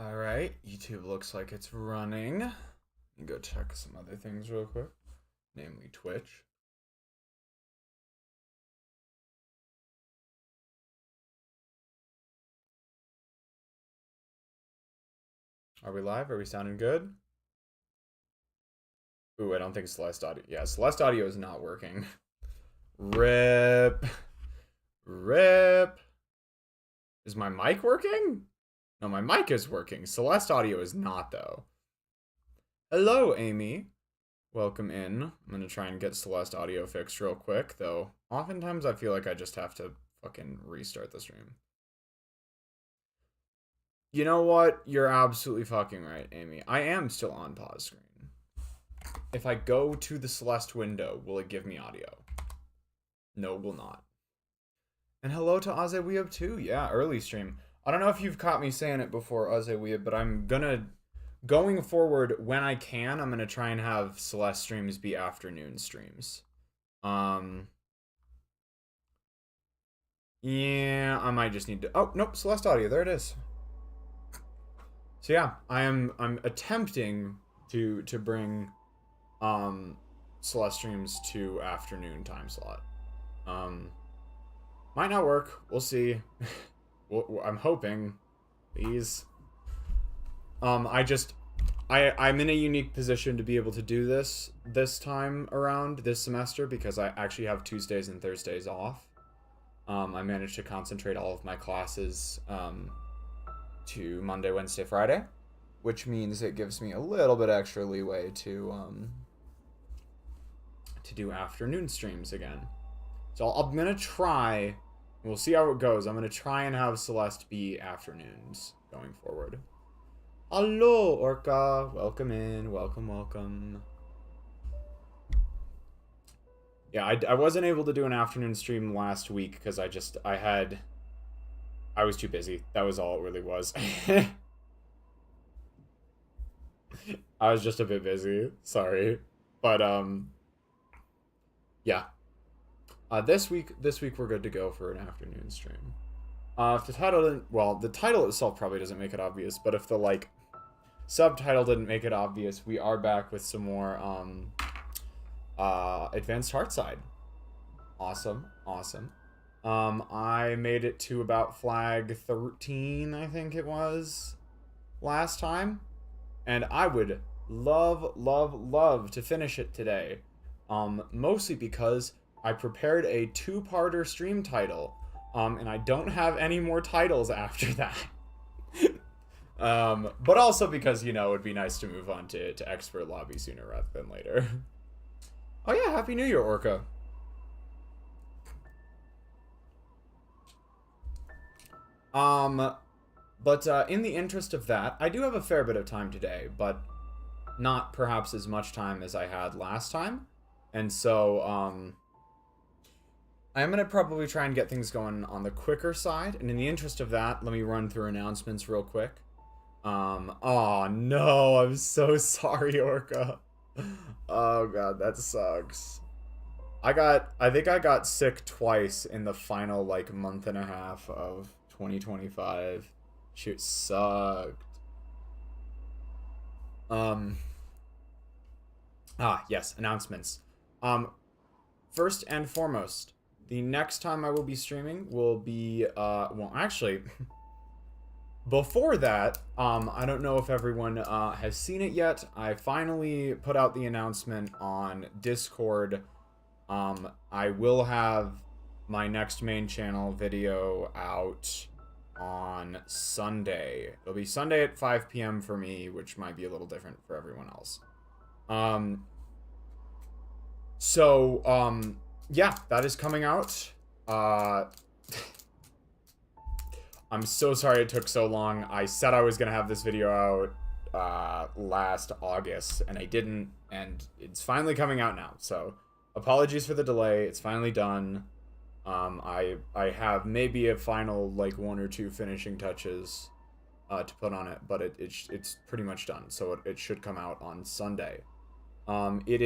All right, YouTube looks like it's running. Let me go check some other things real quick, namely Twitch. Are we live? Are we sounding good? Ooh, I don't think Celeste audio. Yeah, Celeste audio is not working. Rip. Rip. Is my mic working? No, my mic is working. Celeste audio is not, though. Hello, Amy. Welcome in. I'm gonna try and get Celeste audio fixed real quick, though. Oftentimes I feel like I just have to fucking restart the stream. You know what? You're absolutely fucking right, Amy. I am still on pause screen. If I go to the Celeste window, will it give me audio? No, it will not. And hello to Azeweeb too. Yeah, early stream. I don't know if you've caught me saying it before, Azeweeb, but I'm gonna, going forward, when I can, I'm gonna try and have Celeste streams be afternoon streams. Yeah, I might just need to. Oh nope, Celeste audio. There it is. So yeah, I'm attempting to bring Celeste streams to afternoon time slot. Might not work. We'll see. I'm hoping. Please. I'm in a unique position to be able to do this time around this semester because I actually have Tuesdays and Thursdays off. I managed to concentrate all of my classes to Monday, Wednesday, Friday, which means it gives me a little bit extra leeway to do afternoon streams again. So I'm gonna try. We'll see how it goes. I'm gonna try and have Celeste be afternoons going forward. Hello, Orca. Welcome in. Welcome, welcome. Yeah, I wasn't able to do an afternoon stream last week because I was too busy. That was all it really was. I was just a bit busy. Sorry. But, yeah. This week we're good to go for an afternoon stream. If the title didn't, well, the title itself probably doesn't make it obvious, but if the, like, subtitle didn't make it obvious, we are back with some more, advanced Heartside. Awesome. I made it to about flag 13, I think it was, last time. And I would love to finish it today. Mostly because I prepared a two-parter stream title. And I don't have any more titles after that. But also because, you know, it would be nice to move on to expert lobby sooner rather than later. Oh yeah, Happy New Year, Orca. But in the interest of that, I do have a fair bit of time today, but not perhaps as much time as I had last time. And so, I'm gonna probably try and get things going on the quicker side. And in the interest of that, let me run through announcements real quick. Oh no, I'm so sorry, Orca. Oh god, that sucks. I think I got sick twice in the final, like, month and a half of 2025. Shit sucked. Yes, announcements. First and foremost, the next time I will be streaming will be, well, actually, before that, I don't know if everyone has seen it yet. I finally put out the announcement on Discord. I will have my next main channel video out on Sunday. It'll be Sunday at 5 p.m. for me, which might be a little different for everyone else. Yeah, that is coming out. I'm so sorry it took so long. I said I was gonna have this video out last August, and I didn't, and it's finally coming out now. So apologies for the delay. It's finally done. I have maybe a final, like, one or two finishing touches to put on it, but it's pretty much done. So it should come out on Sunday. It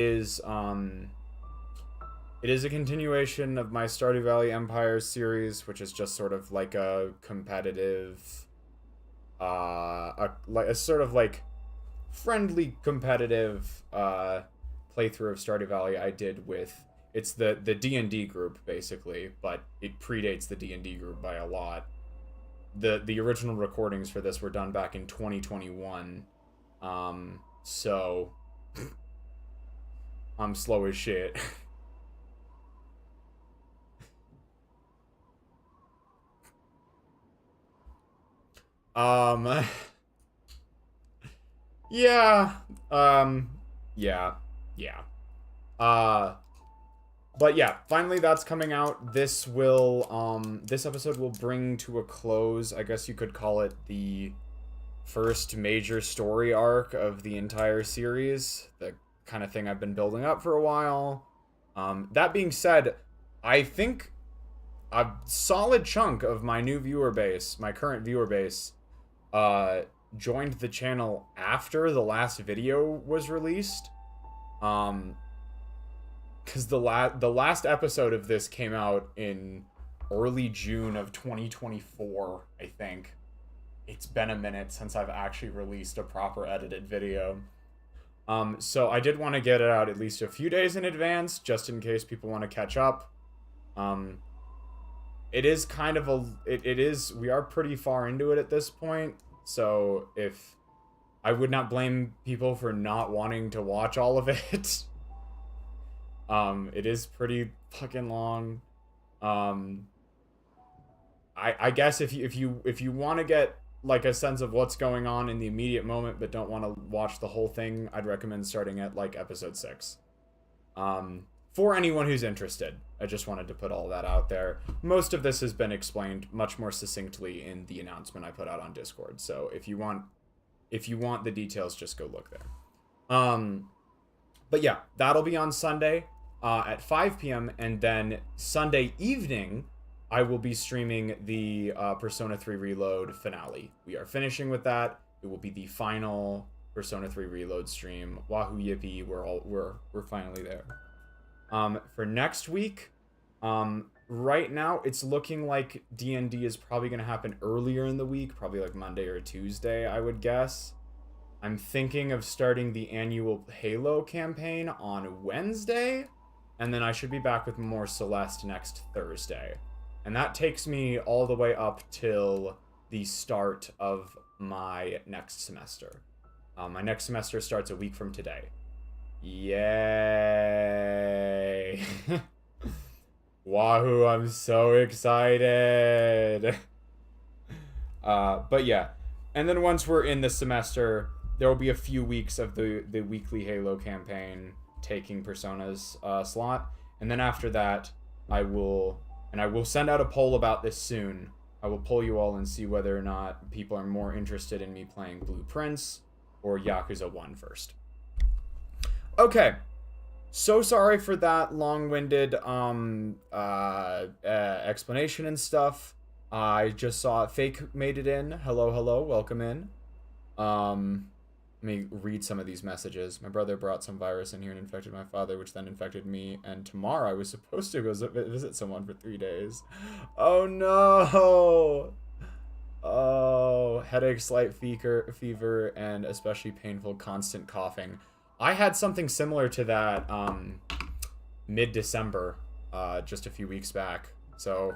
is a continuation of my Stardew Valley Empires series, which is just sort of like a competitive a sort of like friendly competitive playthrough of Stardew Valley I did with, it's the D&D group basically, but it predates the D&D group by a lot. The original recordings for this were done back in 2021. So I'm slow as shit. um yeah, yeah, yeah. Uh But yeah, finally that's coming out. This this episode will bring to a close, I guess you could call it the first major story arc of the entire series. The kind of thing I've been building up for a while. That being said, I think a solid chunk of my new viewer base, my current viewer base, joined the channel after the last video was released. Because the last episode of this came out in early June of 2024, I think. It's been a minute since I've actually released a proper edited video. So I did want to get it out at least a few days in advance, just in case people want to catch up. It is kind of we are pretty far into it at this point, so if I would not blame people for not wanting to watch all of it. It is pretty fucking long. I guess if you want to get like a sense of what's going on in the immediate moment but don't want to watch the whole thing, I'd recommend starting at like episode 6. For anyone who's interested. I just wanted to put all that out there. Most of this has been explained much more succinctly in the announcement I put out on Discord. So if you want the details, just go look there. But yeah, that'll be on Sunday at 5 p.m. And then Sunday evening, I will be streaming the Persona 3 Reload finale. We are finishing with that. It will be the final Persona 3 Reload stream. Wahoo yippee! We're finally there. For next week, right now it's looking like D&D is probably going to happen earlier in the week, probably like Monday or Tuesday, I would guess. I'm thinking of starting the annual Halo campaign on Wednesday, and then I should be back with more Celeste next Thursday. And that takes me all the way up till the start of my next semester. My next semester starts a week from today. Yay! Wahoo, I'm so excited! But yeah. And then once we're in the semester, there will be a few weeks of the weekly Halo campaign taking Persona's slot. And then after that, I will send out a poll about this soon. I will poll you all and see whether or not people are more interested in me playing Blue Prince or Yakuza 1 first. Okay. So sorry for that long-winded explanation and stuff. I just saw Fake made it in. Hello, welcome in. Let me read some of these messages. My brother brought some virus in here and infected my father, which then infected me. And tomorrow I was supposed to go visit someone for 3 days. Oh no! Oh, headache, slight fever, and especially painful constant coughing. I had something similar to that mid-December, just a few weeks back. So,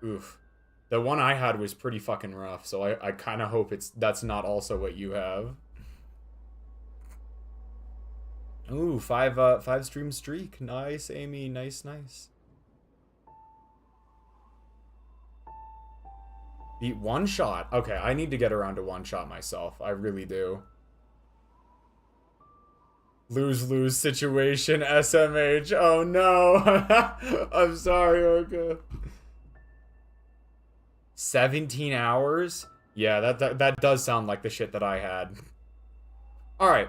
oof. The one I had was pretty fucking rough, so I kind of hope that's not also what you have. Ooh, five stream streak. Nice, Amy. Nice. Beat one shot. Okay, I need to get around to one shot myself. I really do. Lose-lose situation, SMH. Oh no. I'm sorry, Orca. 17 hours? Yeah, that does sound like the shit that I had. Alright.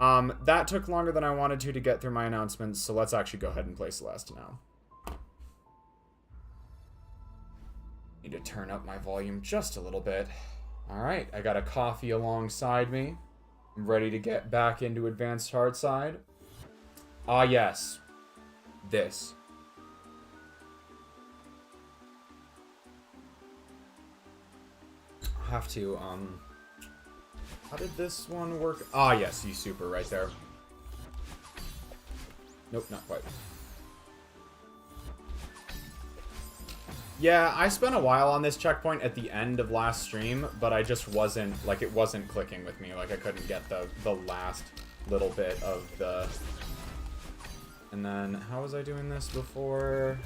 That took longer than I wanted to get through my announcements, so let's actually go ahead and play Celeste now. Need to turn up my volume just a little bit. Alright, I got a coffee alongside me. I'm ready to get back into Advanced Heartside. Ah, yes. This. have to, how did this one work? Ah, yes, you super right there. Nope, not quite. Yeah, I spent a while on this checkpoint at the end of last stream, but I just wasn't, like, it wasn't clicking with me. Like, I couldn't get the last little bit of the... And then, how was I doing this before?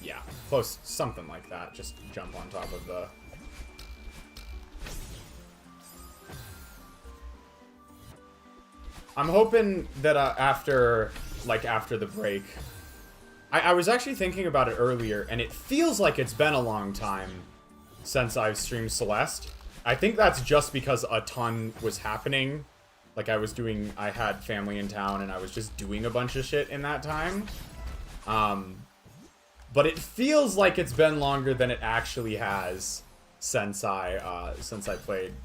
Yeah, close, something like that. Just jump on top of the... I'm hoping that after the break... I was actually thinking about it earlier, and it feels like it's been a long time since I've streamed Celeste. I think that's just because a ton was happening. Like, I had family in town, and I was just doing a bunch of shit in that time. But it feels like it's been longer than it actually has since I played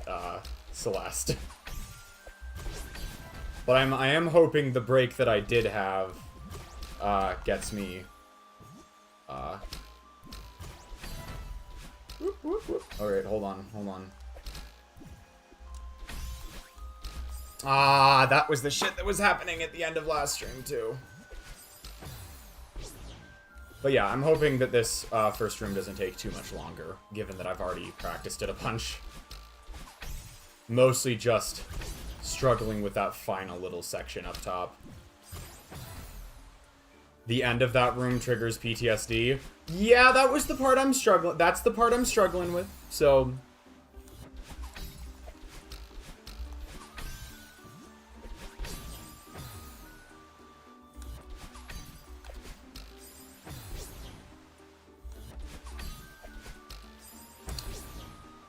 Celeste. But I am hoping the break that I did have gets me. Alright, hold on. Ah, that was the shit that was happening at the end of last stream, too. But yeah, I'm hoping that this first room doesn't take too much longer, given that I've already practiced it a bunch. Mostly just struggling with that final little section up top. The end of that room triggers PTSD. Yeah, that was the part I'm struggling. That's the part I'm struggling with. So...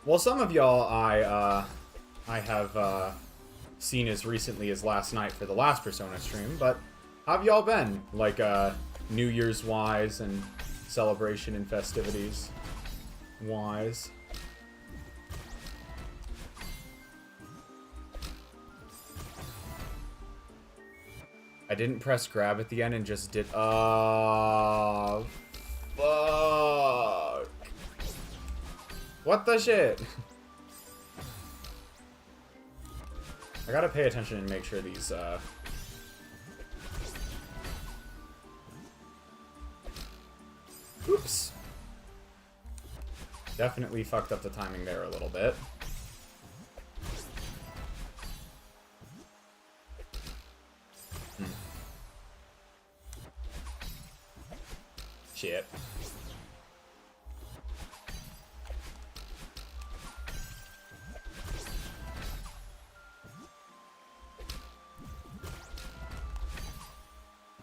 Well, some of y'all I have seen as recently as last night for the last Persona stream, but how have y'all been? Like, New Year's wise and celebration and festivities wise? I didn't press grab at the end and just did... Oh, fuck. What the shit? I gotta pay attention and make sure these, Oops. Definitely fucked up the timing there a little bit. Shit.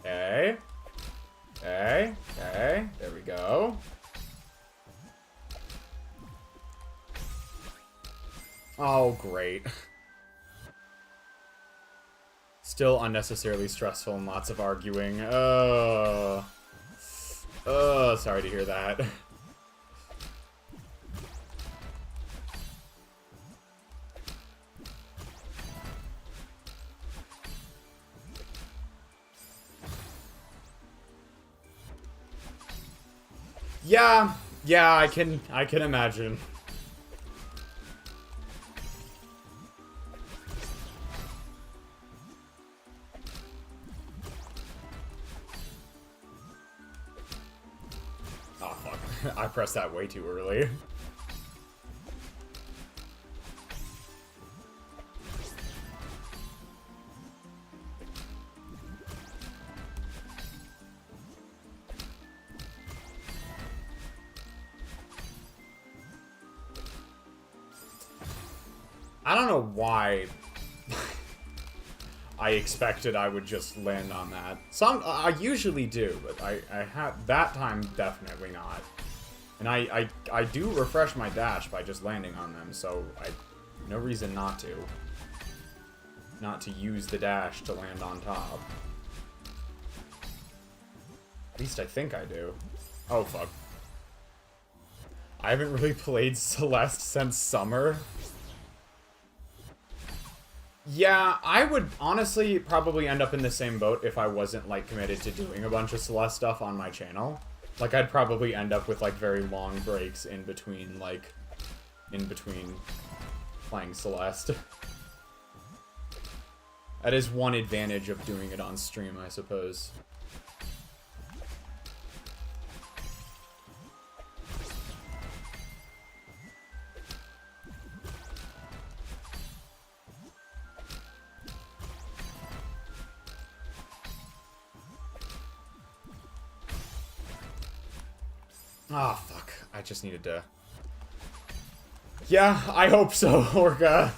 Okay. Okay. Okay. There we go. Oh, great. Still unnecessarily stressful and lots of arguing. Oh, sorry to hear that. Yeah, I can imagine. Oh, fuck. I pressed that way too early. I don't know why I expected I would just land on that. I usually do, but I have that time definitely not. And I do refresh my dash by just landing on them, so no reason not to. Not to use the dash to land on top. At least I think I do. Oh fuck. I haven't really played Celeste since summer. Yeah, I would honestly probably end up in the same boat if I wasn't, like, committed to doing a bunch of Celeste stuff on my channel. Like, I'd probably end up with, like, very long breaks in between, like, in between playing Celeste. That is one advantage of doing it on stream, I suppose. Ah, fuck. I just needed to... Yeah, I hope so, Orca.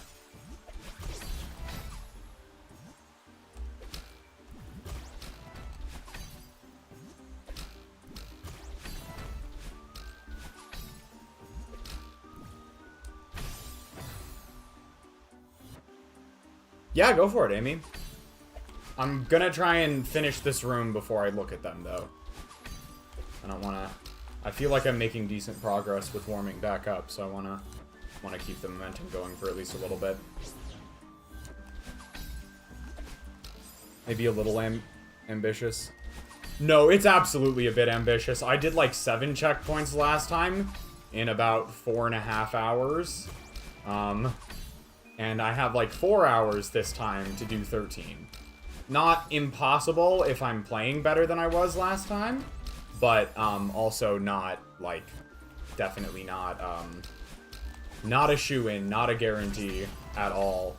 Yeah, go for it, Amy. I'm gonna try and finish this room before I look at them, though. I don't wanna... I feel like I'm making decent progress with warming back up, so I wanna keep the momentum going for at least a little bit. Maybe a little ambitious. No, it's absolutely a bit ambitious. I did like 7 checkpoints last time in about 4.5 hours. And I have like 4 hours this time to do 13. Not impossible if I'm playing better than I was last time, but also not, like, definitely not, not a shoo-in, not a guarantee at all.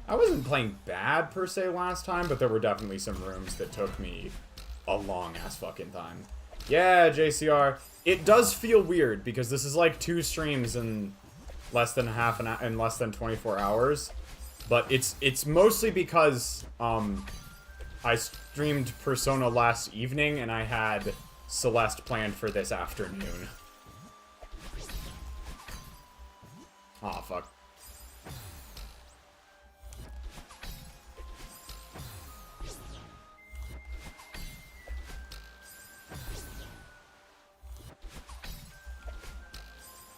I wasn't playing bad per se last time, but there were definitely some rooms that took me a long-ass fucking time. Yeah, JCR. It does feel weird because this is like 2 streams in less than in less than 24 hours, but it's mostly because I streamed Persona last evening and I had Celeste planned for this afternoon. Aw, fuck.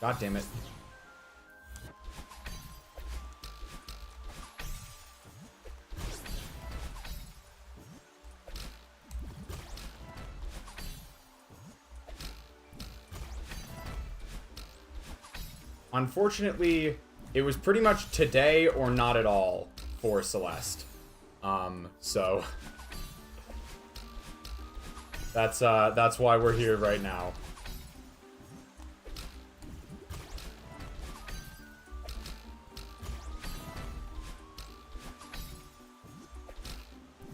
God damn it. Unfortunately, it was pretty much today or not at all for Celeste. So that's why we're here right now.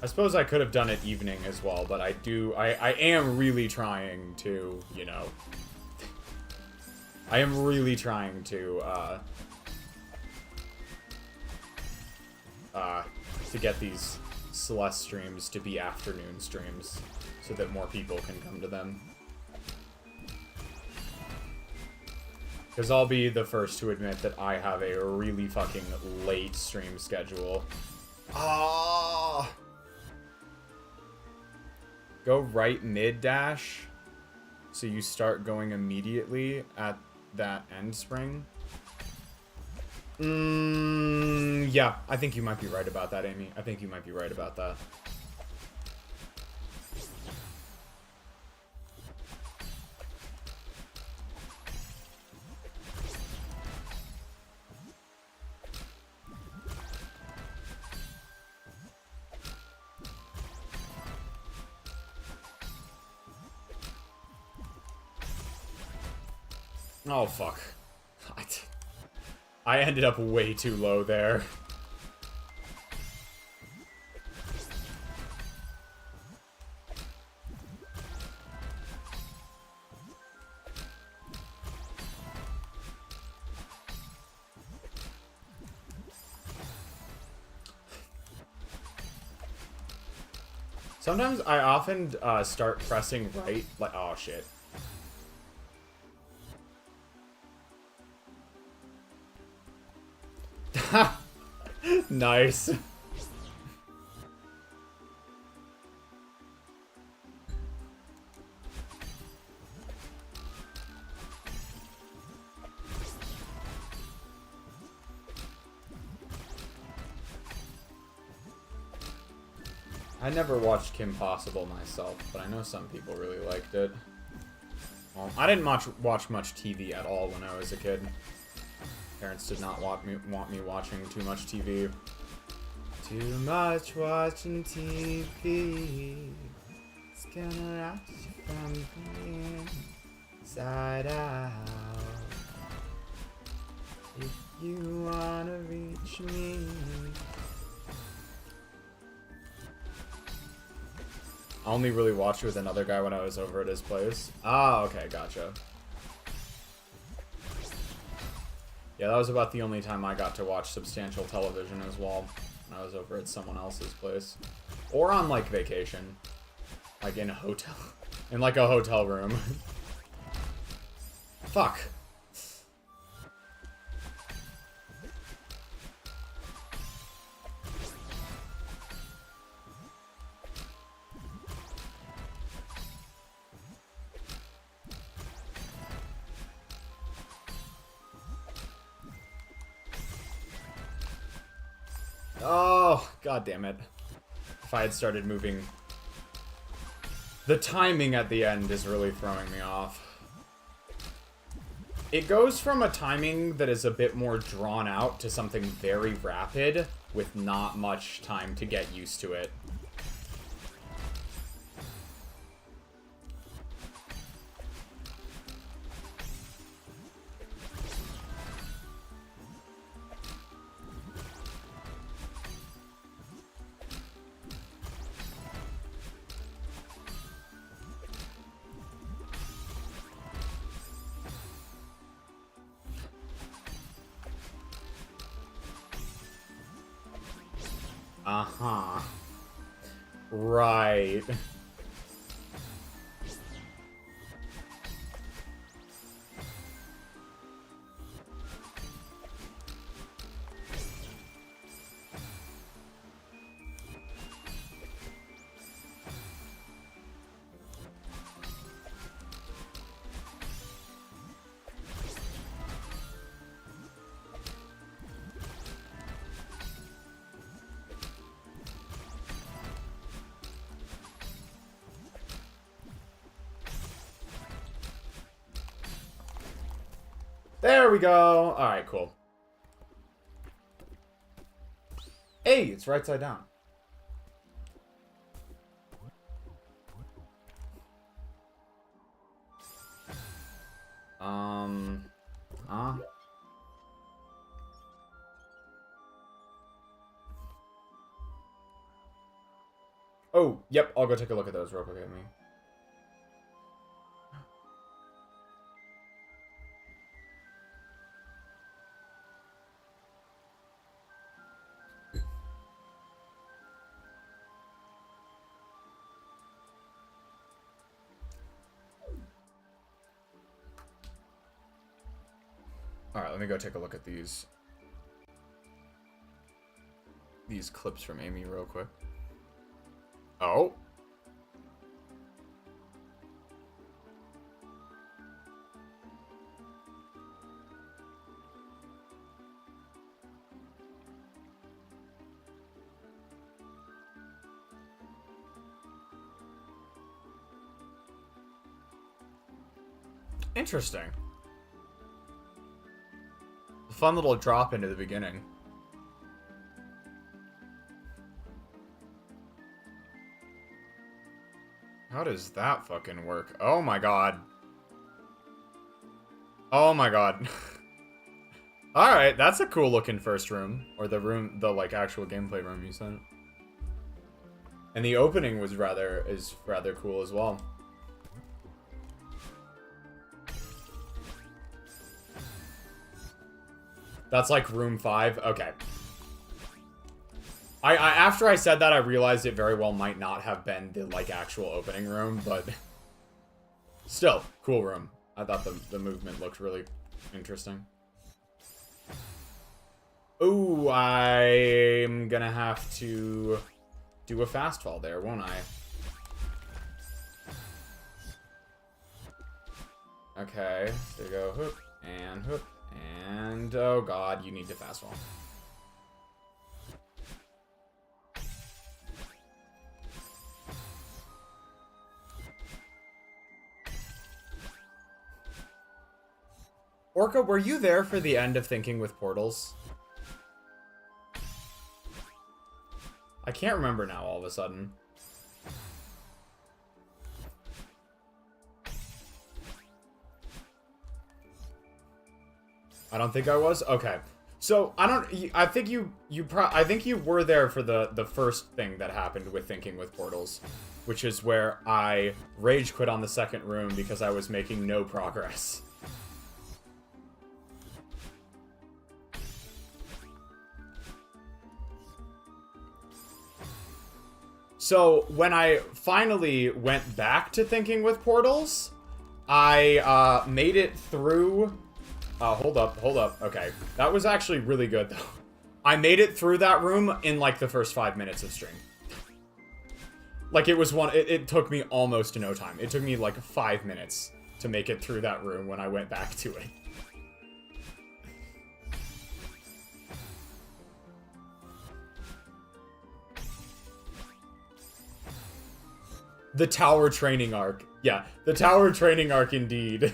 I suppose I could have done it evening as well, but I am really trying to, you know, I am really trying to get these Celeste streams to be afternoon streams, so that more people can come to them. Because I'll be the first to admit that I have a really fucking late stream schedule. Ah! Go right mid dash, so you start going immediately at that end spring. Yeah, I think you might be right about that, Amy. I think you might be right about that. Oh, fuck. I ended up way too low there. Sometimes I often start pressing right, like, oh shit. Nice. I never watched Kim Possible myself, but I know some people really liked it. Well, I didn't watch much TV at all when I was a kid. Parents did not want me watching too much TV. Too much watching TV. It's gonna rush you from the inside out. If you wanna reach me. I only really watched with another guy when I was over at his place. Ah, okay, gotcha. Yeah, that was about the only time I got to watch substantial television as well. When I was over at someone else's place. Or on, like, vacation. Like, in a hotel. In, like, a hotel room. Fuck. Oh, god damn it. If I had started moving... The timing at the end is really throwing me off. It goes from a timing that is a bit more drawn out to something very rapid with not much time to get used to it. Uh-huh. Right. There we go. Alright, cool. Hey, it's right side down. Oh, yep, I'll go take a look at those real quick at me. Alright, let me go take a look at these clips from Amy real quick. Oh. Interesting. Fun little drop into the beginning. How does that fucking work? Oh my god. Oh my god. Alright, that's a cool looking first room. Or the room, the like actual gameplay room you sent. And the opening was rather cool as well. That's like room 5? Okay. After I said that, I realized it very well might not have been the, like, actual opening room, but... Still, cool room. I thought the movement looked really interesting. Ooh, I'm gonna have to do a fast fall there, won't I? Okay, so you go hoop, and oh god, you need to fast fall. Orca, were you there for the end of Thinking with Portals? I can't remember now all of a sudden. I don't think I was? Okay. So, I think you were there for the first thing that happened with Thinking with Portals, which is where I rage quit on the second room because I was making no progress. So, when I finally went back to Thinking with Portals, I made it through... hold up. Okay. That was actually really good, though. I made it through that room in, like, the first 5 minutes of stream. Like, it took me almost no time. It took me, like, 5 minutes to make it through that room when I went back to it. The tower training arc. Yeah, the tower training arc indeed.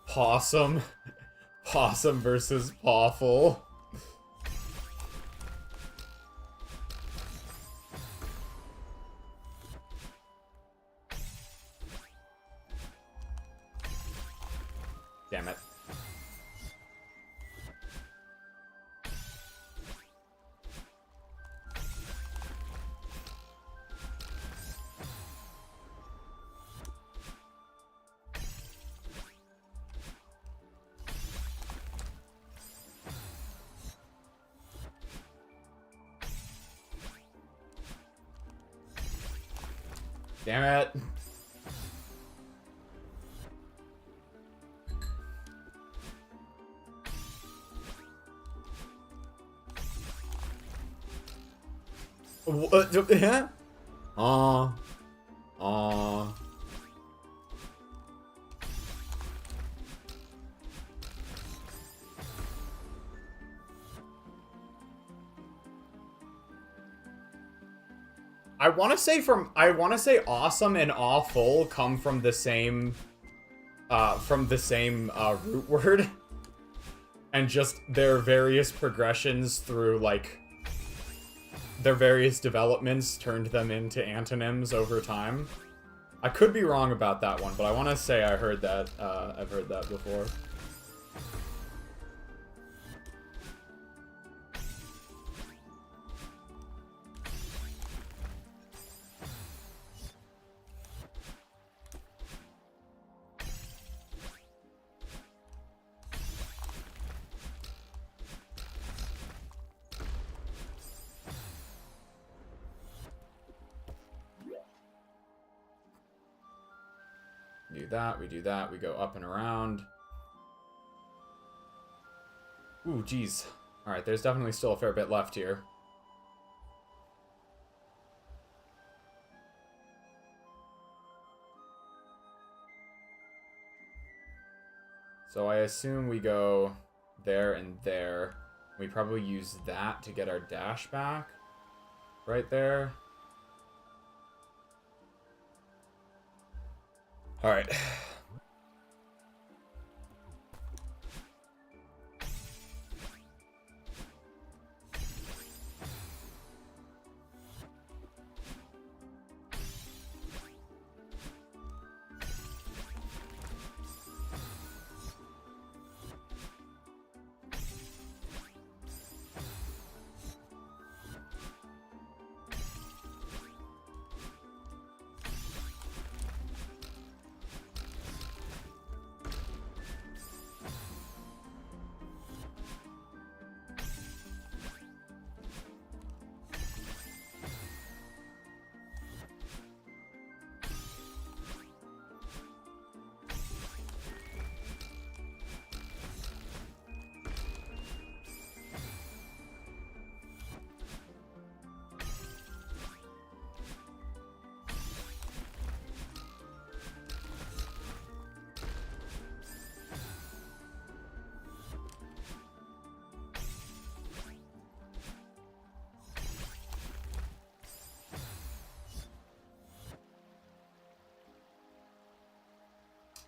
Possum. Possum versus Pawful. Damn it. Damn it. What? Aw. I want to say awesome and awful come from the same root word, and just their various progressions through, like, their various developments turned them into antonyms over time. I could be wrong about that one, but I want to say I heard that, I've heard that before. We do that, we go up and around. Ooh, geez. Alright, there's definitely still a fair bit left here. So I assume we go there and there. We probably use that to get our dash back. Right there. Alright.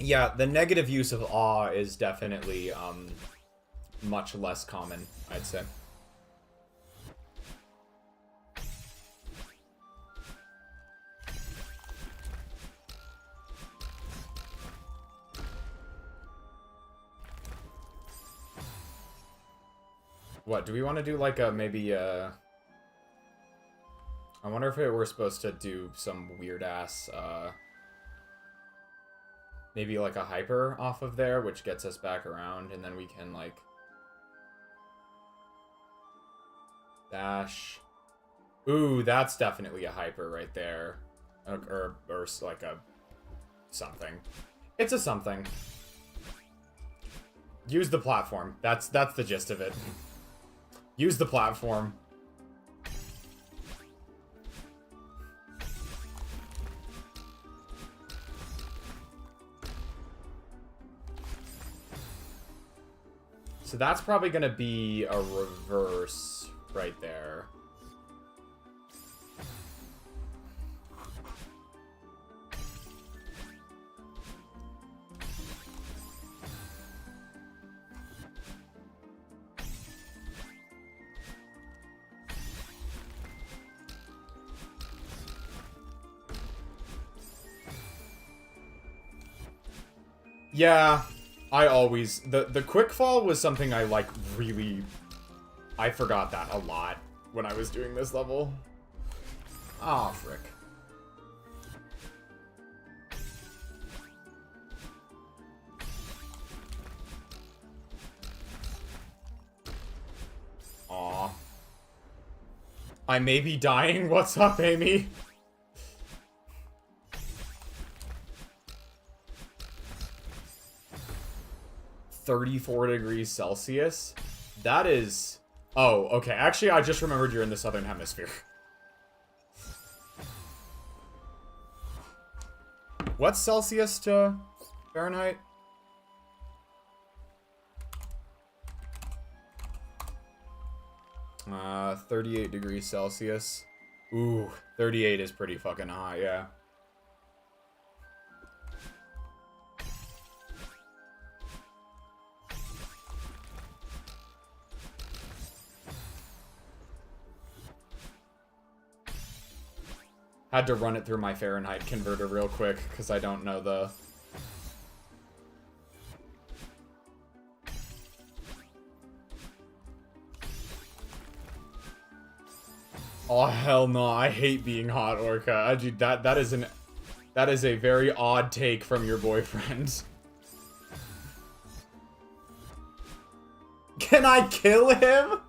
Yeah, the negative use of awe is definitely much less common, I'd say. What, do we want to do like a, maybe I wonder if we're supposed to do some weird ass, maybe like a hyper off of there, which gets us back around, and then we can like dash. Ooh, that's definitely a hyper right there. Or like a something. It's a something. Use the platform. That's the gist of it. Use the platform. So that's probably going to be a reverse right there. Yeah, I always... The quick fall was something I, like, really... I forgot that a lot when I was doing this level. Aw, frick. Aw. I may be dying. What's up, Amy? (34°C). That is... Oh, okay. Actually, I just remembered you're in the southern hemisphere. What's Celsius to Fahrenheit? Uh, 38°C. Ooh, 38 is pretty fucking high, yeah. Had to run it through my Fahrenheit converter real quick, because I don't know the... Oh, hell no, I hate being hot, Orca. That is a very odd take from your boyfriend. Can I kill him?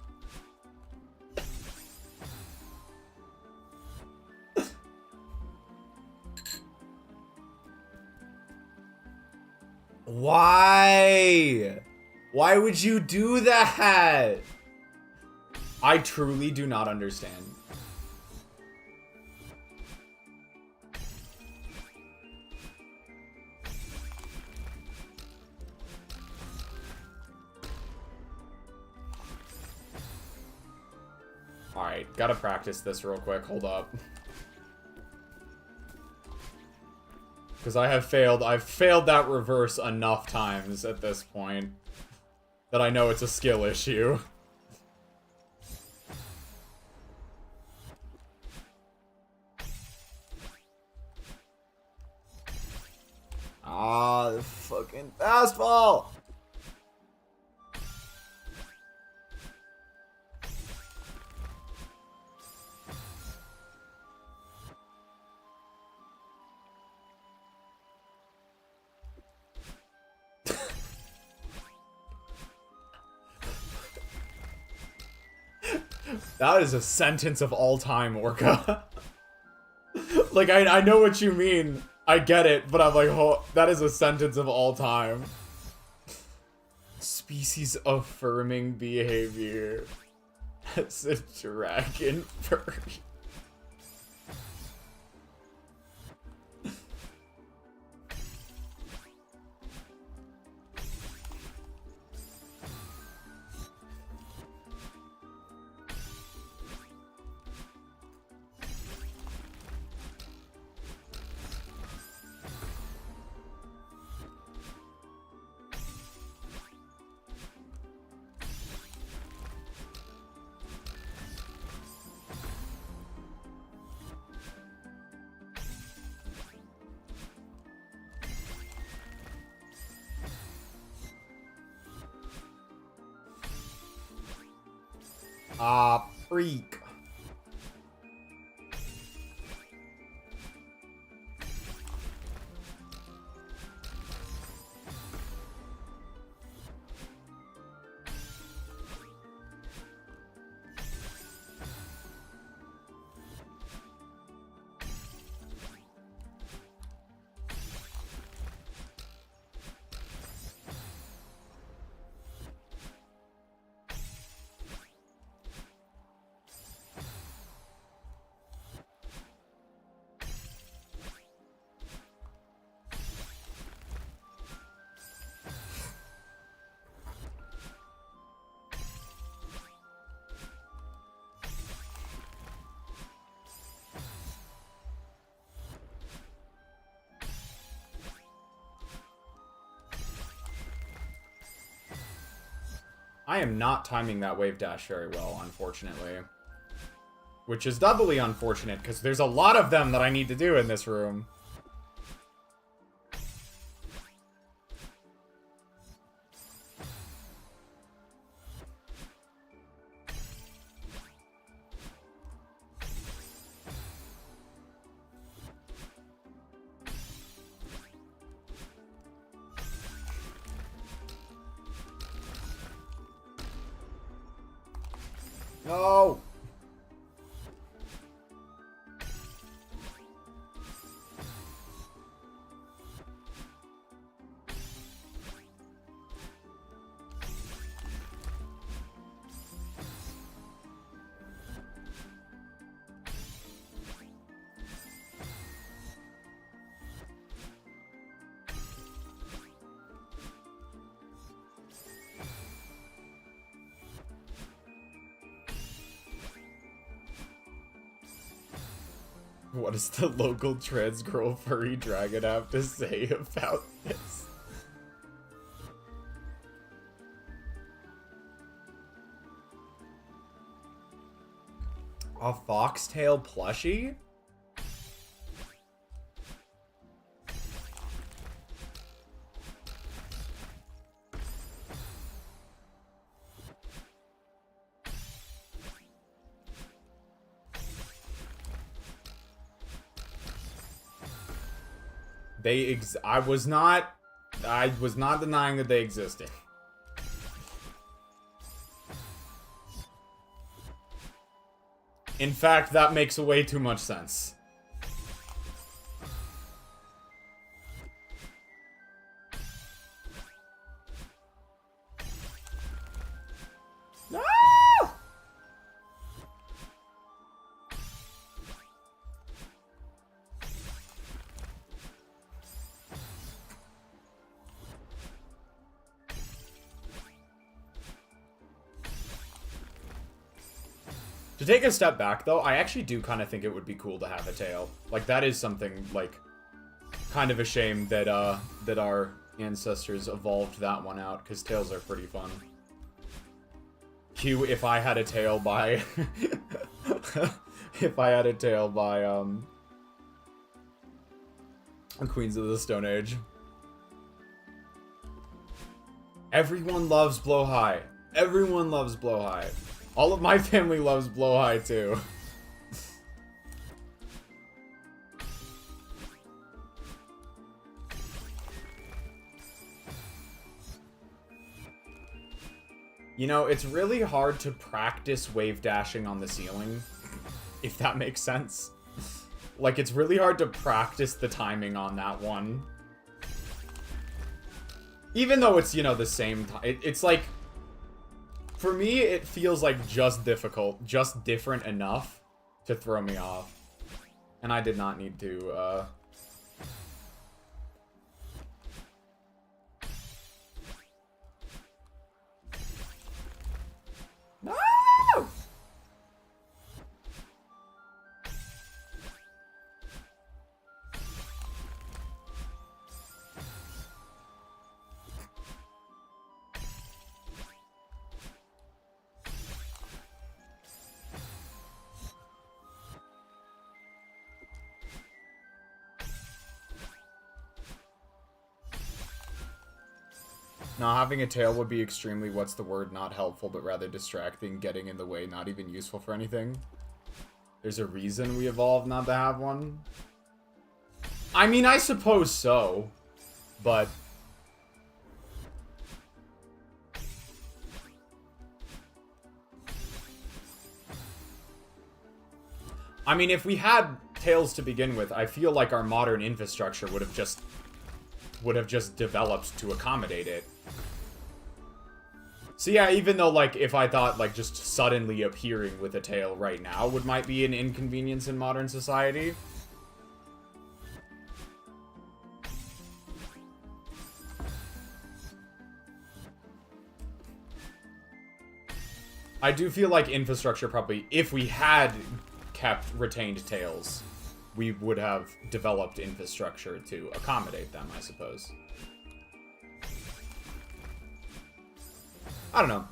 Why? Why would you do that? I truly do not understand. Alright, gotta practice this real quick. Hold up. Because I've failed that reverse enough times at this point that I know it's a skill issue. Ah, the fucking fastball! That is a sentence of all time, Orca. Like, I know what you mean. I get it, but I'm like, oh, that is a sentence of all time. Species affirming behavior. That's a dragon furry. Ah, freak. I am not timing that wave dash very well, unfortunately. Which is doubly unfortunate, because there's a lot of them that I need to do in this room. No! What does the local trans girl furry dragon have to say about this? A foxtail plushie? I was not denying that they existed. In fact, that makes way too much sense. No! To take a step back, though, I actually do kind of think it would be cool to have a tail. Like, that is something, like, kind of a shame that, that our ancestors evolved that one out, because tails are pretty fun. Q, if I had a tail by... if I had a tail by, Queens of the Stone Age. Everyone loves Blowhigh. Everyone loves Blowhigh. All of my family loves Blowhigh, too. You know, it's really hard to practice wave dashing on the ceiling, if that makes sense. Like, it's really hard to practice the timing on that one. Even though it's, you know, the same time. It's like... For me, it feels like just difficult, just different enough to throw me off. And I did not need to, No! Not having a tail would be extremely, what's the word, not helpful, but rather distracting, getting in the way, not even useful for anything. There's a reason we evolved not to have one? I mean, I suppose so, but... I mean, if we had tails to begin with, I feel like our modern infrastructure would have just developed to accommodate it. So yeah, even though, like, if I thought, like, just suddenly appearing with a tail right now might be an inconvenience in modern society. I do feel like infrastructure probably, if we had retained tails, we would have developed infrastructure to accommodate them, I suppose. I don't know.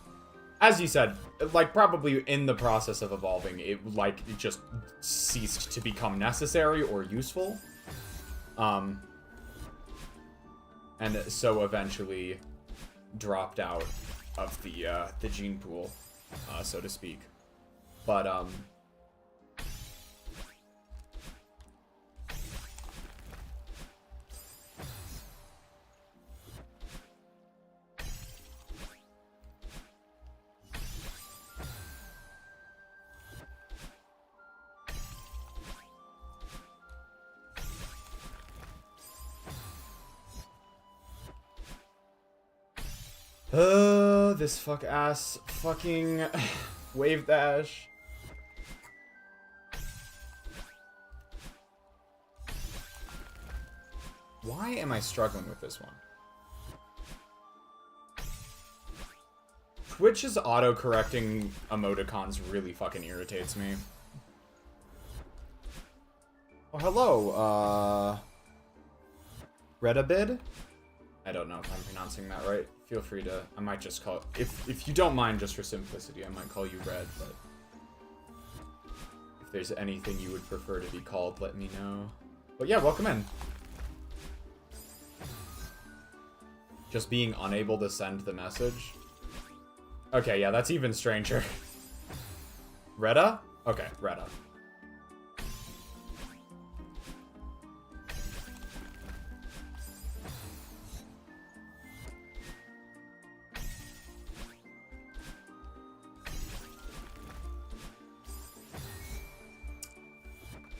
As you said, like, probably in the process of evolving, it just ceased to become necessary or useful. And so eventually dropped out of the gene pool, so to speak. But, this fuck-ass fucking wave dash. Why am I struggling with this one? Twitch's auto-correcting emoticons really fucking irritates me. Oh, hello, Redabid? I don't know if I'm pronouncing that right. Feel free to, I might just call, if you don't mind, just for simplicity, I might call you Red, but if there's anything you would prefer to be called, let me know. But yeah, welcome in. Just being unable to send the message. Okay, yeah, that's even stranger. Retta? Okay, Retta.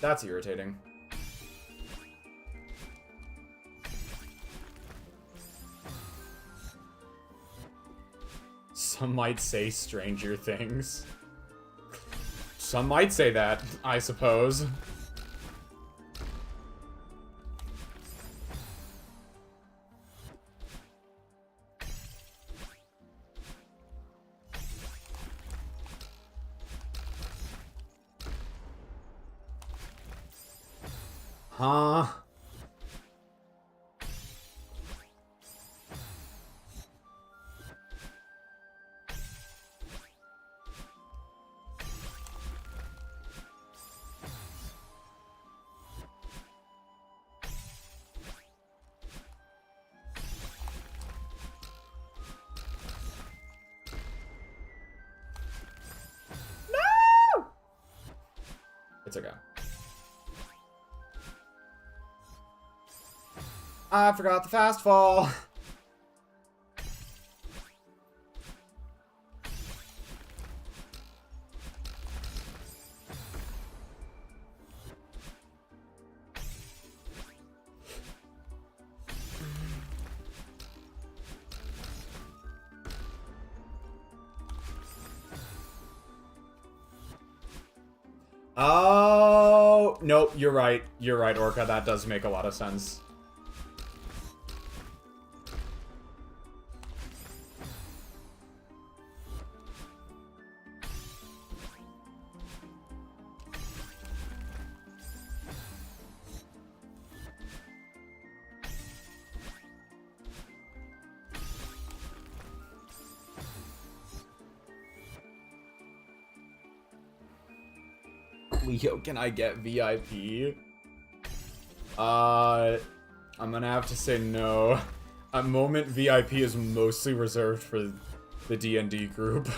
That's irritating. Some might say stranger things. Some might say that, I suppose. Huh? No! It's okay. I forgot the fast fall. Oh, nope, you're right. You're right, Orca. That does make a lot of sense. Leo, can I get VIP? I'm gonna have to say no. A moment VIP is mostly reserved for the D&D group.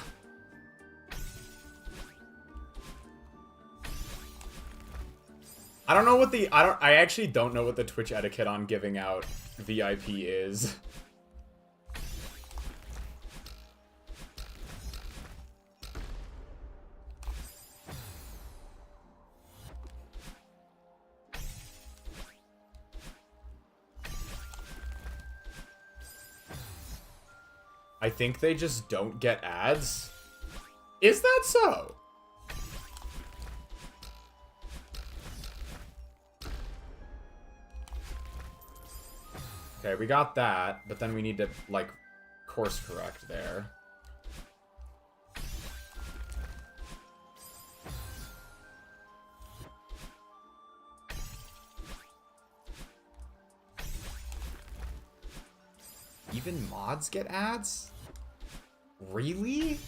I don't know what the I actually don't know what the Twitch etiquette on giving out VIP is. I think they just don't get ads. Is that so? Okay, we got that, but then we need to, like, course correct there. Even mods get ads? Really?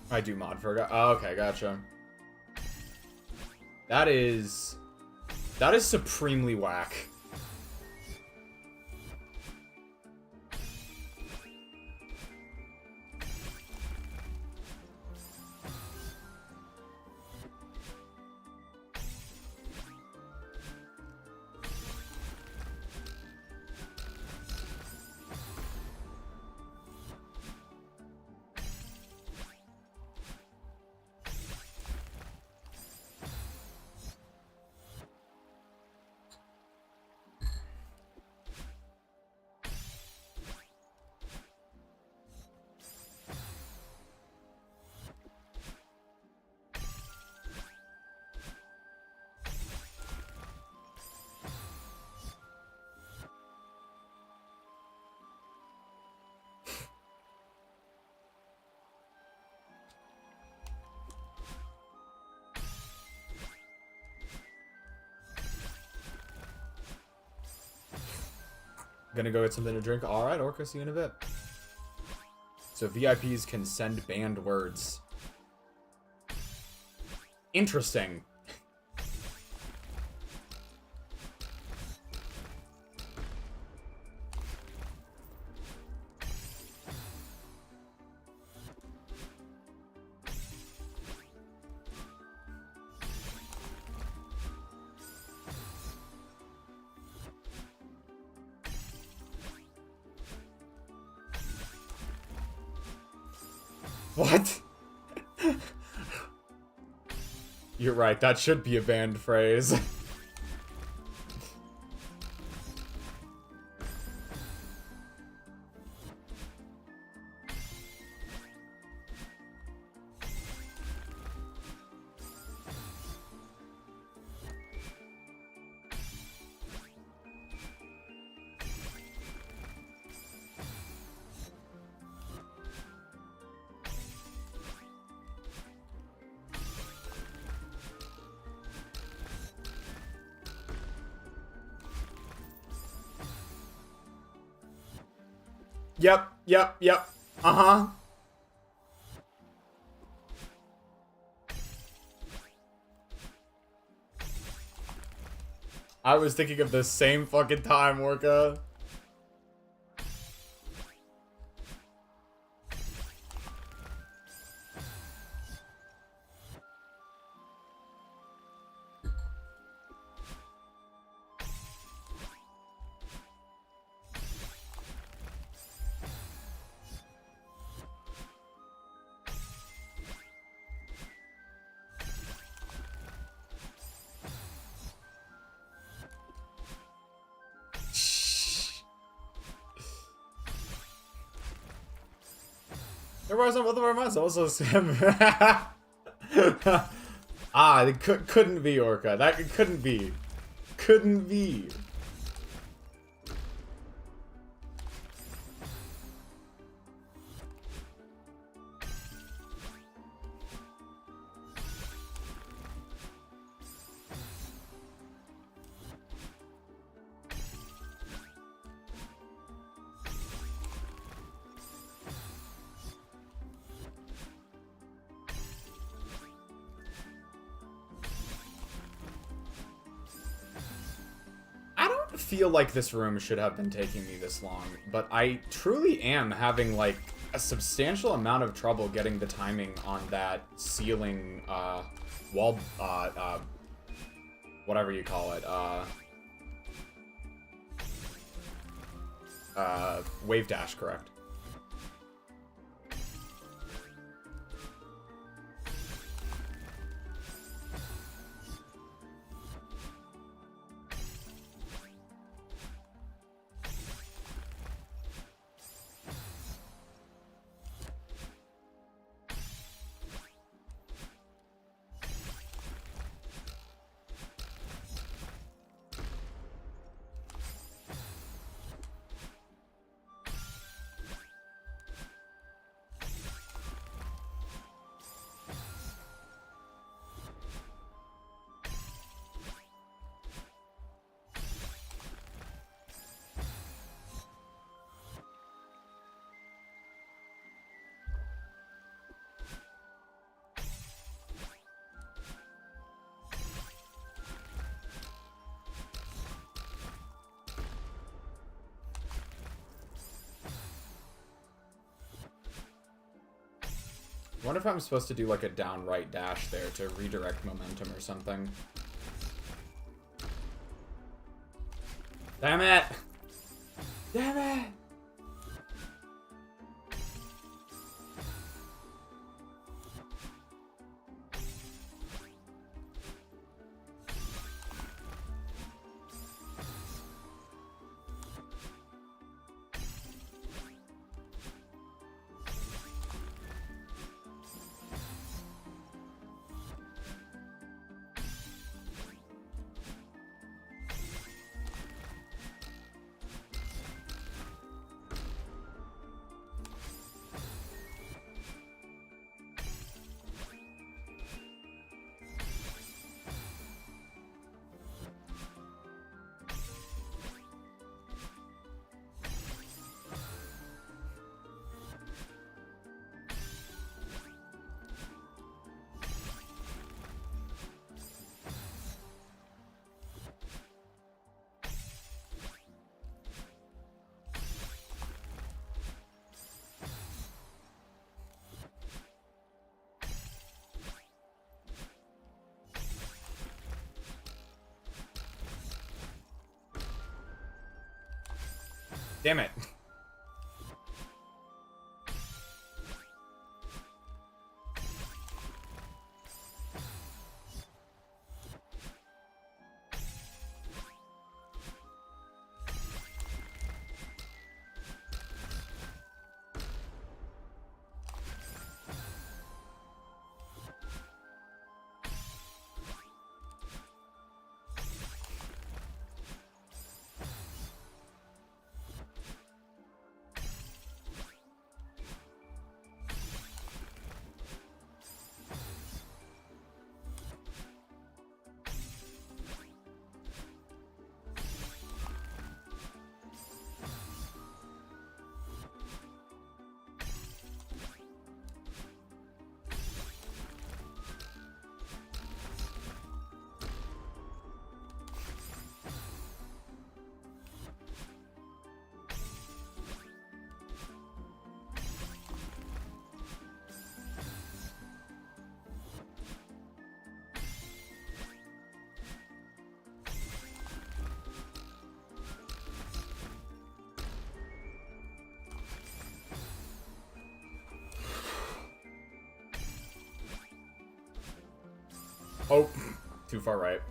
I do mod for a guy. Oh, okay, gotcha. That is supremely whack. Gonna go get something to drink. Alright, Orca, see you in a bit. So VIPs can send banned words. Interesting. What? You're right, that should be a banned phrase. Yep. Uh-huh. I was thinking of the same fucking time, Orca. There wasn't both of our minds. Also, ah, it couldn't be Orca. That it couldn't be. Couldn't be. Feel like this room should have been taking me this long, but I truly am having like a substantial amount of trouble getting the timing on that ceiling wall whatever you call it wave dash, correct? I wonder if I'm supposed to do like a downright dash there to redirect momentum or something. Damn it! Damn it! Damn it. Oh, too far right.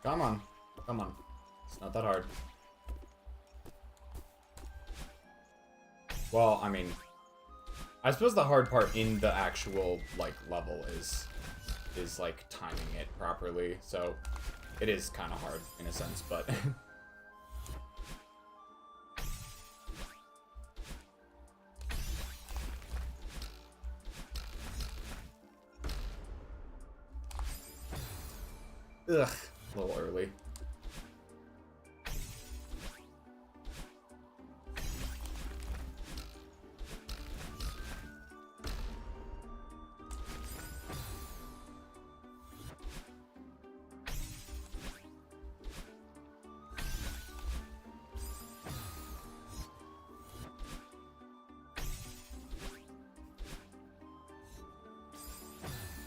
Come on. Come on. It's not that hard. Well, I mean, I suppose the hard part in the actual, like, level is like, timing it properly. So, it is kind of hard, in a sense, but... Ugh, a little early.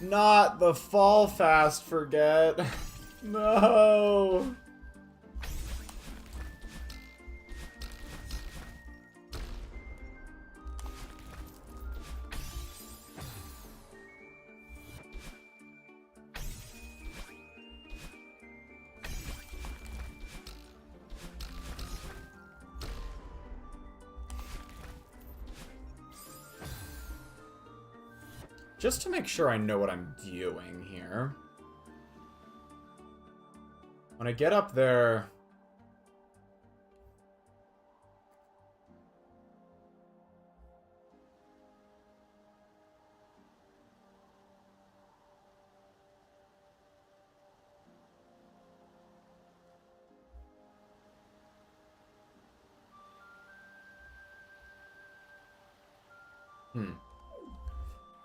Not the fall fast forget. No. Just to make sure I know what I'm doing here. When I get up there...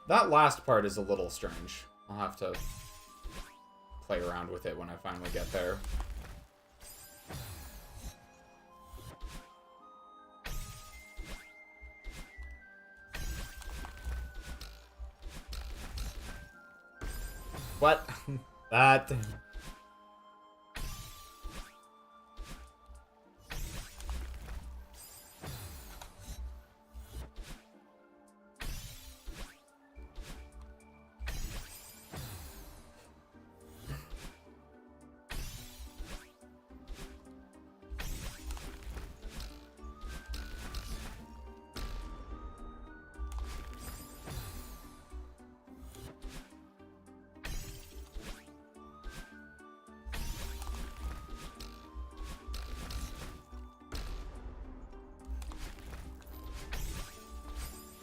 That last part is a little strange. I'll have to play around with it when I finally get there. What? That...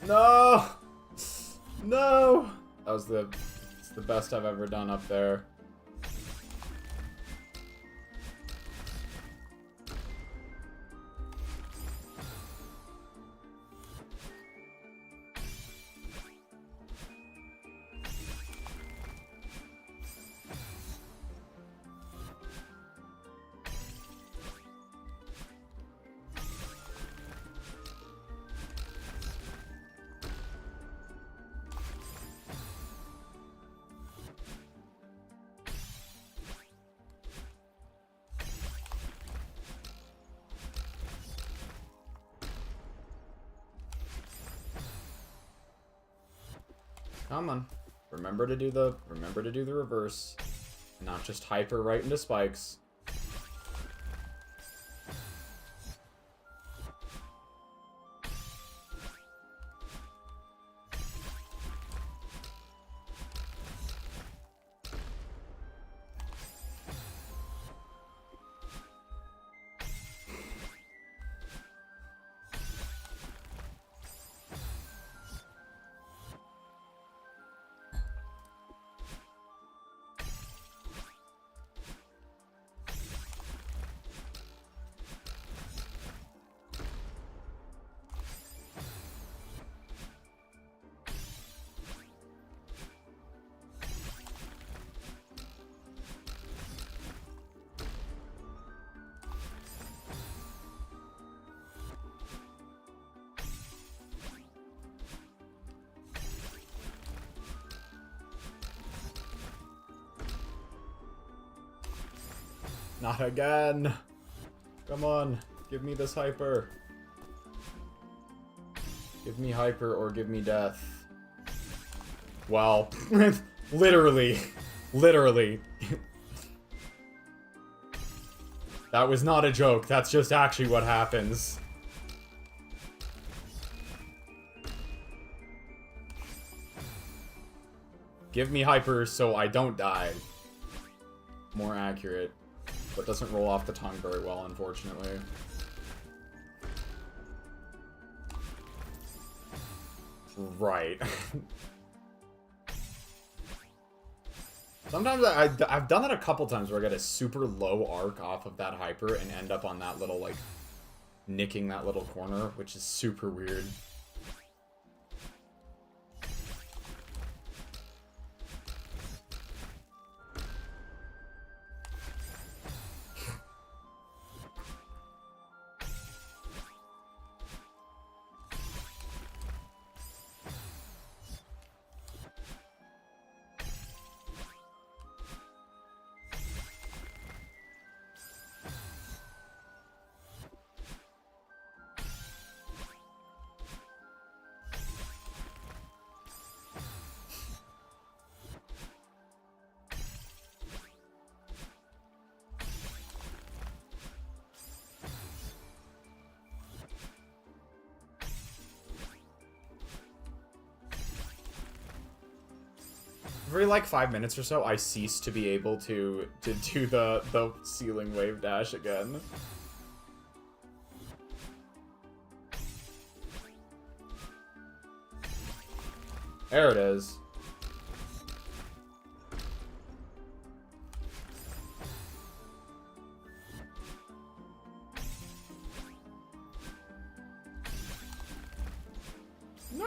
No! No! That was it's the best I've ever done up there. Come on. Remember to do the reverse. Not just hyper right into spikes. Not again. Come on. Give me this hyper. Give me hyper or give me death. Well, literally. Literally. That was not a joke. That's just actually what happens. Give me hyper so I don't die. More accurate. But doesn't roll off the tongue very well, unfortunately. Right. Sometimes I've done that a couple times where I get a super low arc off of that hyper and end up on that little, like, nicking that little corner, which is super weird. Every like 5 minutes or so, I cease to be able to do the ceiling wave dash again. There it is. No!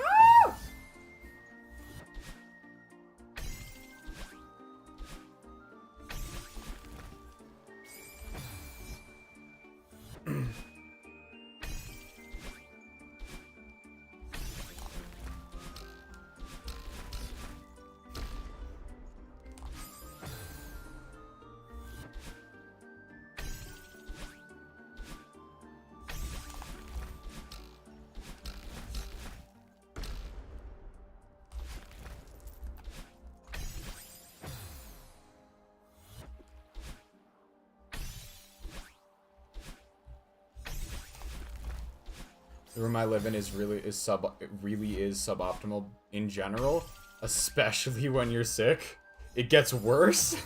The room I live in is really suboptimal in general, especially when you're sick. It gets worse.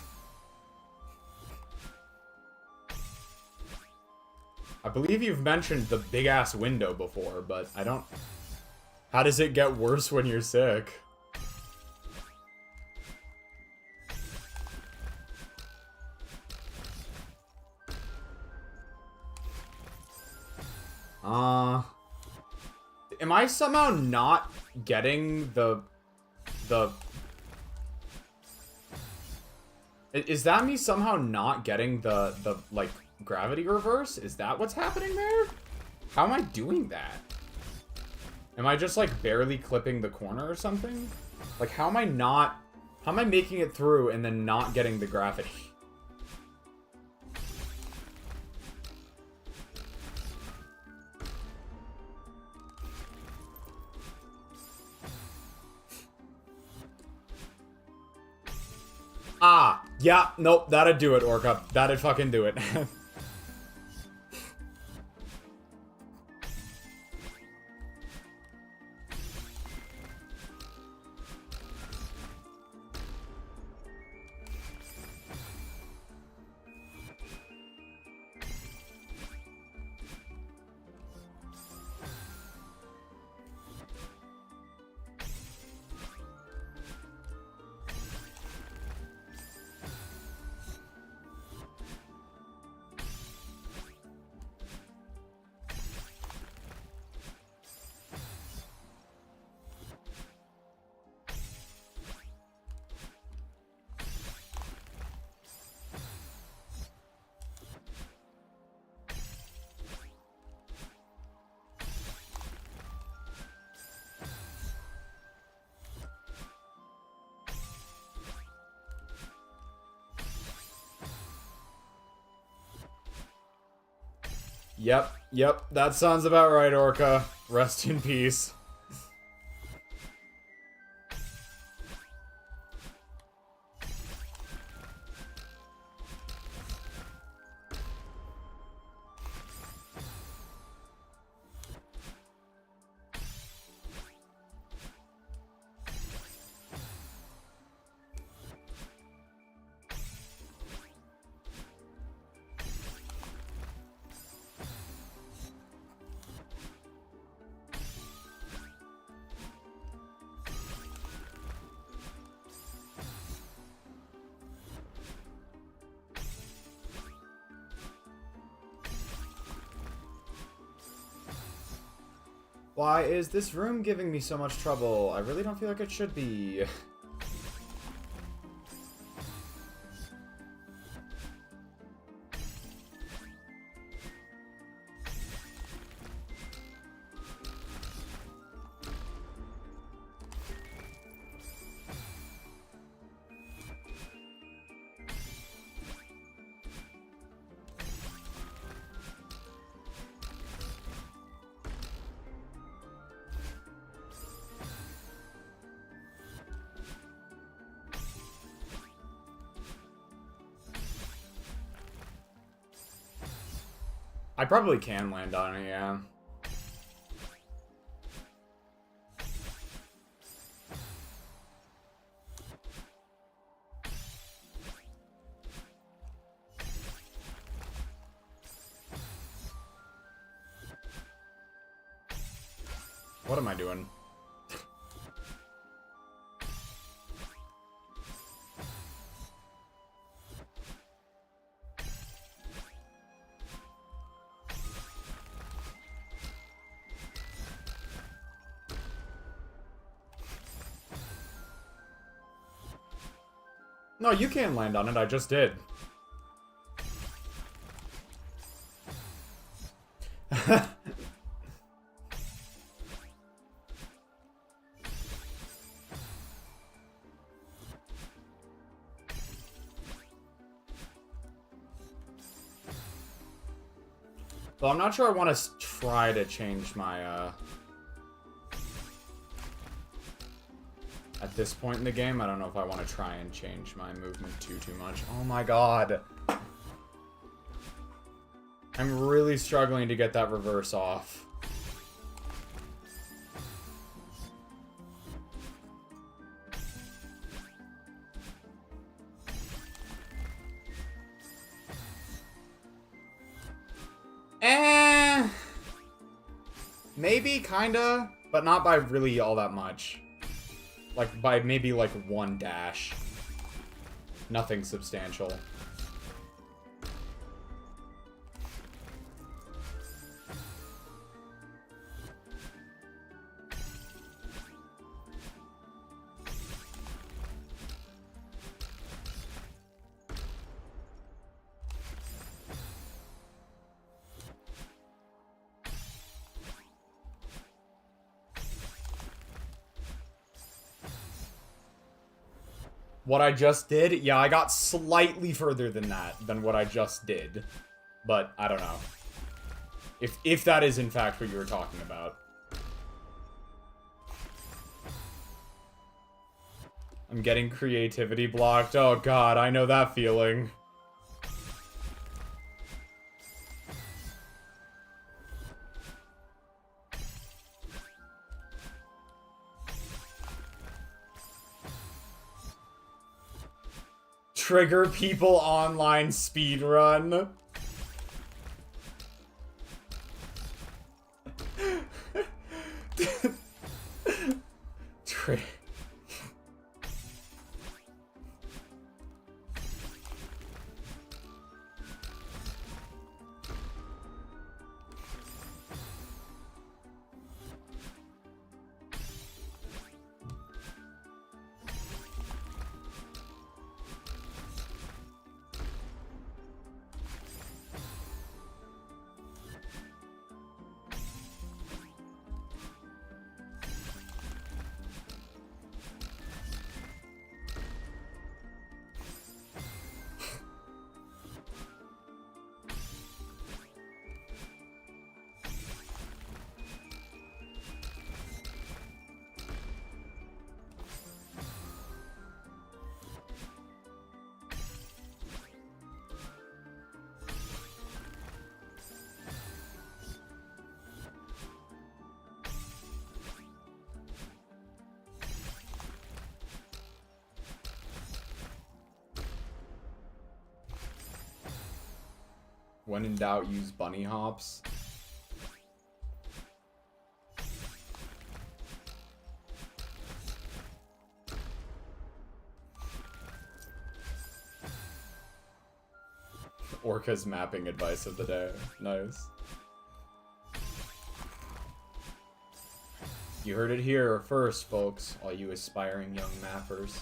I believe you've mentioned the big ass window before, but I don't. How does it get worse when you're sick? Am I somehow not getting the... Is that me somehow not getting the like, gravity reverse? Is that what's happening there? How am I doing that? Am I just, like, barely clipping the corner or something? Like, how am I not... How am I making it through and then not getting the gravity? Ah, yeah, nope, that'd do it, Orca. That'd fucking do it. Yep, that sounds about right, Orca. Rest in peace. Why is this room giving me so much trouble? I really don't feel like it should be. I probably can land on it, yeah. What am I doing? No, you can land on it, I just did. Well, I'm not sure I want to try to change my, at this point in the game, I don't know if I want to try and change my movement too much. Oh my god. I'm really struggling to get that reverse off. Maybe, kinda, but not by really all that much. Like, by maybe, like, one dash. Nothing substantial. What I just did? Yeah, I got slightly further than that, than what I just did. But, I don't know. If that is in fact what you were talking about. I'm getting creativity blocked. Oh god, I know that feeling. Trigger people online speedrun. When in doubt, use bunny hops. Orca's mapping advice of the day. Nice. You heard it here first, folks, all you aspiring young mappers.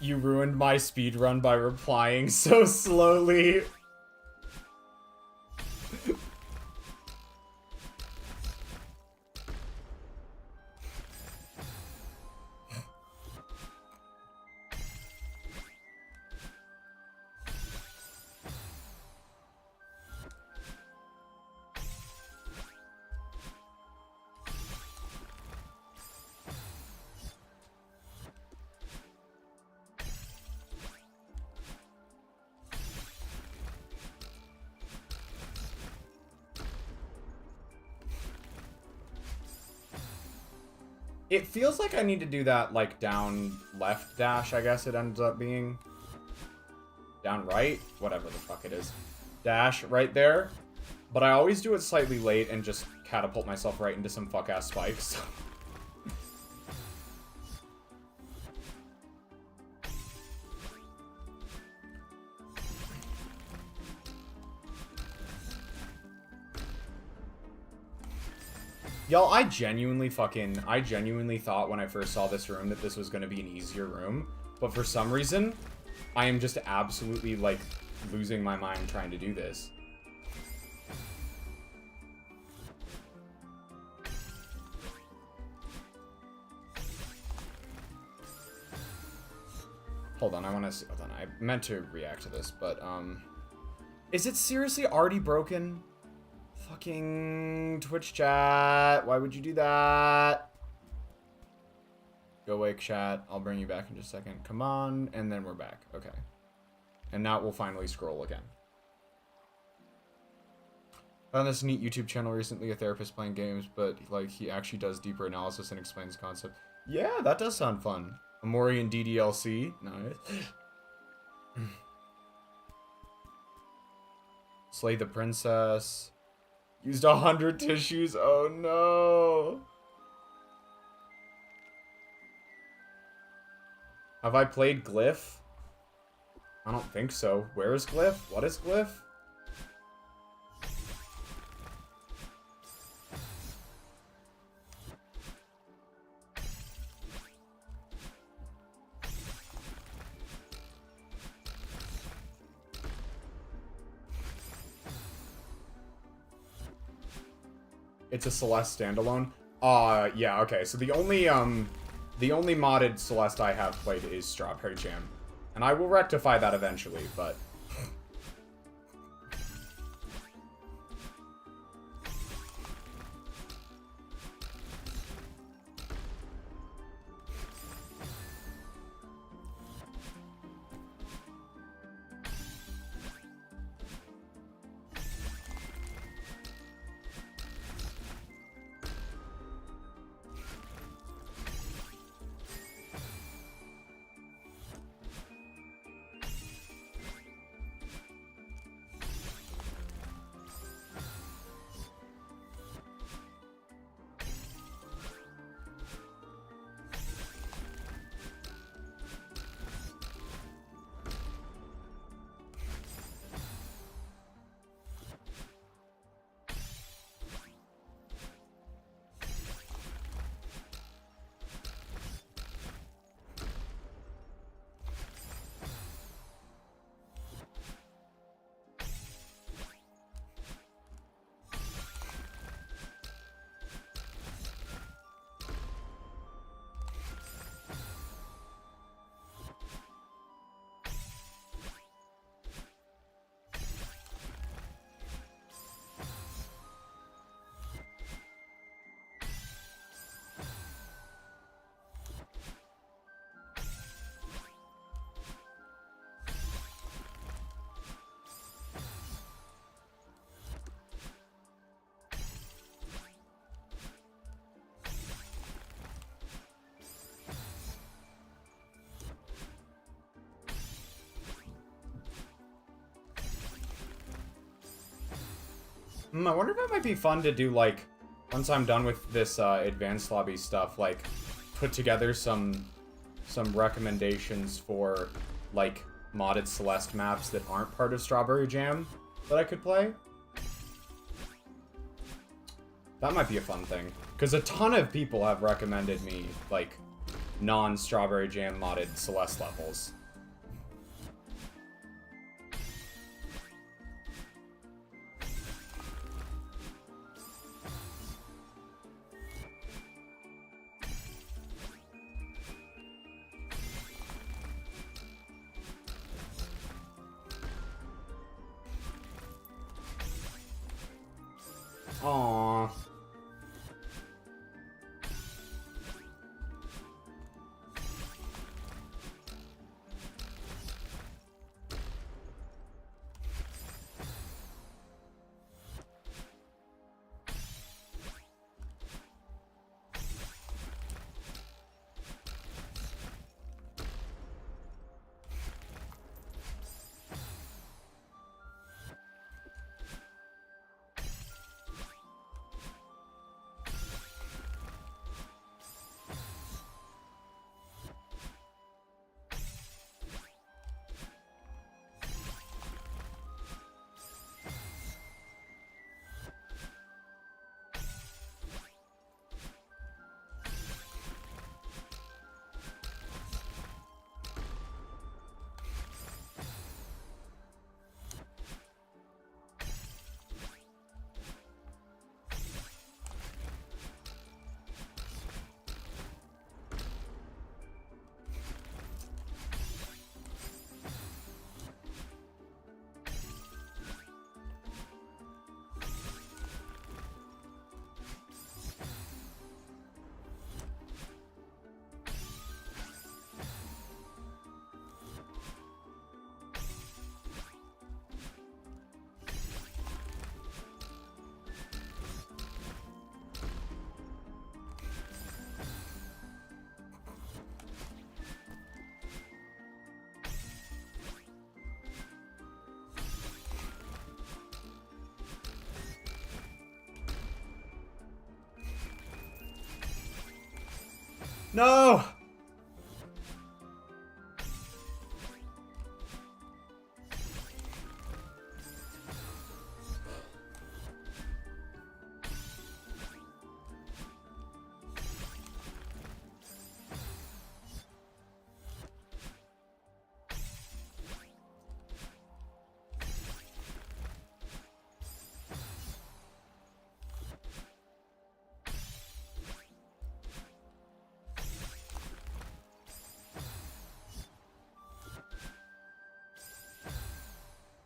You ruined my speedrun by replying so slowly. It feels like I need to do that, like, down left dash, I guess it ends up being. Down right? Whatever the fuck it is. Dash right there. But I always do it slightly late and just catapult myself right into some fuck-ass spikes. Y'all, I genuinely thought when I first saw this room that this was going to be an easier room. But for some reason, I am just absolutely, like, losing my mind trying to do this. Hold on, I want to see. Hold on, I meant to react to this, but, is it seriously already broken? Fucking Twitch chat. Why would you do that? Go away, chat. I'll bring you back in just a second. Come on. And then we're back. Okay. And now we'll finally scroll again. Found this neat YouTube channel recently, a therapist playing games, but like he actually does deeper analysis and explains concept. Yeah, that does sound fun. Amori and DDLC. Nice. Slay the princess. Used 100 tissues. Oh no. Have I played Glyph? I don't think so. Where is Glyph? What is Glyph? It's a Celeste standalone. Yeah, okay. So the only modded Celeste I have played is Strawberry Jam. And I will rectify that eventually, but... I wonder if it might be fun to do, like, once I'm done with this advanced lobby stuff, like, put together some recommendations for, like, modded Celeste maps that aren't part of Strawberry Jam that I could play. That might be a fun thing. Because a ton of people have recommended me, like, non-Strawberry Jam modded Celeste levels. Aww. No!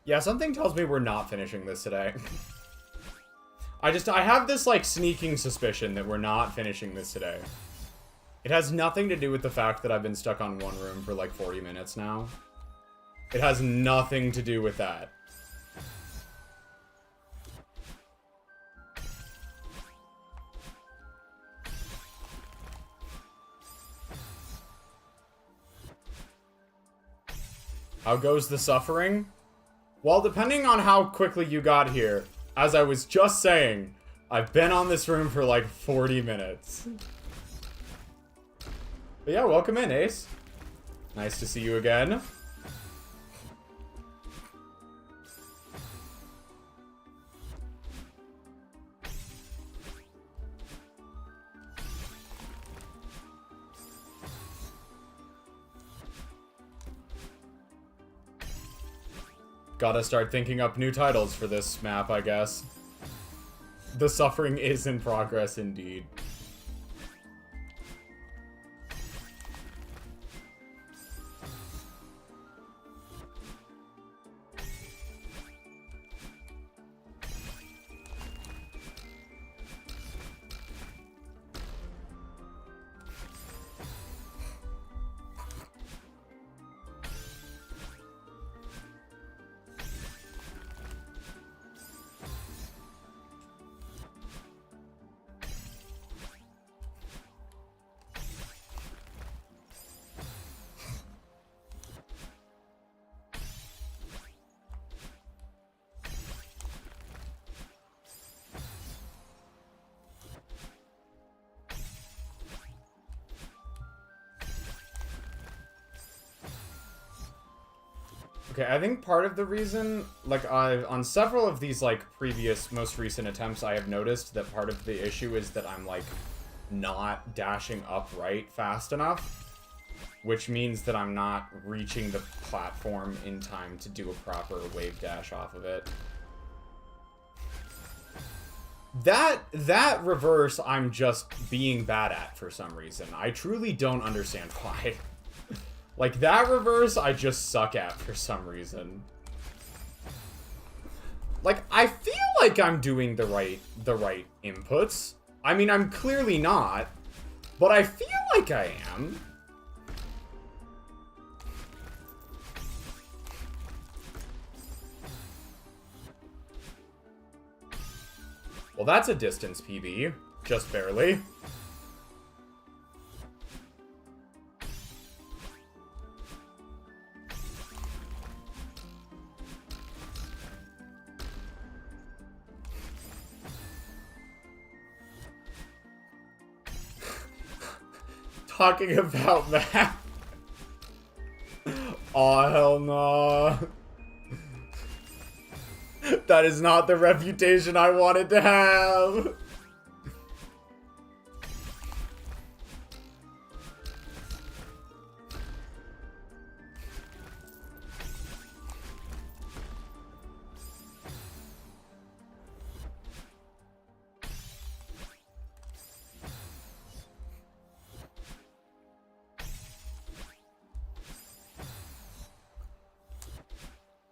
Yeah, something tells me we're not finishing this today. I have this, like, sneaking suspicion that we're not finishing this today. It has nothing to do with the fact that I've been stuck on one room for, like, 40 minutes now. It has nothing to do with that. How goes the suffering? Well, depending on how quickly you got here, as I was just saying, I've been on this room for like 40 minutes. But yeah, welcome in, Ace. Nice to see you again. Gotta start thinking up new titles for this map, I guess. The suffering is in progress indeed. Okay, I think part of the reason, like, on several of these, like, previous, most recent attempts, I have noticed that part of the issue is that I'm, like, not dashing upright fast enough. Which means that I'm not reaching the platform in time to do a proper wave dash off of it. That reverse I'm just being bad at for some reason. I truly don't understand why. Like, that reverse I just suck at for some reason. Like, I feel like I'm doing the right inputs. I mean, I'm clearly not, but I feel like I am. Well, that's a distance PB. Just barely. Talking about that. Oh, hell no. That is not the reputation I wanted to have.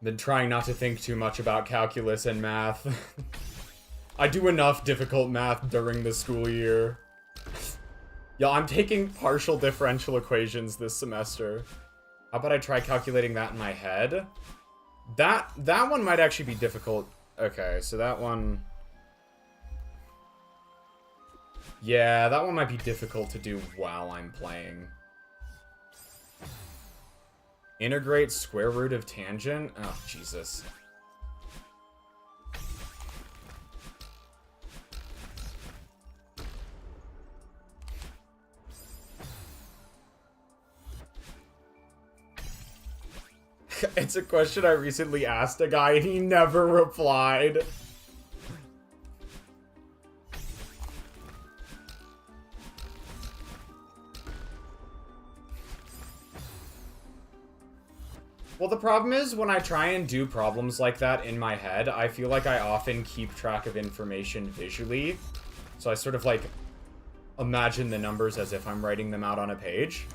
Been trying not to think too much about calculus and math. I do enough difficult math during the school year. Yeah, I'm taking partial differential equations this semester. How about I try calculating that in my head? That one might actually be difficult. Okay, so that one... Yeah, that one might be difficult to do while I'm playing. Integrate square root of tangent? Oh, Jesus. It's a question I recently asked a guy and he never replied. Well, the problem is, when I try and do problems like that in my head, I feel like I often keep track of information visually. So I sort of, like, imagine the numbers as if I'm writing them out on a page.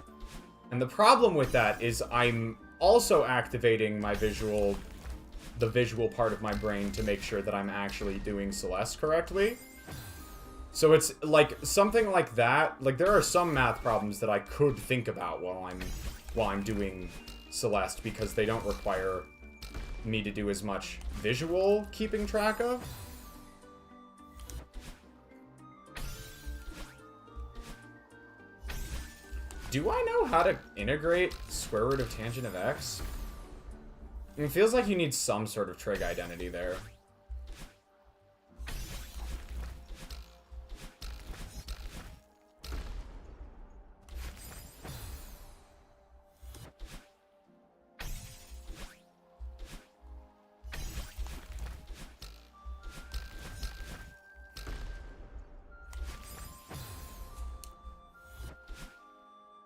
And the problem with that is I'm also activating my the visual part of my brain to make sure that I'm actually doing Celeste correctly. So it's, like, something like that. Like, there are some math problems that I could think about while I'm doing Celeste, because they don't require me to do as much visual keeping track of. Do I know how to integrate square root of tangent of x? It feels like you need some sort of trig identity there.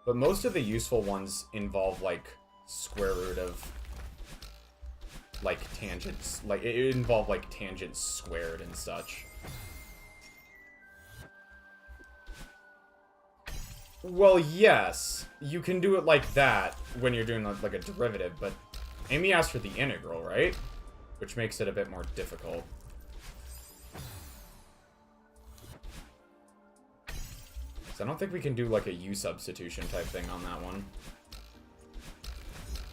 But most of the useful ones involve, like, square root of, like, tangents. Like, it involve, like, tangents squared and such. Well, yes. You can do it like that when you're doing, like, a derivative, but Amy asked for the integral, right? Which makes it a bit more difficult. So I don't think we can do, like, a U substitution type thing on that one.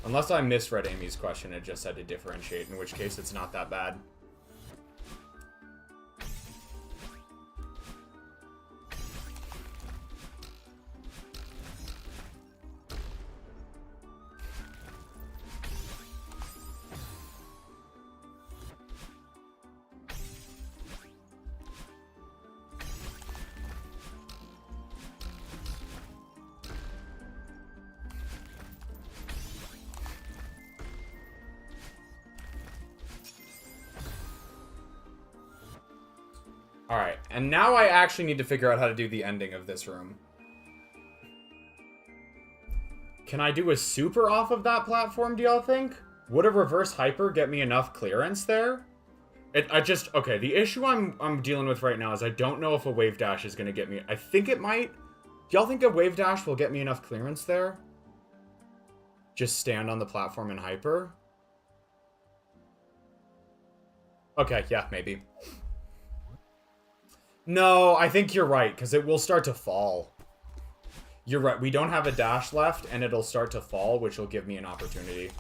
Unless I misread Amy's question, it just said to differentiate, in which case it's not that bad. And now I actually need to figure out how to do the ending of this room. Can I do a super off of that platform, do y'all think? Would a reverse hyper get me enough clearance there? Okay, the issue I'm dealing with right now is I don't know if a wave dash is gonna get me. I think it might. Do y'all think a wave dash will get me enough clearance there? Just stand on the platform and hyper? Okay, yeah, maybe. No, I think you're right, because it will start to fall. You're right, we don't have a dash left, and it'll start to fall, which will give me an opportunity.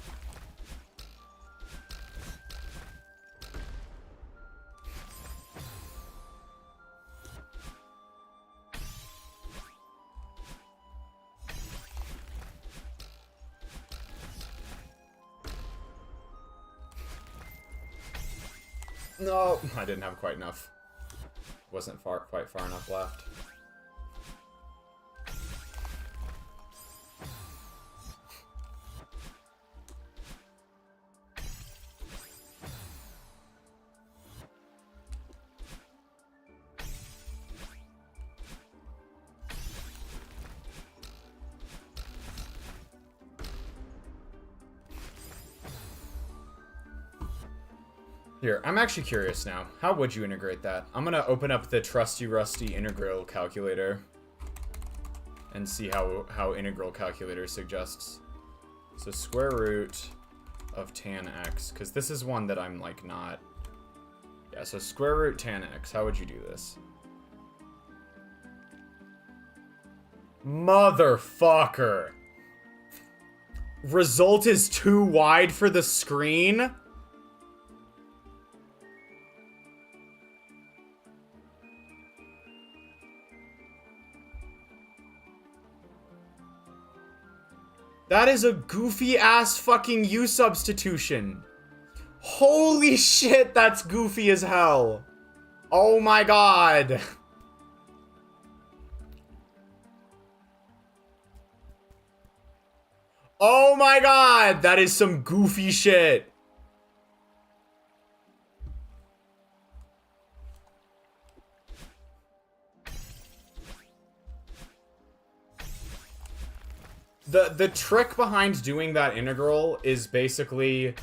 No, I didn't have quite enough. Wasn't quite far enough left. Here, I'm actually curious now. How would you integrate that? I'm gonna open up the trusty rusty integral calculator and see how integral calculator suggests. So square root of tan x, because this is one that I'm like not. Yeah, so square root tan x. How would you do this? Motherfucker. Result is too wide for the screen? That is a goofy-ass fucking U substitution. Holy shit, that's goofy as hell. Oh my god. Oh my god, that is some goofy shit. The trick behind doing that integral is basically...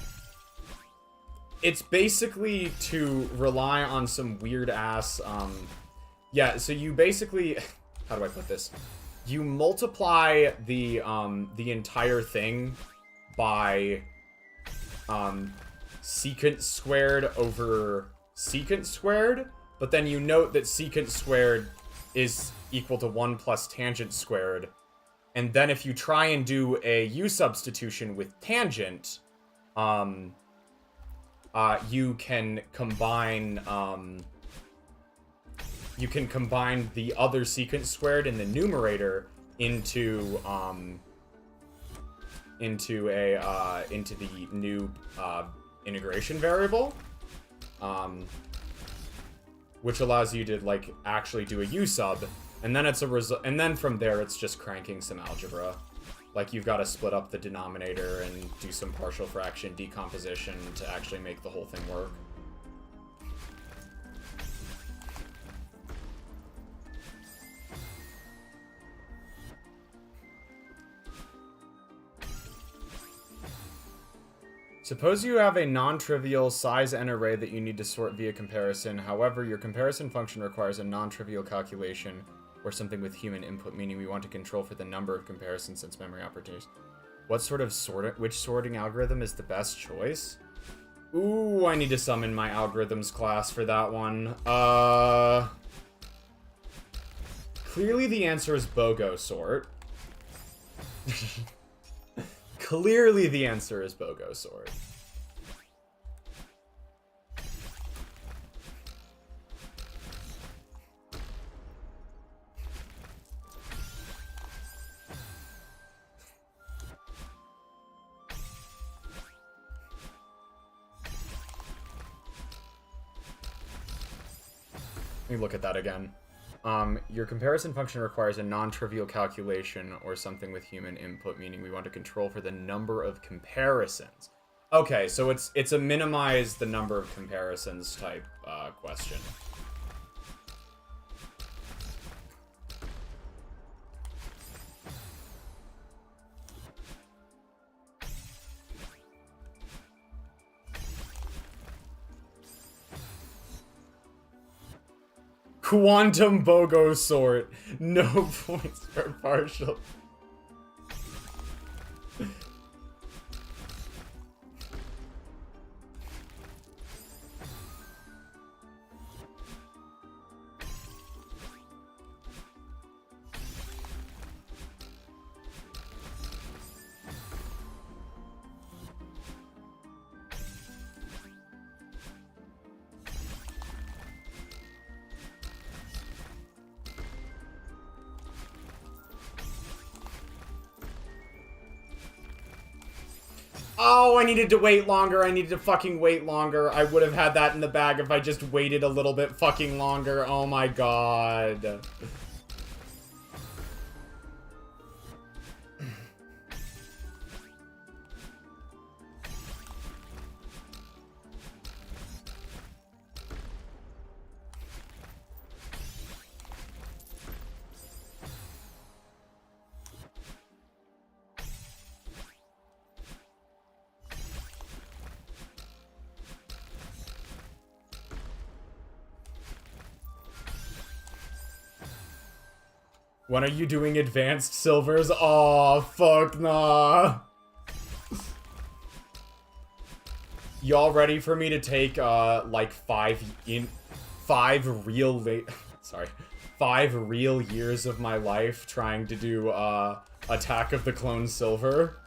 It's basically to rely on some weird-ass, yeah, so you basically... How do I put this? You multiply the entire thing by, secant squared over secant squared, but then you note that secant squared is equal to 1 plus tangent squared. And then if you try and do a U substitution with tangent, you can combine the other secant squared in the numerator into the new integration variable, which allows you to like actually do a U sub. And then it's a result, and then from there it's just cranking some algebra. Like you've got to split up the denominator and do some partial fraction decomposition to actually make the whole thing work. Suppose you have a non-trivial size n array that you need to sort via comparison. However, your comparison function requires a non-trivial calculation or something with human input, meaning we want to control for the number of comparisons since memory opportunities. What sort of which sorting algorithm is the best choice? Ooh, I need to summon my algorithms class for that one. Clearly the answer is BOGO sort. Clearly the answer is BOGO sort. Let me look at that again. Your comparison function requires a non-trivial calculation or something with human input, meaning we want to control for the number of comparisons. Okay, so it's a minimize the number of comparisons type question. Quantum BOGO sort. No points for partial. Oh, I needed to wait longer. I needed to fucking wait longer. I would have had that in the bag if I just waited a little bit fucking longer. Oh my god. When are you doing advanced silvers? Oh, fuck nah. Y'all ready for me to take, like, 5 real years of my life trying to do, Attack of the Clone Silver?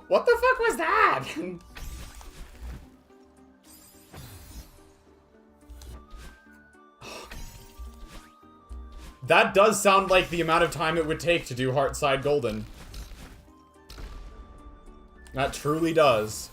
What the fuck was that? That does sound like the amount of time it would take to do Heartside Golden. That truly does.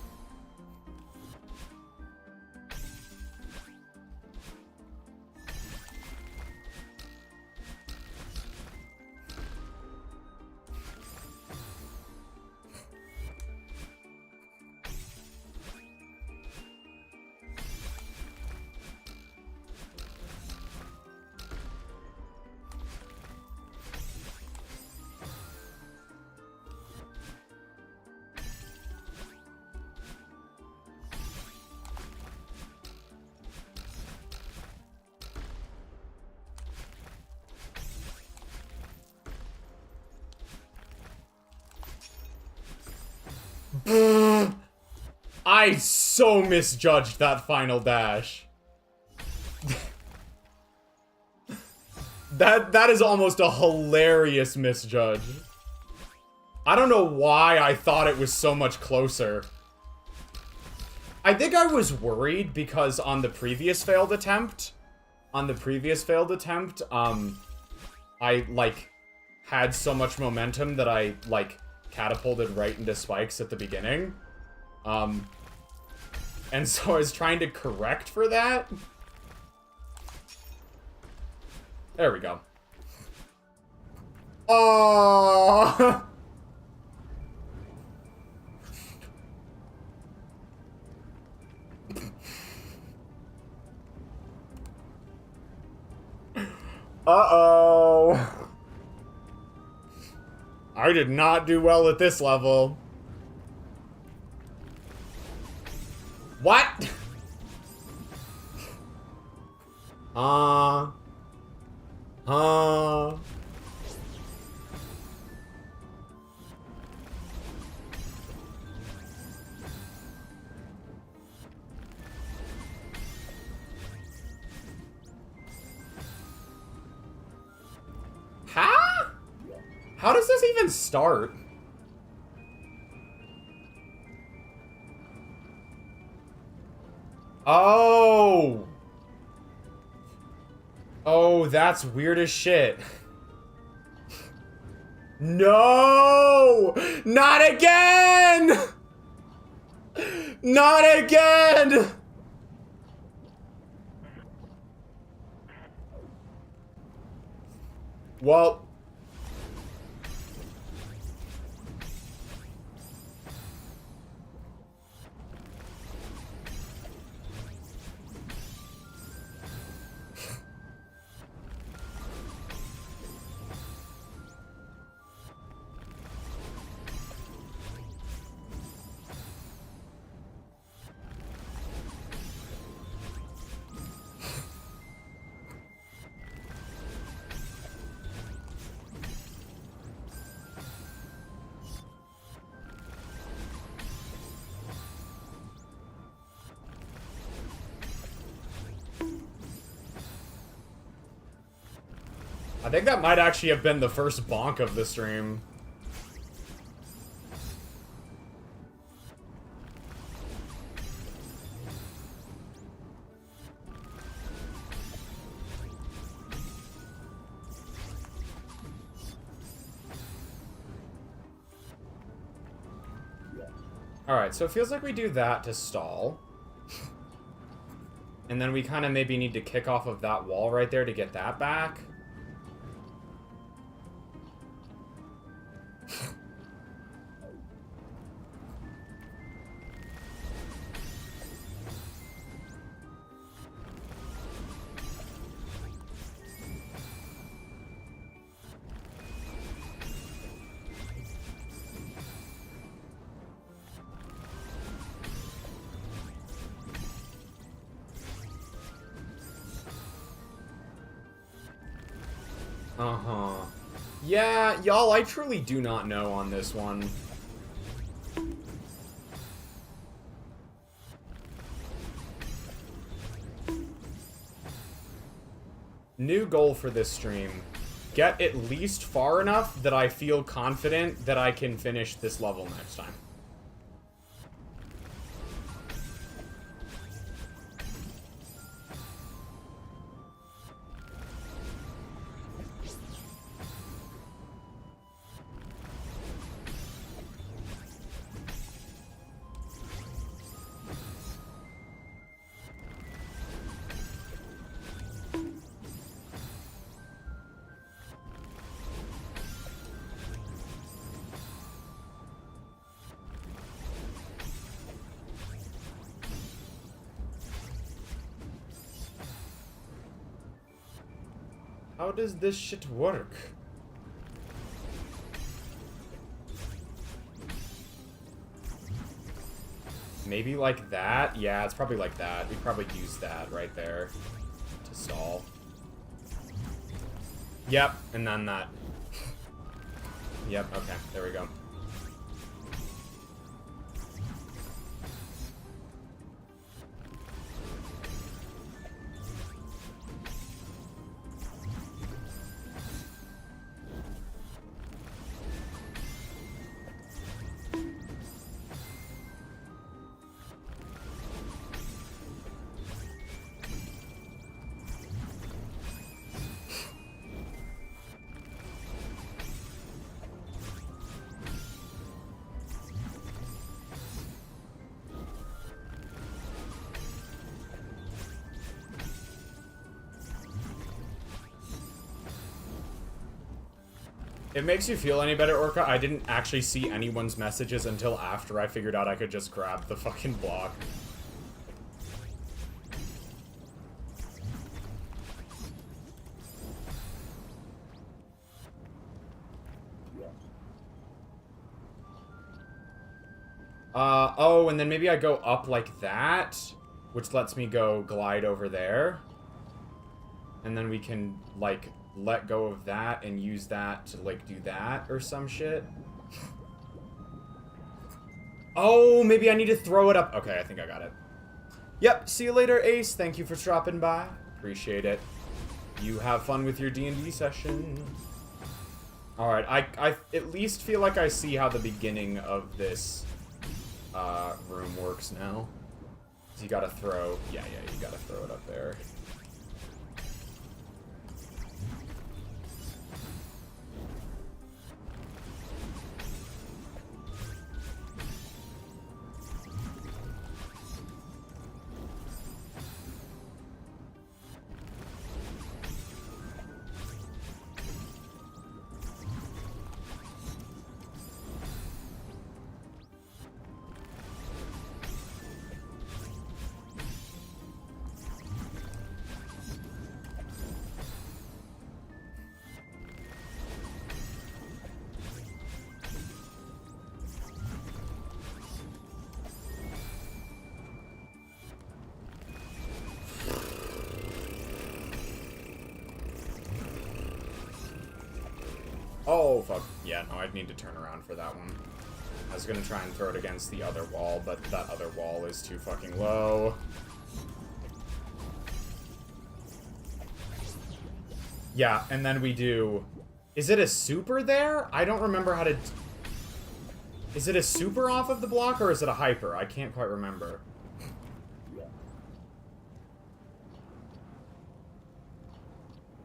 I so misjudged that final dash. That is almost a hilarious misjudge. I don't know why I thought it was so much closer. I think I was worried because on the previous failed attempt, I, like, had so much momentum that I, like, catapulted right into spikes at the beginning. And so I was trying to correct for that. There we go. Oh! Uh-oh. I did not do well at this level. What? Huh? Huh? How does this even start? Oh! Oh, that's weird as shit. No! Not again! Not again! Well... I think that might actually have been the first bonk of the stream. Alright, so it feels like we do that to stall. And then we kind of maybe need to kick off of that wall right there to get that back. Uh-huh. Yeah, y'all, I truly do not know on this one. New goal for this stream. Get at least far enough that I feel confident that I can finish this level next time. How does this shit work? Maybe like that? Yeah, it's probably like that. We probably use that right there to stall. Yep, and then that. Yep, okay, there we go. If it makes you feel any better, Orca, I didn't actually see anyone's messages until after I figured out I could just grab the fucking block. Oh, and then maybe I go up like that, which lets me go glide over there. And then we can, like, let go of that and use that to, like, do that or some shit. Oh, maybe I need to throw it up. Okay, I think I got it. Yep, see you later, Ace. Thank you for dropping by. Appreciate it. You have fun with your D&D session. Alright, I at least feel like I see how the beginning of this room works now. So you gotta throw... Yeah, you gotta throw it up there. Oh, fuck. Yeah, no, I'd need to turn around for that one. I was gonna try and throw it against the other wall, but that other wall is too fucking low. Yeah, and then we do... Is it a super there? I don't remember how to... Is it a super off of the block, or is it a hyper? I can't quite remember.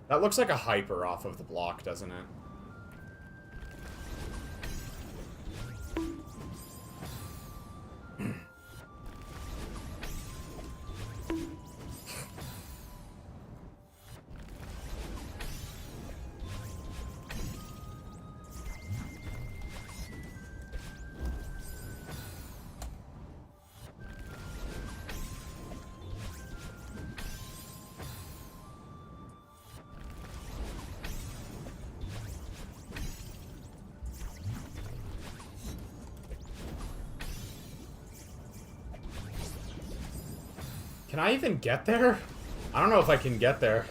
That looks like a hyper off of the block, doesn't it? Can I even get there? I don't know if I can get there.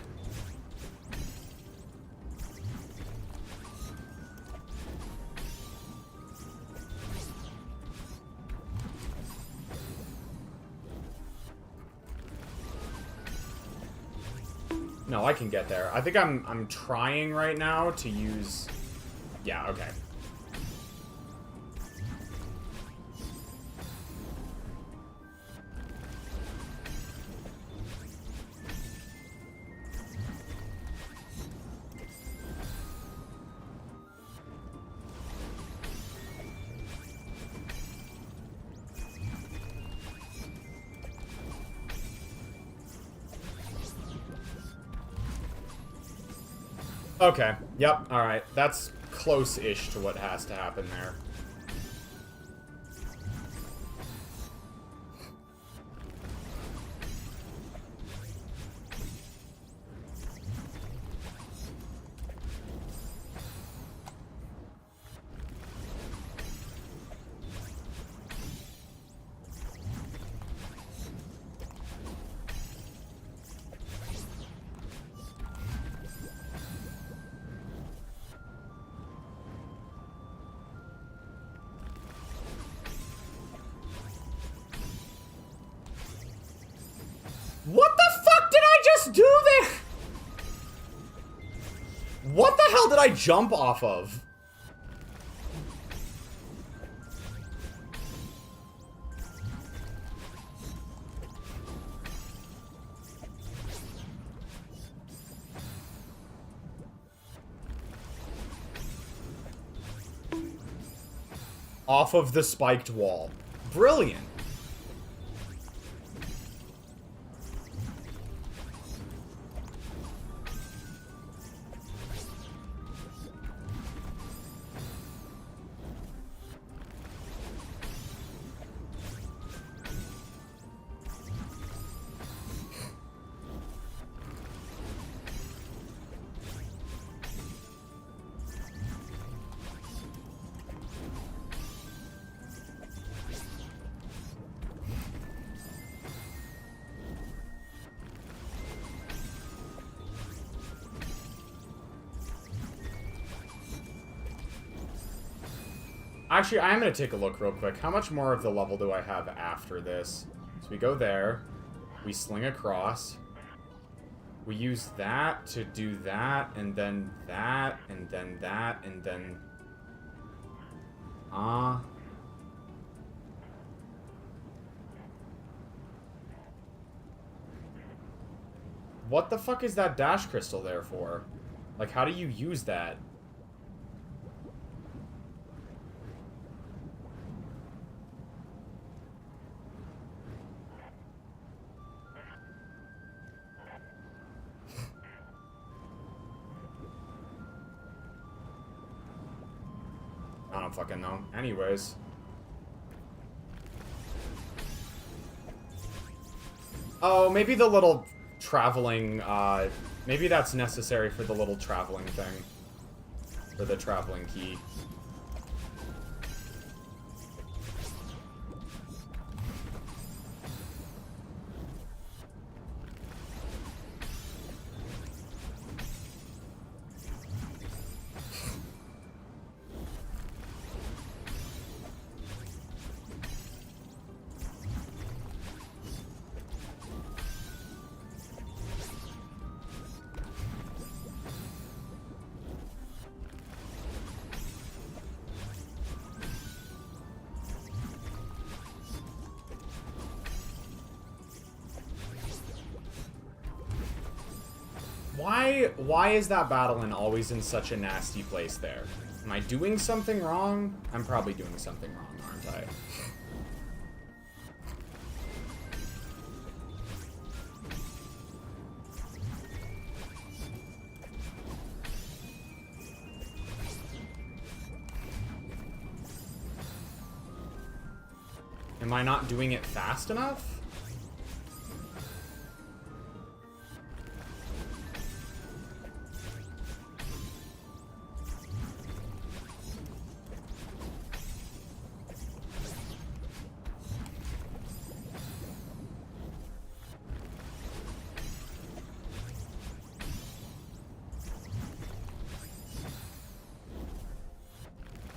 No, I can get there. I think I'm trying right now to use... Yeah, okay. Okay, yep, alright. That's close-ish to what has to happen there. What the fuck did I just do there? What the hell did I jump off of? Off of the spiked wall. Brilliant. Actually, I'm going to take a look real quick. How much more of the level do I have after this? So we go there. We sling across. We use that to do that, and then that, and then that, and then... What the fuck is that dash crystal there for? Like, how do you use that? I don't fucking know. Anyways. Oh, maybe the little traveling, maybe that's necessary for the little traveling thing. For the traveling key. Why is that Battlein always in such a nasty place there? Am I doing something wrong? I'm probably doing something wrong, aren't I? Am I not doing it fast enough?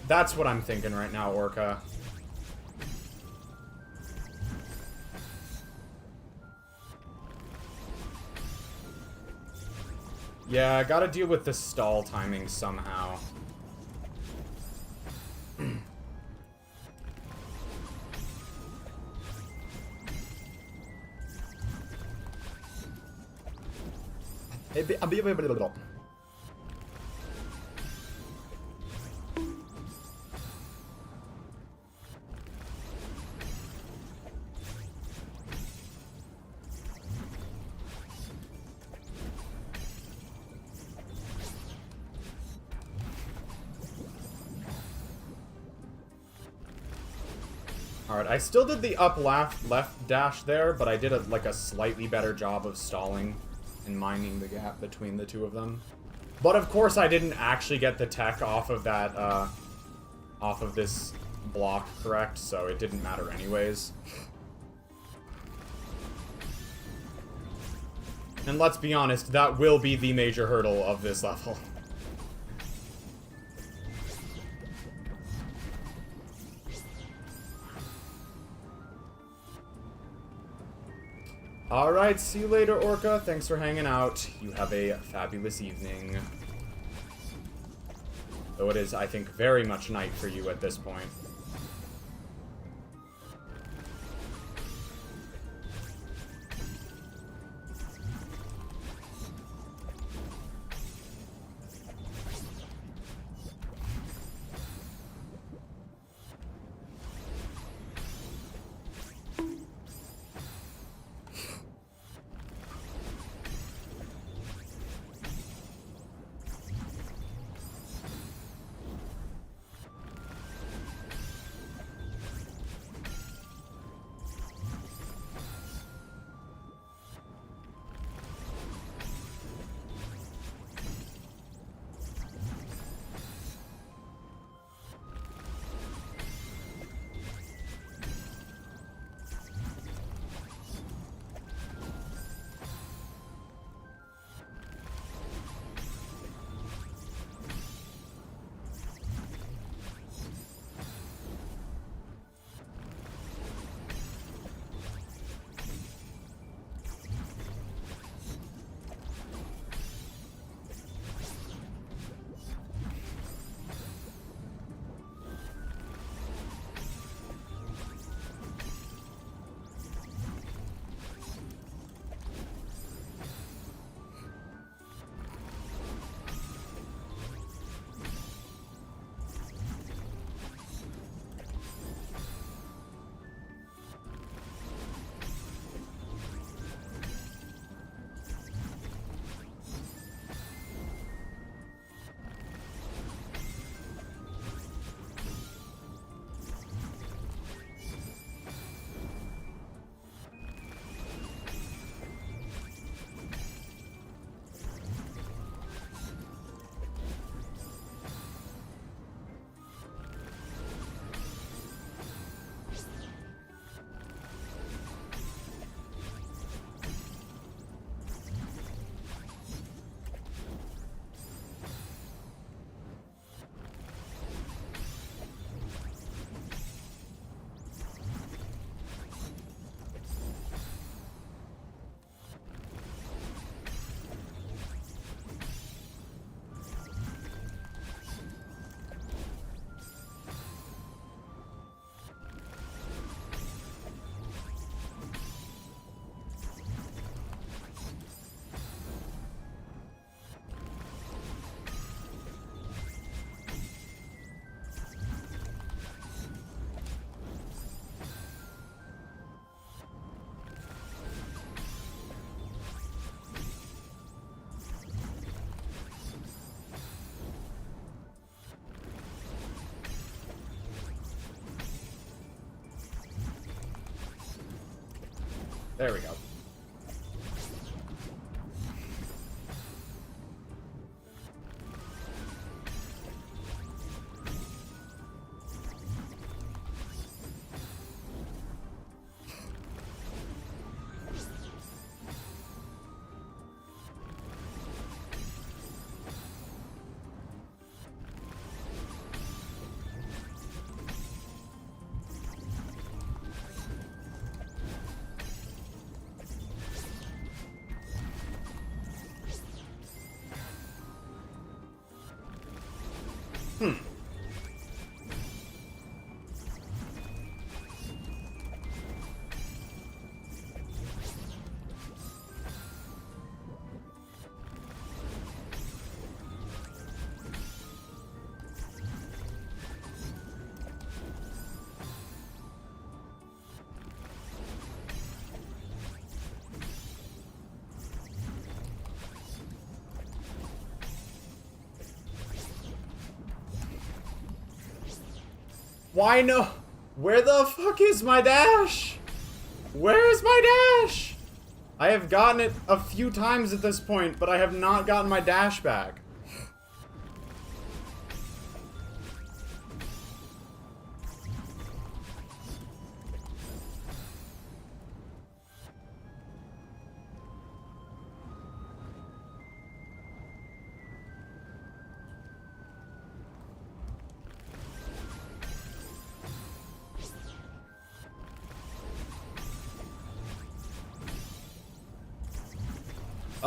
That's what I'm thinking right now, Orca. Yeah, I gotta deal with the stall timing somehow. Alright, I still did the up left dash there, but I did like a slightly better job of stalling and minding the gap between the two of them. But of course I didn't actually get the tech off of that, off of this block correct, so it didn't matter anyways. And let's be honest, that will be the major hurdle of this level. Alright, see you later, Orca. Thanks for hanging out. You have a fabulous evening. Though it is, I think, very much night for you at this point. There we go. Why no? Where the fuck is my dash? Where is my dash? I have gotten it a few times at this point, but I have not gotten my dash back.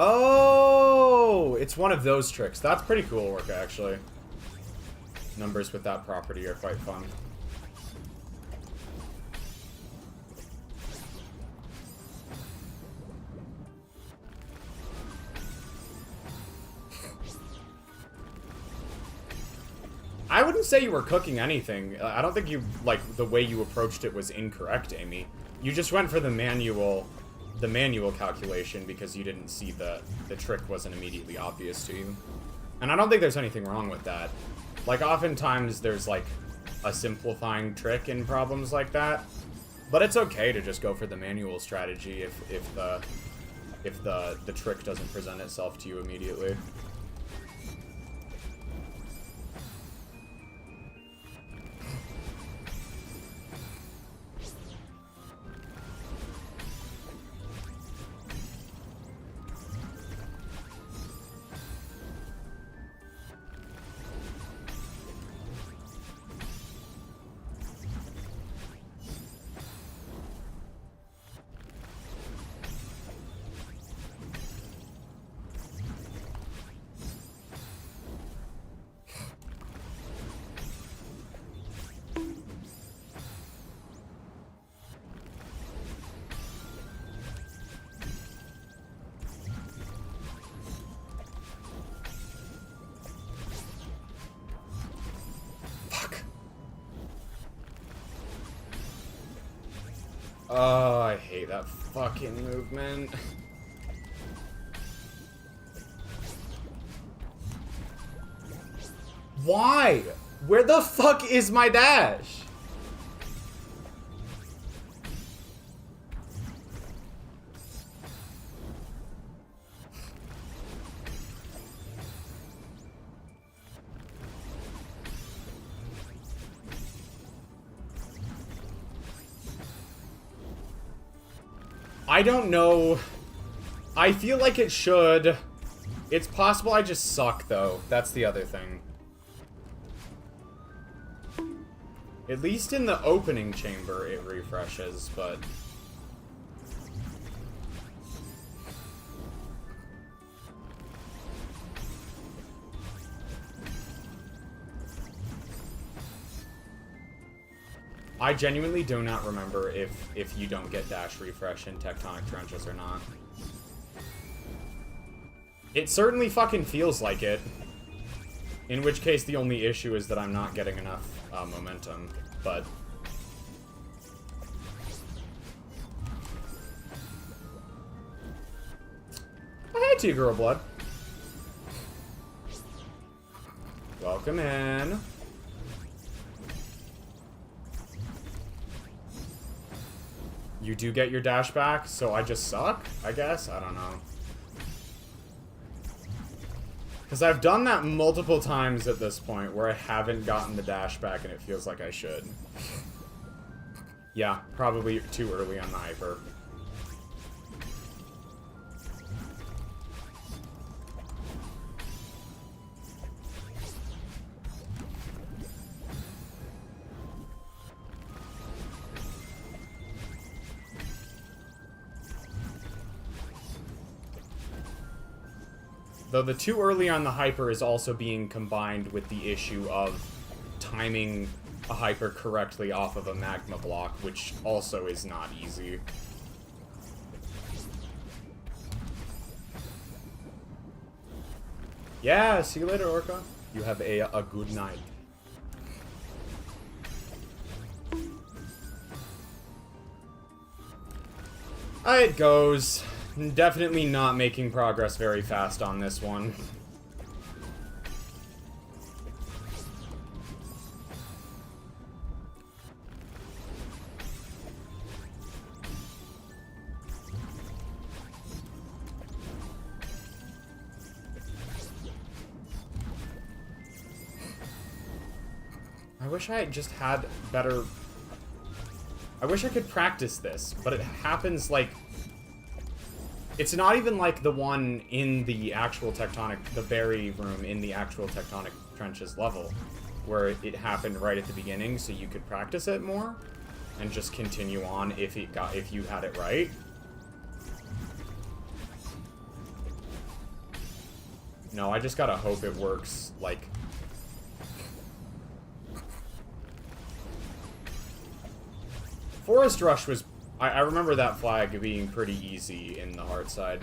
Oh, it's one of those tricks. That's pretty cool work, actually. Numbers with that property are quite fun. I wouldn't say you were cooking anything. I don't think you, like, the way you approached it was incorrect, Amy. You just went for the manual calculation because you didn't see the trick wasn't immediately obvious to you. And I don't think there's anything wrong with that. Like, oftentimes there's, like, a simplifying trick in problems like that. But it's okay to just go for the manual strategy if the trick doesn't present itself to you immediately. Oh, I hate that fucking movement. Why? Where the fuck is my dash? I don't know. I feel like it should. It's possible I just suck, though. That's the other thing. At least in the opening chamber, it refreshes, but... I genuinely do not remember if you don't get dash refresh in Tectonic Trenches or not. It certainly fucking feels like it. In which case, the only issue is that I'm not getting enough momentum, but... Oh, hey, T-Girl Blood. Welcome in. you do get your dash back, so I just suck, I guess? I don't know. Because I've done that multiple times at this point where I haven't gotten the dash back and it feels like I should. Yeah, probably too early on the hyper. Though the too early on the hyper is also being combined with the issue of timing a hyper correctly off of a magma block, which also is not easy. Yeah, see you later, Orca. You have a good night. It goes. Definitely not making progress very fast on this one. I wish I just had better... I wish I could practice this, but it happens like... It's not even like the one in the actual tectonic, the berry room in the actual tectonic trenches level, where it happened right at the beginning, so you could practice it more and just continue on if you had it right. No, I just gotta hope it works, like... Forest Rush was... I remember that flag being pretty easy in the Heartside.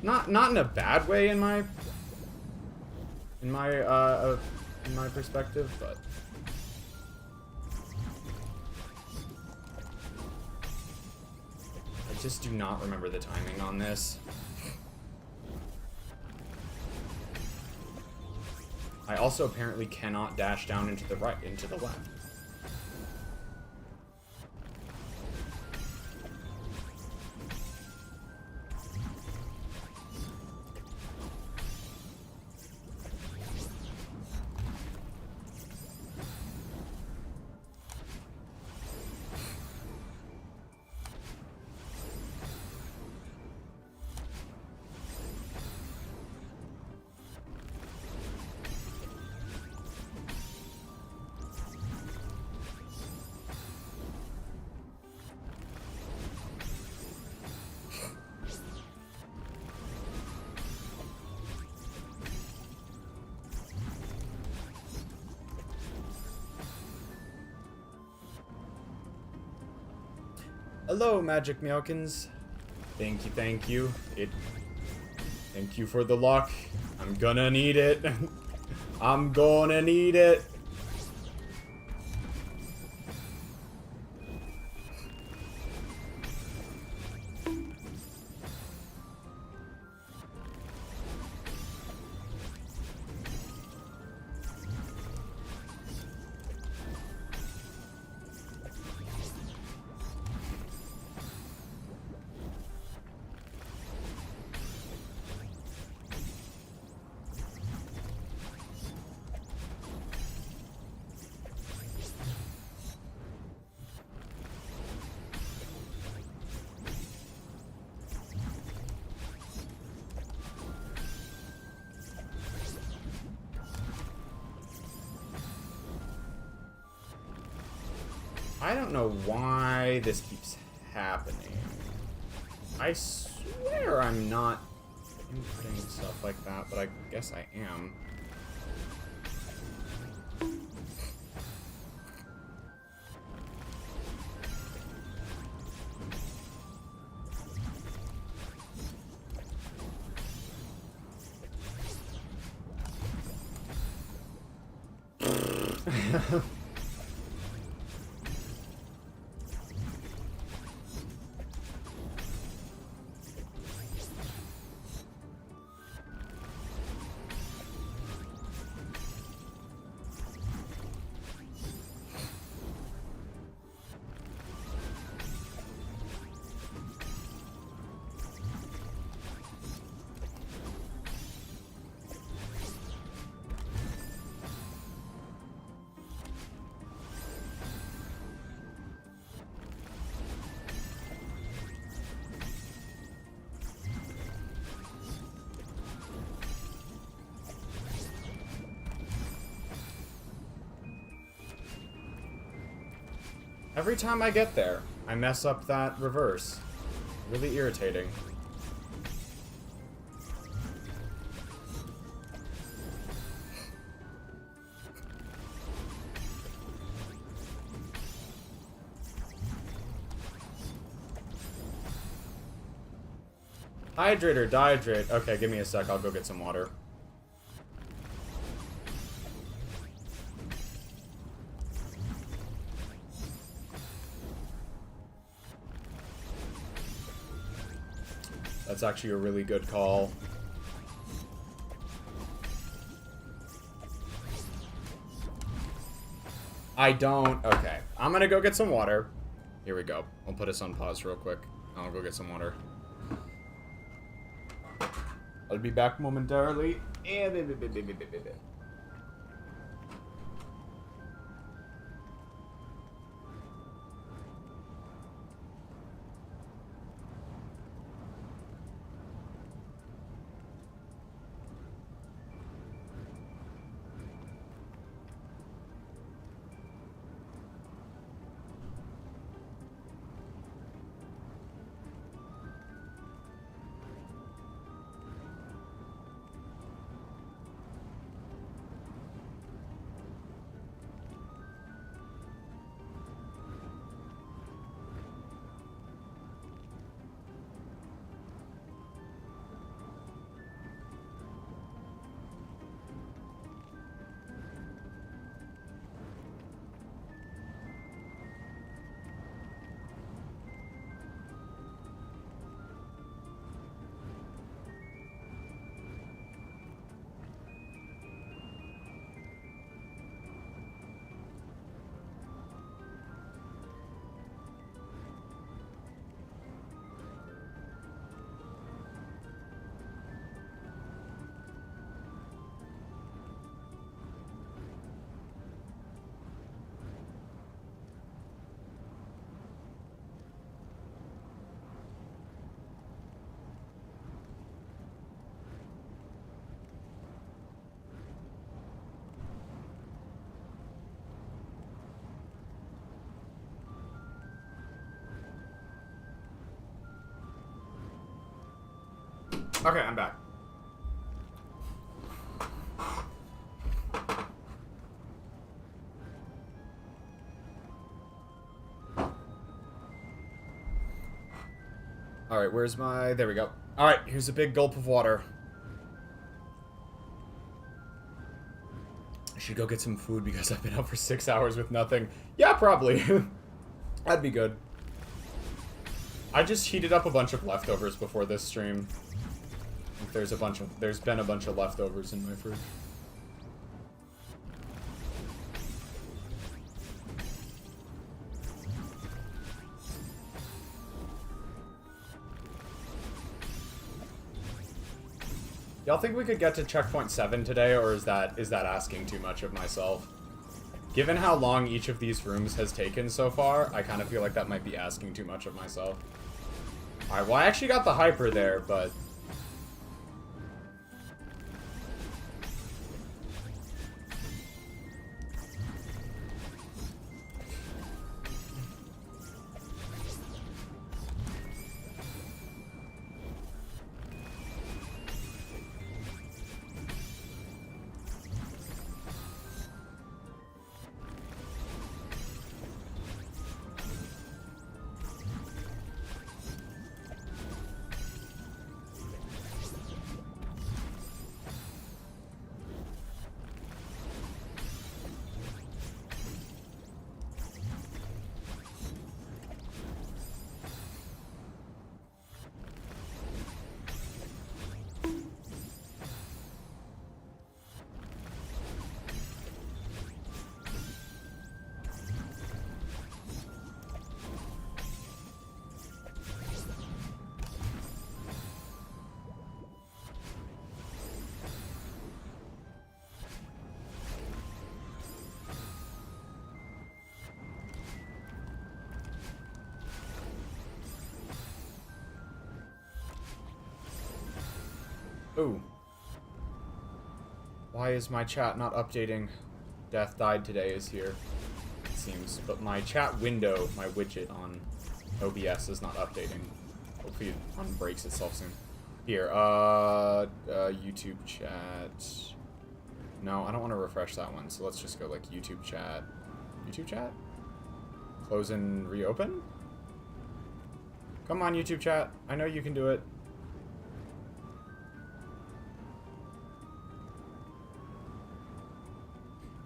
Not in a bad way in my perspective, but... I just do not remember the timing on this. I also apparently cannot dash down into the right, into the left. Hello, Magic Meowkins. Thank you, thank you. Thank you for the luck. I'm gonna need it. I'm gonna need it. I don't know why this keeps happening. I swear I'm not inputting stuff like that, but I guess I am. Every time I get there, I mess up that reverse. Really irritating. Hydrate or dehydrate? Okay, give me a sec. I'll go get some water. That's actually a really good call. I don't... Okay. I'm gonna go get some water. Here we go. I'll put us on pause real quick. I'll go get some water. I'll be back momentarily. Okay, I'm back. Alright, where's my... There we go. Alright, here's a big gulp of water. I should go get some food because I've been up for 6 hours with nothing. Yeah, probably. That'd be good. I just heated up a bunch of leftovers before this stream. There's been a bunch of leftovers in my fridge. Y'all think we could get to checkpoint 7 today, or is that asking too much of myself? Given how long each of these rooms has taken so far, I kind of feel like that might be asking too much of myself. Alright, well I actually got the hyper there, but... Ooh. Why is my chat not updating? Death died today is here. seems, but my chat window, my widget on OBS is not updating. Hopefully it unbreaks itself soon. Here, YouTube chat. No, I don't want to refresh that one, so let's just go like YouTube chat. YouTube chat? Close and reopen? Come on, YouTube chat. I know you can do it.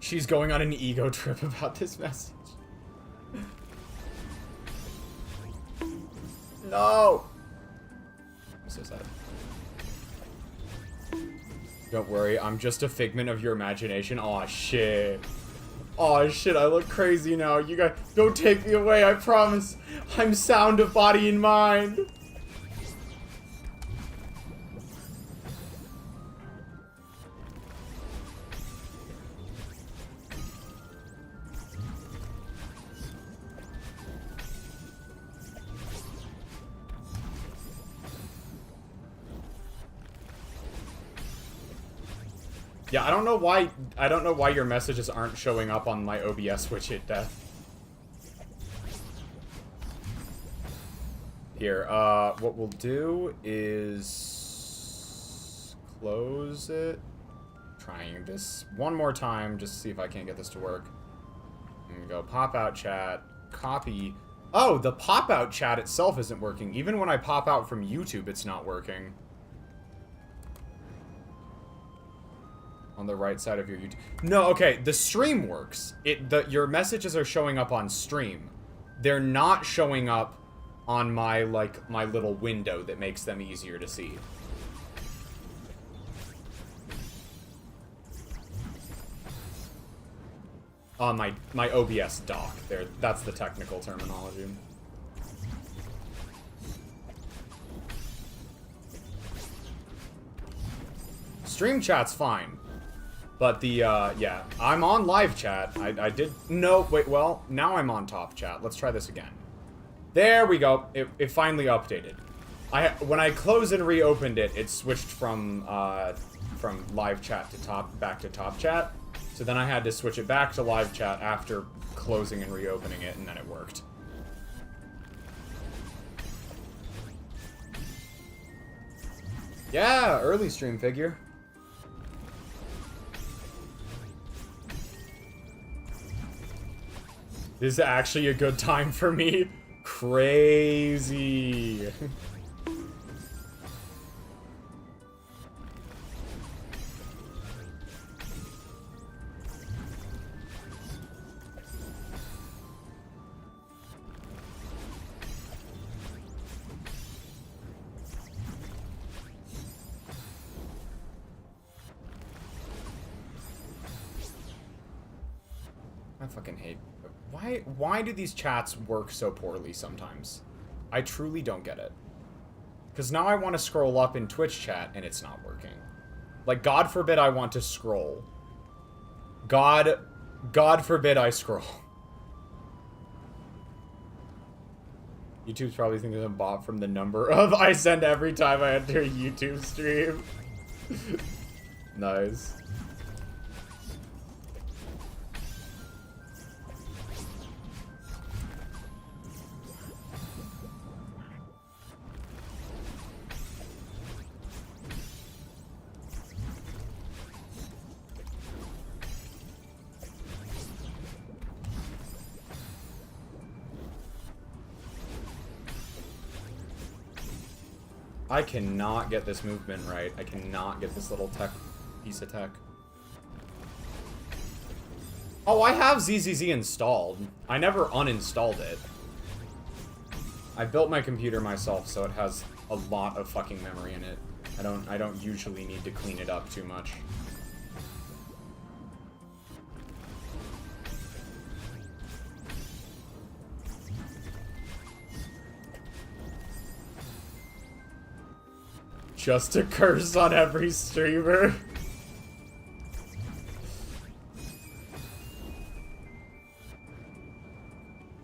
She's going on an ego trip about this message. No! I'm so sad. Don't worry, I'm just a figment of your imagination. Aw, shit. Aw, shit, I look crazy now. You guys, don't take me away, I promise. I'm sound of body and mind. Yeah, I don't know why your messages aren't showing up on my OBS widget, Death. Here, what we'll do is close it. Trying this one more time just to see if I can't get this to work. I'm gonna go pop out chat, copy. Oh, the pop out chat itself isn't working. Even when I pop out from YouTube, it's not working. On the right side of your YouTube. No, okay, the stream works. Your messages are showing up on stream. They're not showing up on my little window that makes them easier to see. On my OBS dock. There, that's the technical terminology. Stream chat's fine. But the, yeah, I'm on live chat. I did, no, wait, well, now I'm on top chat. Let's try this again. There we go. It finally updated. When I closed and reopened it, it switched from live chat to back to top chat. So then I had to switch it back to live chat after closing and reopening it, and then it worked. Yeah, early stream figure. This is actually a good time for me. Crazy. I fucking hate. Why do these chats work so poorly sometimes? I truly don't get it. Because now I want to scroll up in Twitch chat and it's not working. Like, God forbid I want to scroll. God forbid I scroll. YouTube's probably thinking I'm bot from the number of I send every time I enter a YouTube stream. Nice. I cannot get this movement right. I cannot get this little piece of tech. Oh, I have ZZZ installed. I never uninstalled it. I built my computer myself, so it has a lot of fucking memory in it. I don't usually need to clean it up too much. Just a curse on every streamer.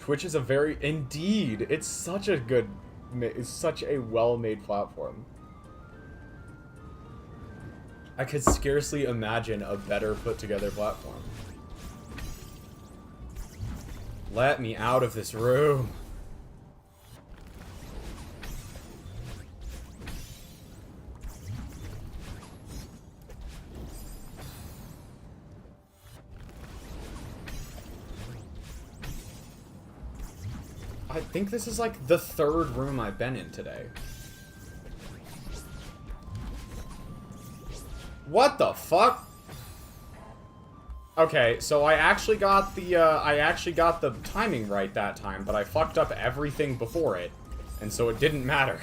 Twitch is a very, indeed, it's such a good, it's such a well-made platform. I could scarcely imagine a better put-together platform. Let me out of this room. I think this is like the third room I've been in today. What the fuck? Okay, so I actually got the timing right that time, but I fucked up everything before it, and so it didn't matter.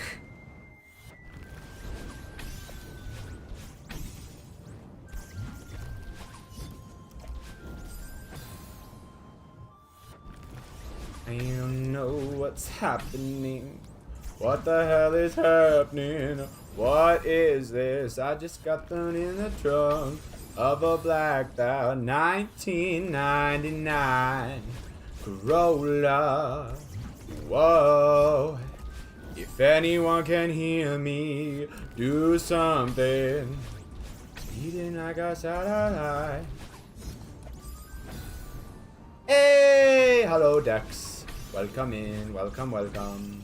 I don't know what's happening. What the hell is happening? What is this? I just got thrown in the trunk of a blacked out 1999 Corolla. Whoa. If anyone can hear me, do something. Speeding like a satellite. Hey! Hello, Dex. Welcome in. Welcome, welcome.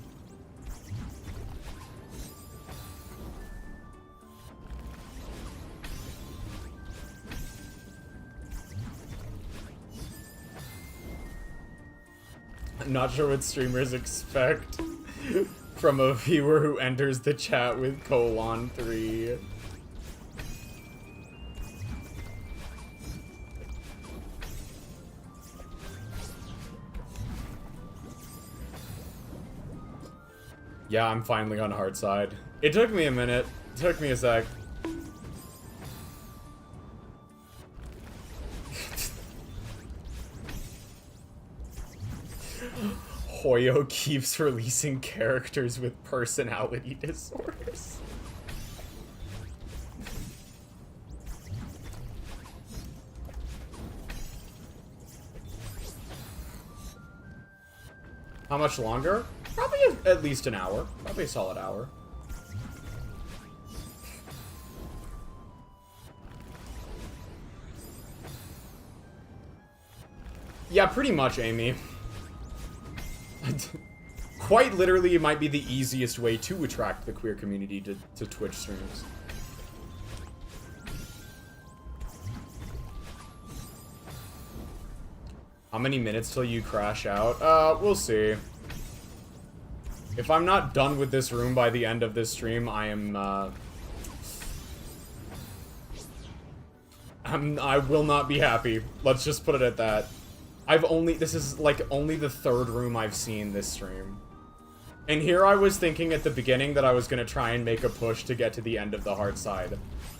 I'm not sure what streamers expect from a viewer who enters the chat with :3. Yeah, I'm finally on Heartside. It took me a minute. It took me a sec. Hoyo keeps releasing characters with personality disorders. How much longer? Probably at least an hour. Probably a solid hour. Yeah, pretty much, Amy. Quite literally, it might be the easiest way to attract the queer community to Twitch streams. How many minutes till you crash out? We'll see. If I'm not done with this room by the end of this stream, I will not be happy. Let's just put it at that. This is like only the third room I've seen this stream. And here I was thinking at the beginning that I was gonna try and make a push to get to the end of the Heartside.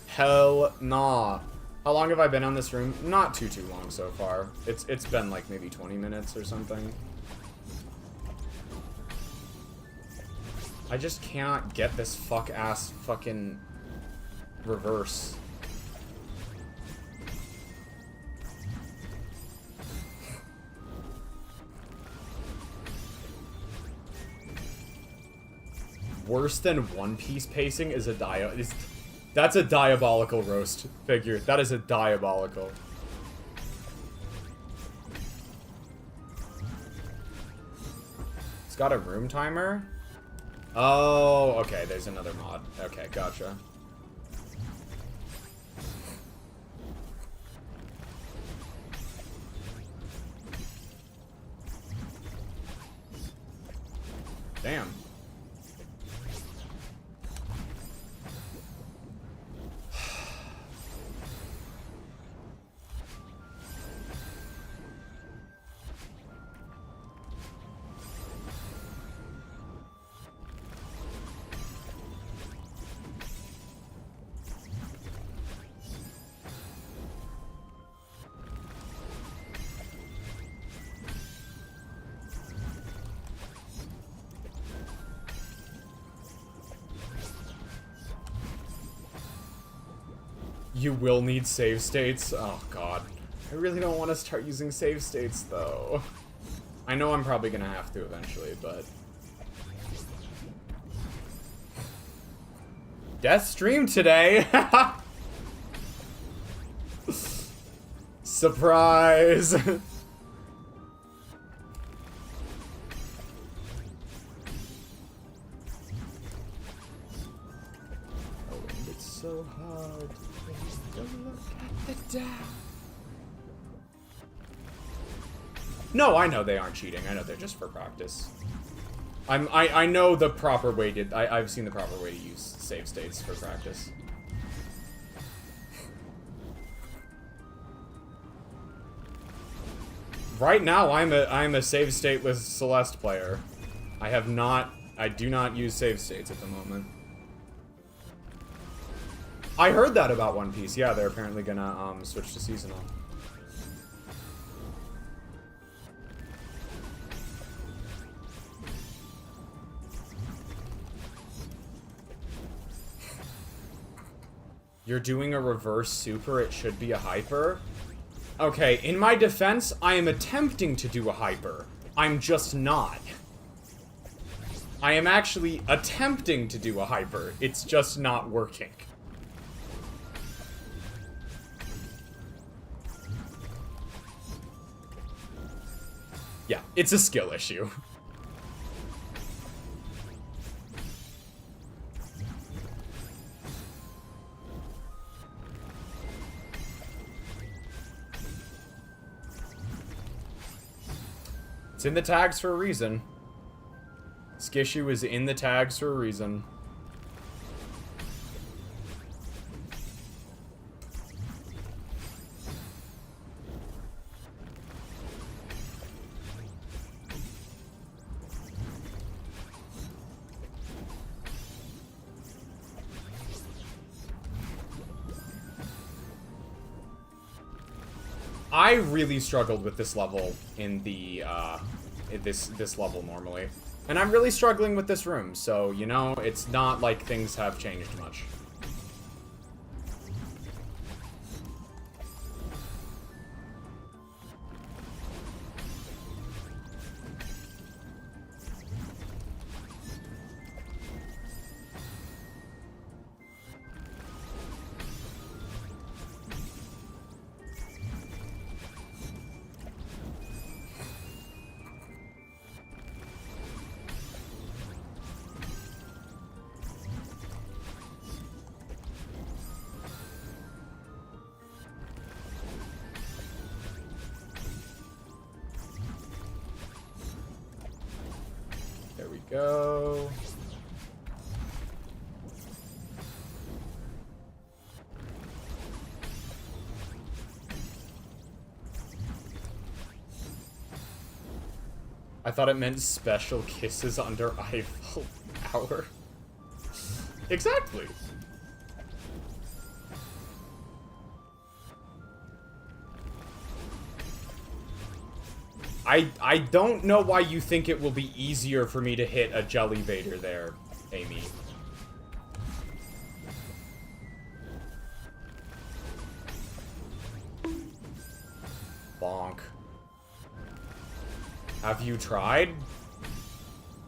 Hell nah. How long have I been on this room? Not too long so far. It's been like maybe 20 minutes or something. I just cannot get this fuck-ass fucking reverse. Worse than One Piece pacing is that's a diabolical roast figure. That is a diabolical. It's got a room timer? Oh, okay, there's another mod. Okay, gotcha. Damn. You will need save states? Oh god. I really don't want to start using save states though. I know I'm probably gonna have to eventually, but... Death stream today! Surprise! so hard. Don't look at the down. No, I know they aren't cheating. I know they're just for practice. I know the proper way to... I've seen the proper way to use save states for practice. Right now, I'm a save state with Celeste player. I do not use save states at the moment. I heard that about One Piece. Yeah, they're apparently gonna switch to seasonal. You're doing a reverse super, it should be a hyper. Okay, in my defense, I am attempting to do a hyper. I'm just not. I am actually attempting to do a hyper. It's just not working. Yeah, it's a skill issue. It's in the tags for a reason. Skishu is in the tags for a reason. I really struggled with this level in the, this level normally. And I'm really struggling with this room, so, you know, it's not like things have changed much. Go. I thought it meant special kisses under Eiffel Tower. Exactly. I don't know why you think it will be easier for me to hit a Jellyvader there, Amy. Bonk. Have you tried?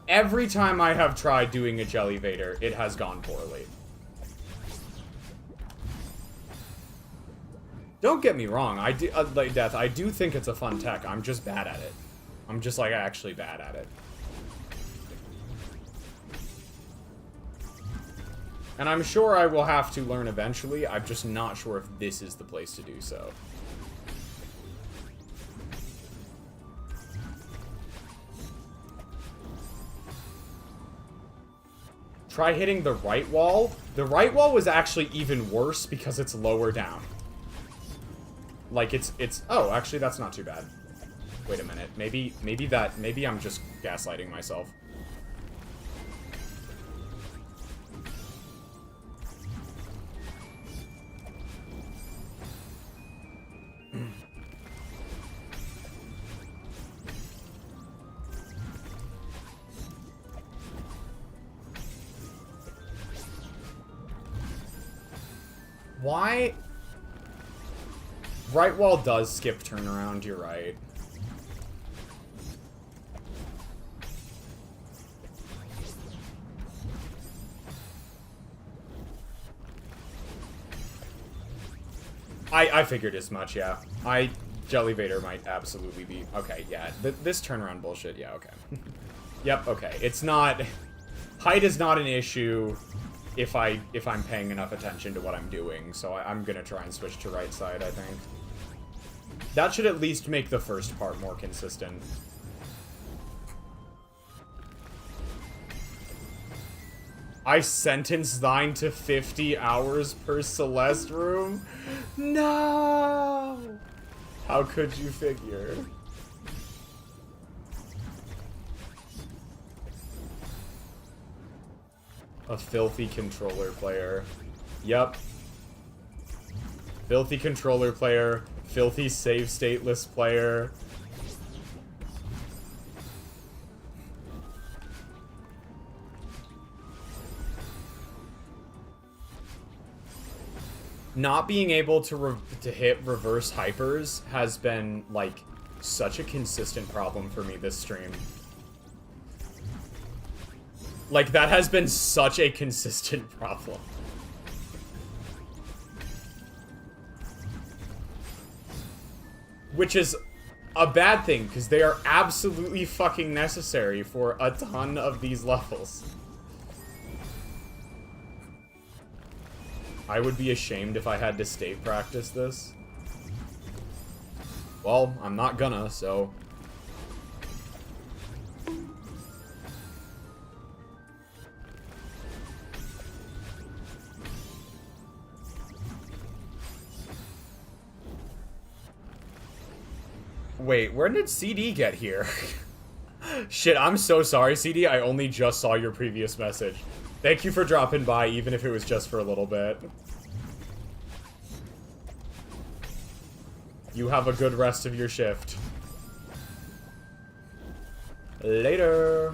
Every time I have tried doing a Jellyvader, it has gone poorly. Don't get me wrong, I do, like Death, I do think it's a fun tech, I'm just bad at it. I'm just, like, actually bad at it. And I'm sure I will have to learn eventually, I'm just not sure if this is the place to do so. Try hitting the right wall. The right wall was actually even worse because it's lower down. Like, it's, oh, actually, that's not too bad. Wait a minute. Maybe I'm just gaslighting myself. Why? Right wall does skip turnaround, you're right. I figured as much, yeah. Jellyvader might absolutely be... Okay, yeah. This turnaround bullshit, yeah, okay. Yep, okay. It's not... Height is not an issue. if I'm paying enough attention to what I'm doing. So I'm gonna try and switch to right side, I think. That should at least make the first part more consistent. I sentenced thine to 50 hours per Celeste room? No! How could you figure? A filthy controller player. Yep. Filthy controller player. Filthy save stateless player. Not being able to hit reverse hypers has been, like, such a consistent problem for me this stream. Like, that has been such a consistent problem. Which is a bad thing, because they are absolutely fucking necessary for a ton of these levels. I would be ashamed if I had to state practice this. Well, I'm not gonna, so... Wait, where did CD get here? Shit, I'm so sorry, CD. I only just saw your previous message. Thank you for dropping by, even if it was just for a little bit. You have a good rest of your shift. Later.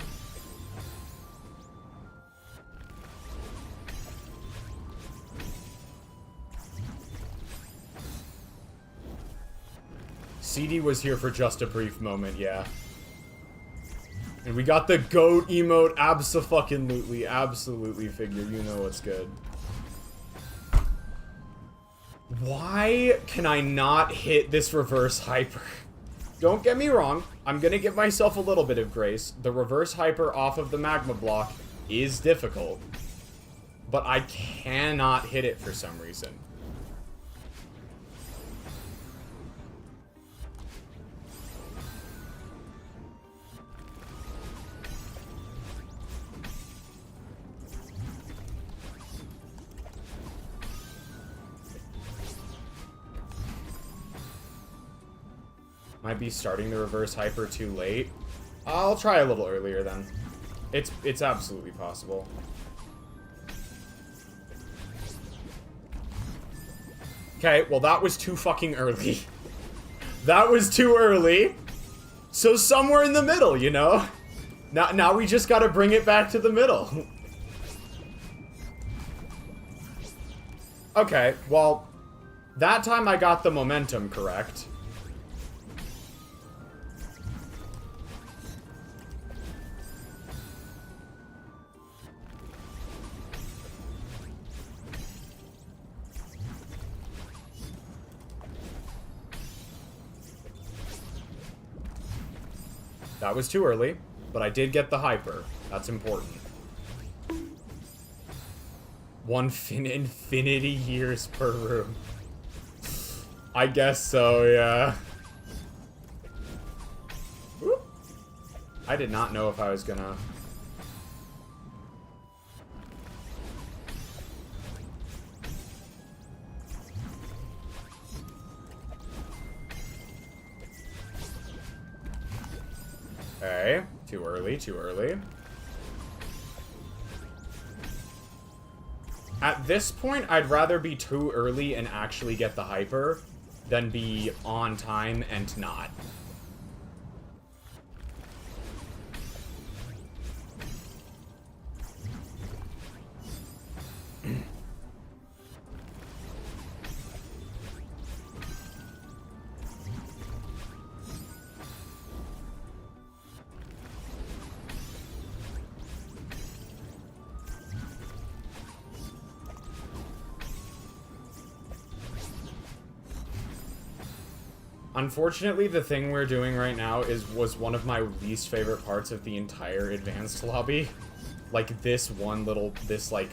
CD was here for just a brief moment, yeah. And we got the goat emote, abso-fucking-lutely, absolutely figure, you know what's good. Why can I not hit this reverse hyper? Don't get me wrong, I'm gonna give myself a little bit of grace. The reverse hyper off of the magma block is difficult. But I cannot hit it for some reason. Might be starting the reverse hyper too late. I'll try a little earlier then. It's absolutely possible. Okay, well that was too fucking early. That was too early. So somewhere in the middle, you know? Now we just gotta bring it back to the middle. Okay, well, that time I got the momentum correct. That was too early, but I did get the hyper. That's important. Infinity years per room. I guess so, yeah. Whoop. I did not know if I was gonna... Okay, too early, too early. At this point, I'd rather be too early and actually get the hyper than be on time and not. Unfortunately, the thing we're doing right now was one of my least favorite parts of the entire advanced lobby. Like, this like,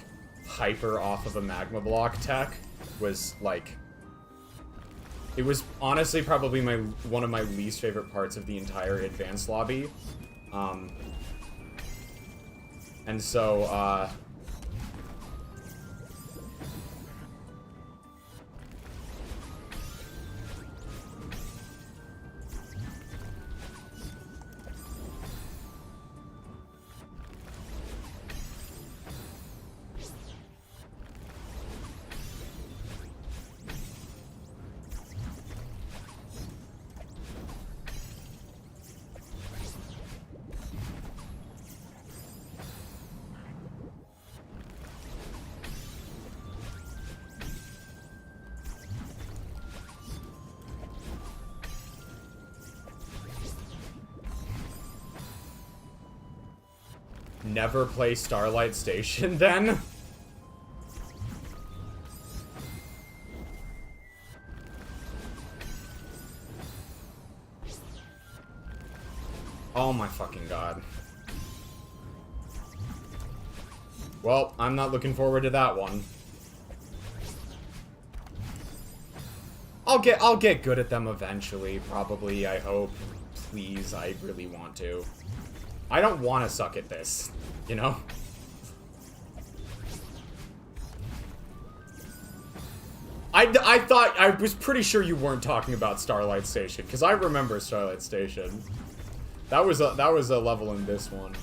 hyper off of a magma block tech was, like... It was honestly probably one of my least favorite parts of the entire advanced lobby. And so, never play Starlight Station, then? Oh my fucking god. Well, I'm not looking forward to that one. I'll get good at them eventually, probably, I hope. Please, I really want to. I don't want to suck at this, you know? I was pretty sure you weren't talking about Starlight Station, because I remember Starlight Station. That was a level in this one.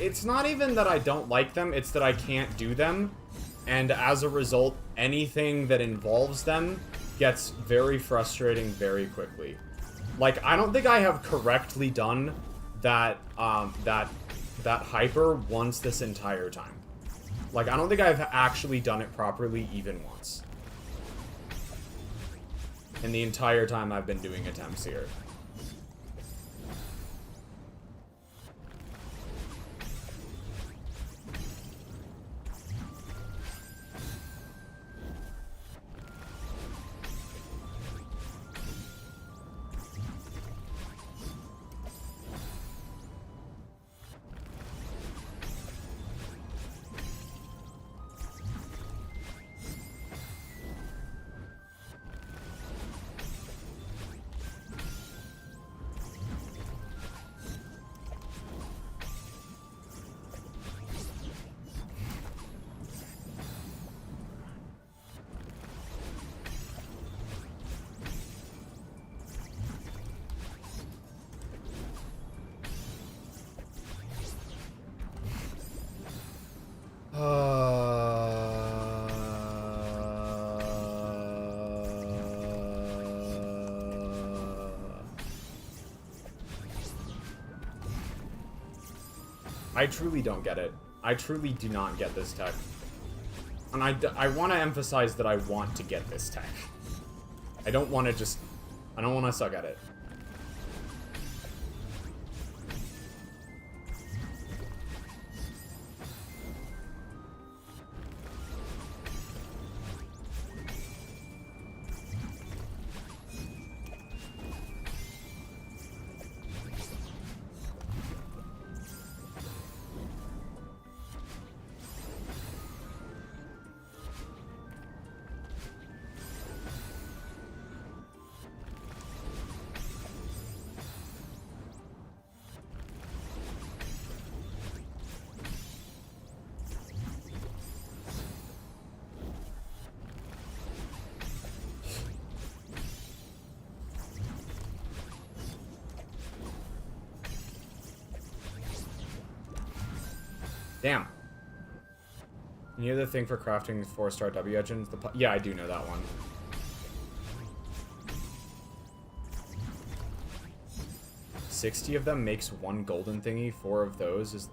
It's not even that I don't like them, it's that I can't do them, and as a result, anything that involves them gets very frustrating very quickly. Like, I don't think I have correctly done that hyper once this entire time. Like, I don't think I've actually done it properly even once. In the entire time I've been doing attempts here. I truly don't get it. I truly do not get this tech. And I want to emphasize that I want to get this tech. I don't want to suck at it. Damn. And you know the thing for crafting 4-star W engines? Yeah, I do know that one. $60 of them makes one golden thingy. 4 of those is...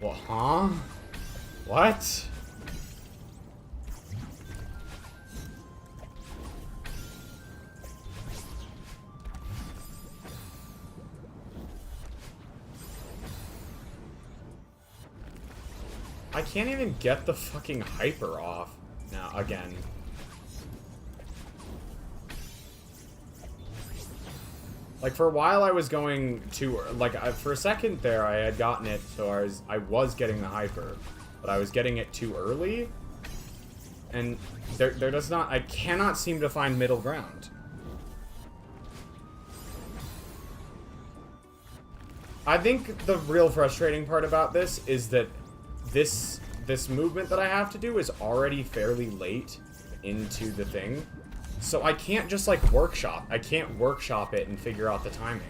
Well, huh? What? I can't even get the fucking hyper off now again. Like, for a while I was going too... Like, for a second there I had gotten it, so I was getting the hyper. But I was getting it too early. And there does not... I cannot seem to find middle ground. I think the real frustrating part about this is that this movement that I have to do is already fairly late into the thing. So I can't just, like, workshop. I can't workshop it and figure out the timing.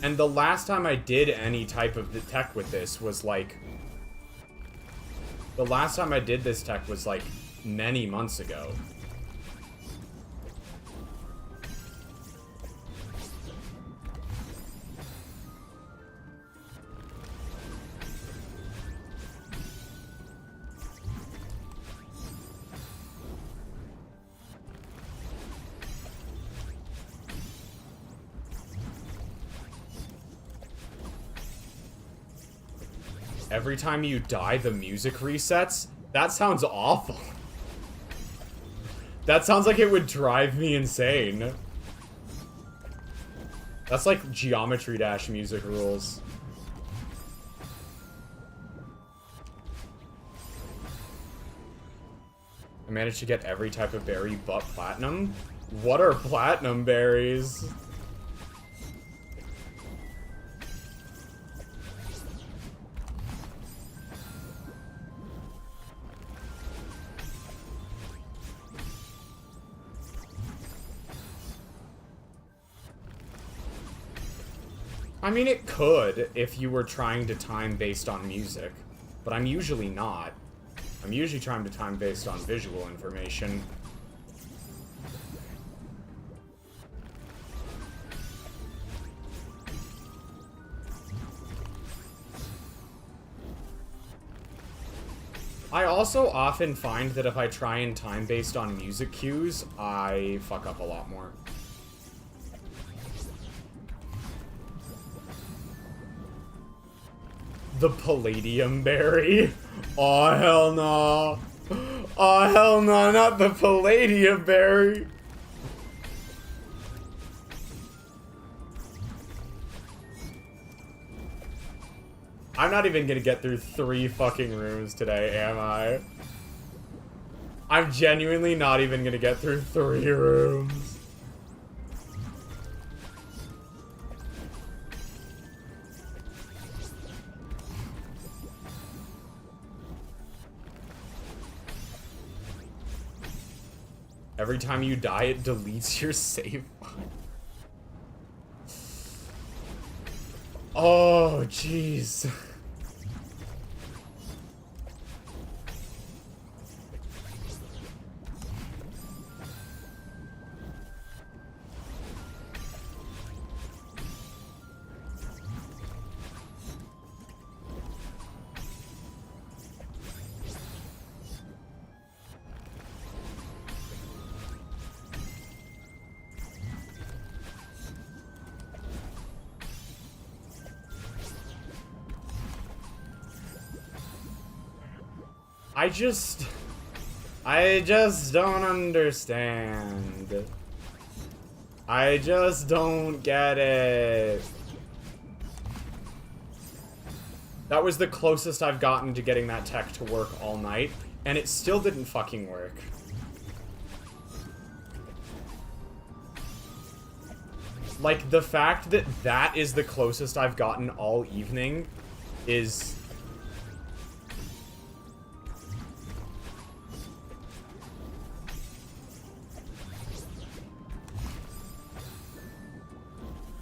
And the last time I did any type of the tech with this was, like... The last time I did this tech was, like, many months ago. Every time you die, the music resets? That sounds awful. That sounds like it would drive me insane. That's like Geometry Dash music rules. I managed to get every type of berry but platinum? What are platinum berries? I mean, it could if you were trying to time based on music, but I'm usually not. I'm usually trying to time based on visual information. I also often find that if I try and time based on music cues, I fuck up a lot more. The palladium berry? Oh, hell no. Oh, hell no, not the palladium berry. I'm not even gonna get through 3 fucking rooms today, am I? I'm genuinely not even gonna get through 3 rooms. Every time you die, it deletes your save file. Oh, jeez. I just don't understand. I just don't get it. That was the closest I've gotten to getting that tech to work all night, and it still didn't fucking work. Like, the fact that that is the closest I've gotten all evening is...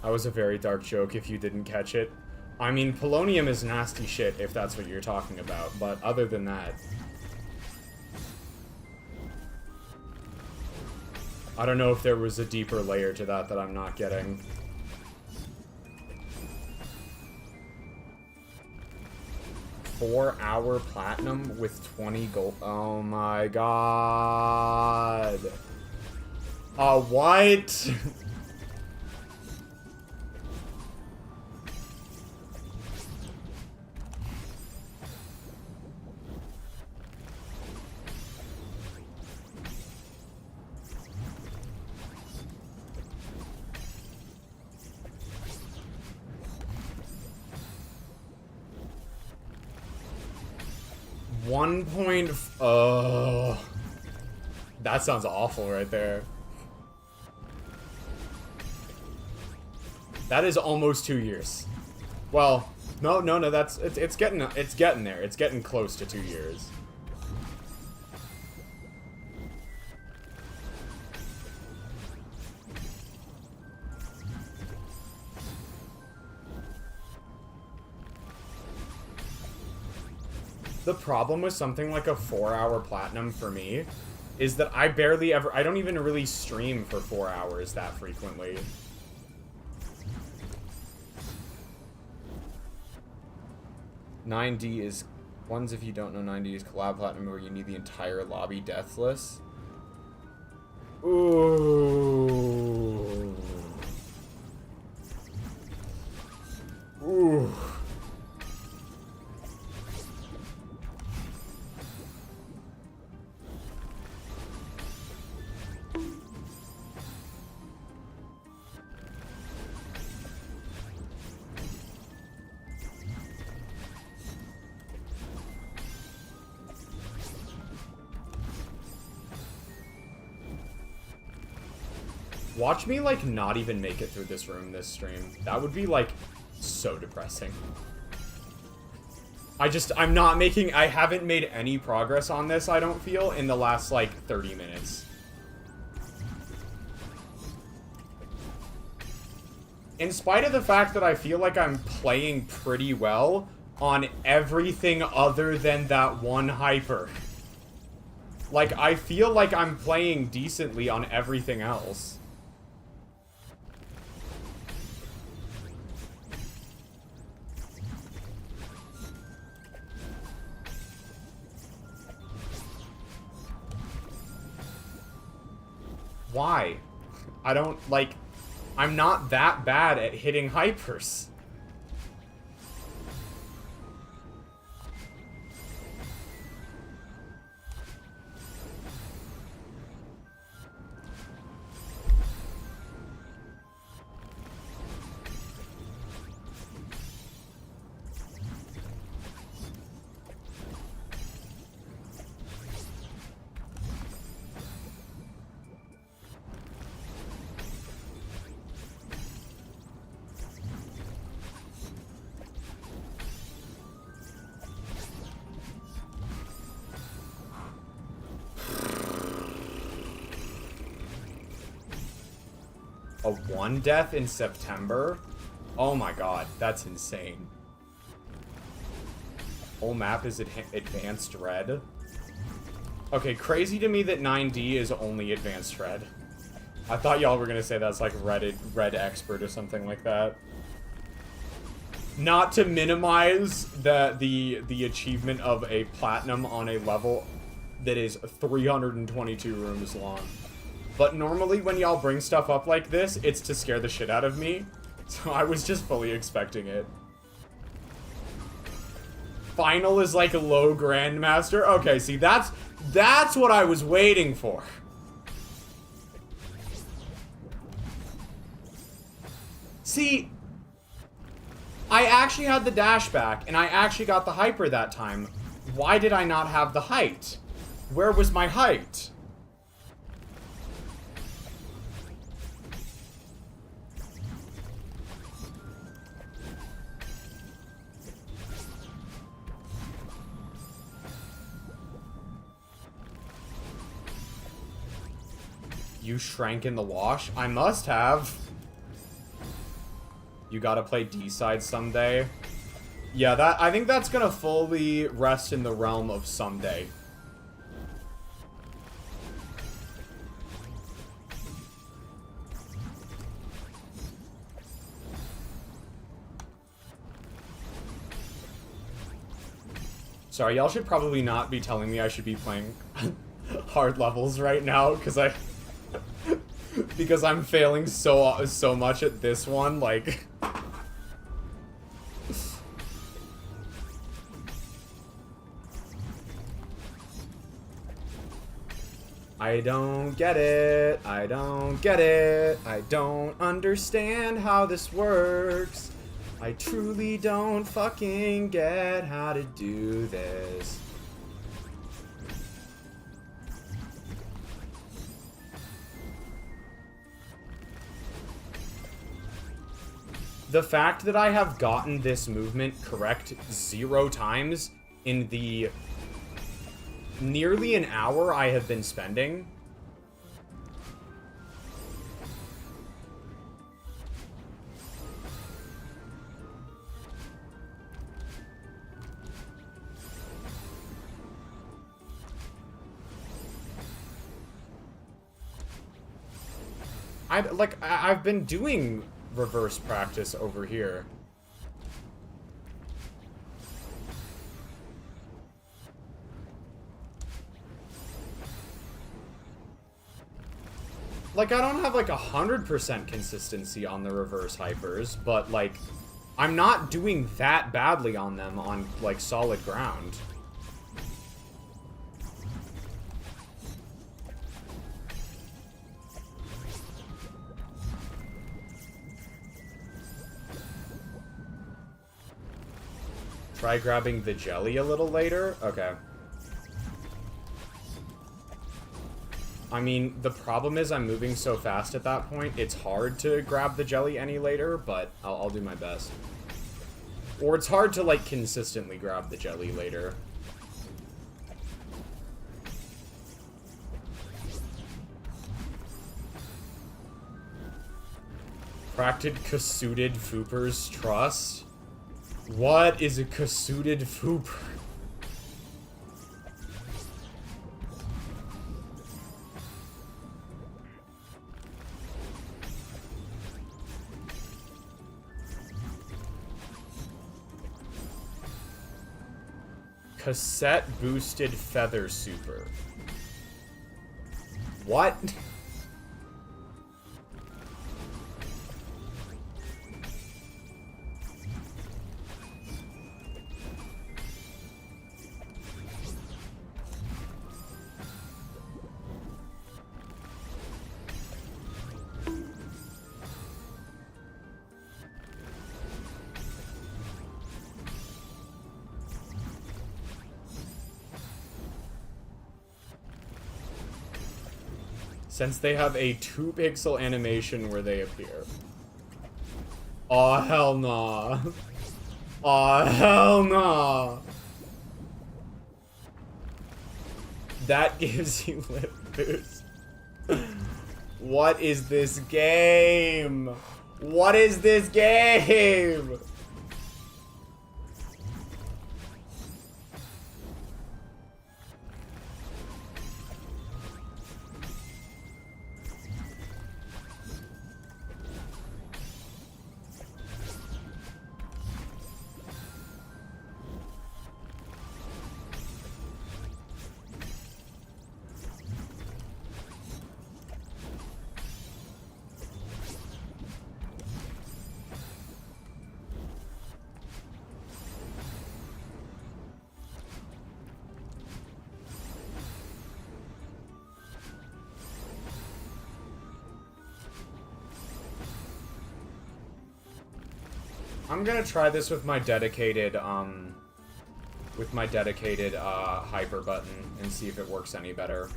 That was a very dark joke if you didn't catch it. I mean, polonium is nasty shit if that's what you're talking about, but other than that... I don't know if there was a deeper layer to that that I'm not getting. Four-hour platinum with 20 gold. Oh my god. What? 1 point... that sounds awful right there. That is almost 2 years. Well, no, that's... It's getting there. It's getting close to 2 years. The problem with something like a 4-hour platinum for me is that I don't even really stream for 4 hours that frequently. $9D is, ones if you don't know, $9D is collab platinum where you need the entire lobby deathless. Ooh. Ooh. Watch me, like, not even make it through this room this stream. That would be, like, so depressing. I'm not making... I haven't made any progress on this, I don't feel, in the last, like, 30 minutes. In spite of the fact that I feel like I'm playing pretty well on everything other than that one hyper. Like, I feel like I'm playing decently on everything else. Why? I don't, like, I'm not that bad at hitting hypers. A 1 death in September? Oh my god, that's insane. Whole map is advanced red. Okay, crazy to me that 9D is only advanced red. I thought y'all were gonna say that's like red expert or something like that. Not to minimize the achievement of a platinum on a level that is 322 rooms long. But normally when y'all bring stuff up like this, it's to scare the shit out of me. So I was just fully expecting it. Final is like a low grandmaster. Okay, see, that's what I was waiting for. See, I actually had the dash back, and I actually got the hyper that time. Why did I not have the height? Where was my height? You shrank in the wash? I must have. You gotta play D-side someday. Yeah, I think that's gonna fully rest in the realm of someday. Sorry, y'all should probably not be telling me I should be playing hard levels right now, because I'm failing so much at this one, like... I don't get it. I don't get it. I don't understand how this works. I truly don't fucking get how to do this. The fact that I have gotten this movement correct 0 times in the nearly an hour I have been spending. I've been doing reverse practice over here. Like, I don't have, like, 100% consistency on the reverse hypers, but, like, I'm not doing that badly on them on, like, solid ground. Try grabbing the jelly a little later? Okay. I mean, the problem is I'm moving so fast at that point, it's hard to grab the jelly any later, but I'll do my best. Or it's hard to, like, consistently grab the jelly later. Practiced Kasuted Fooper's Trust? What is a Kasuted Fooper? Cassette boosted feather super. What? Since they have a 2-pixel animation where they appear. Aw, hell nah. Aw, hell nah. That gives you lip boost. What is this game? What is this game? I'm gonna try this with my dedicated, hyper button and see if it works any better.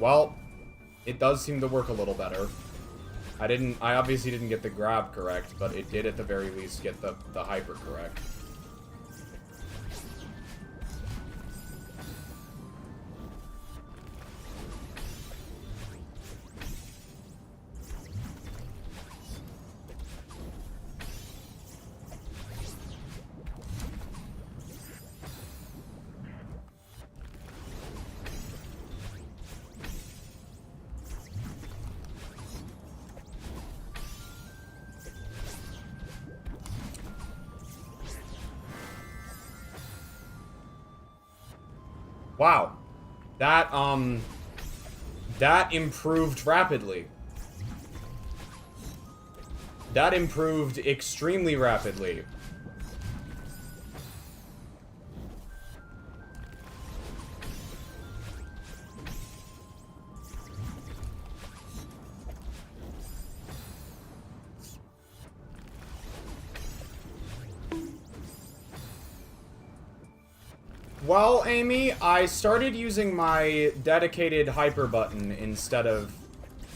Well, it does seem to work a little better. I obviously didn't get the grab correct, but it did at the very least get the hyper correct. Wow. That improved rapidly. That improved extremely rapidly. Well, Amy, I started using my dedicated hyper button instead of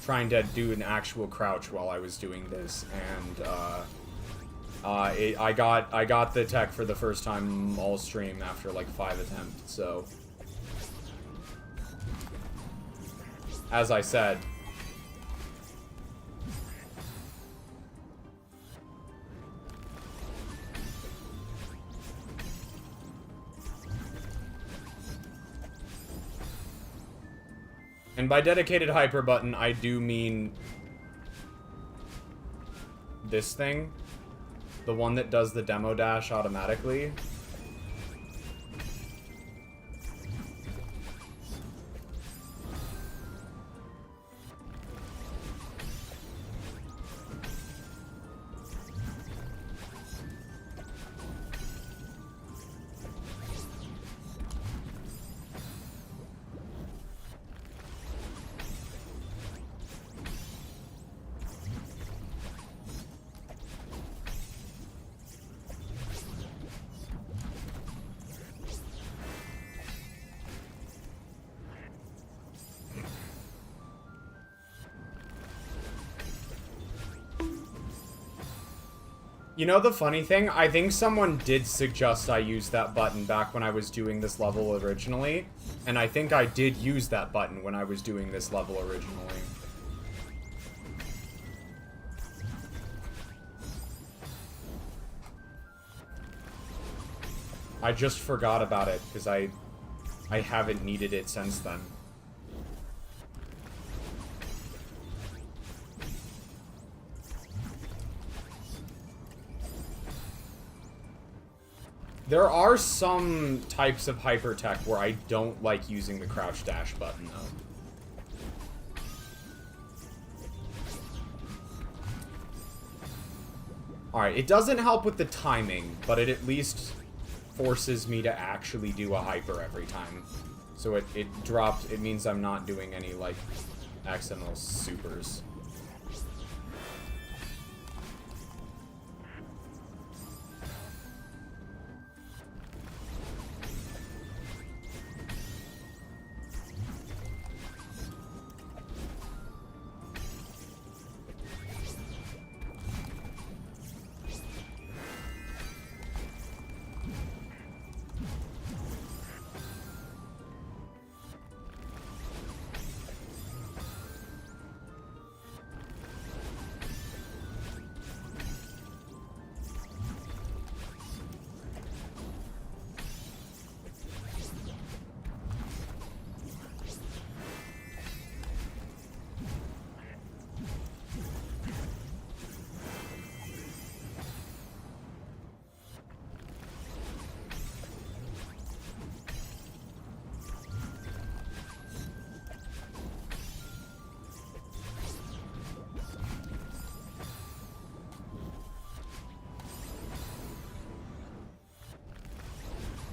trying to do an actual crouch while I was doing this, and I got the tech for the first time all stream after like 5 attempts. So, as I said. And by dedicated hyper button, I do mean this thing. The one that does the demo dash automatically. You know the funny thing? I think someone did suggest I use that button back when I was doing this level originally. And I think I did use that button when I was doing this level originally. I just forgot about it, because I haven't needed it since then. There are some types of hypertech where I don't like using the crouch dash button, though. Alright, it doesn't help with the timing, but it at least forces me to actually do a hyper every time. So it drops, it means I'm not doing any, like, accidental supers.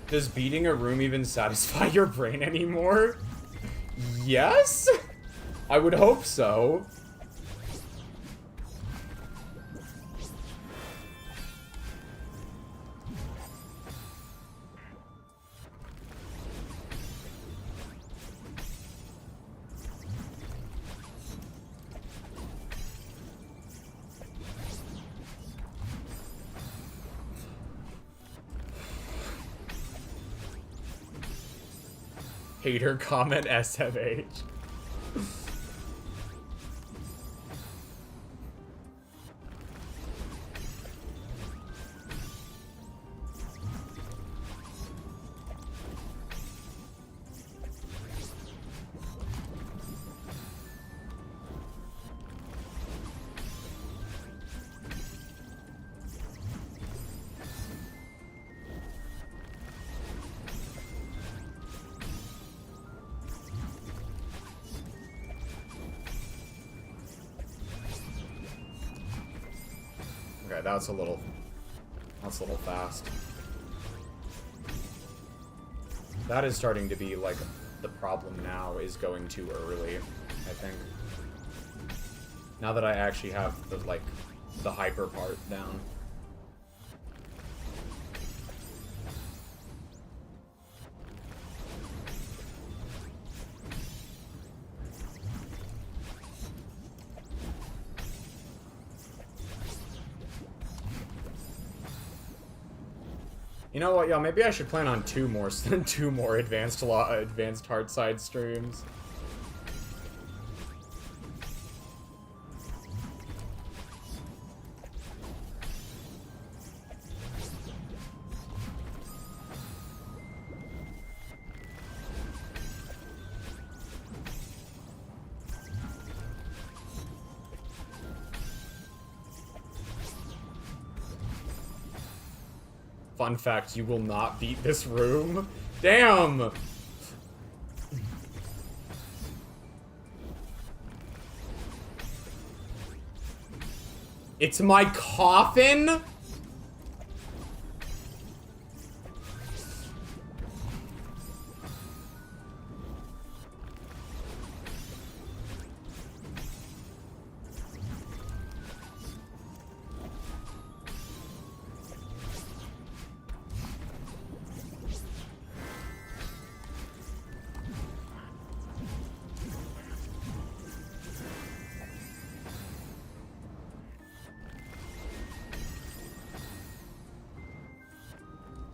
Does beating a room even satisfy your brain anymore? Yes? I would hope so. Hater comment SMH. Okay, that's a little fast. That is starting to be, like, the problem now, is going too early, I think. Now that I actually have the, like, the hyper part down. You know what, y'all? Maybe I should plan on two more advanced Heartside streams. Fun fact, you will not beat this room. Damn! It's my coffin?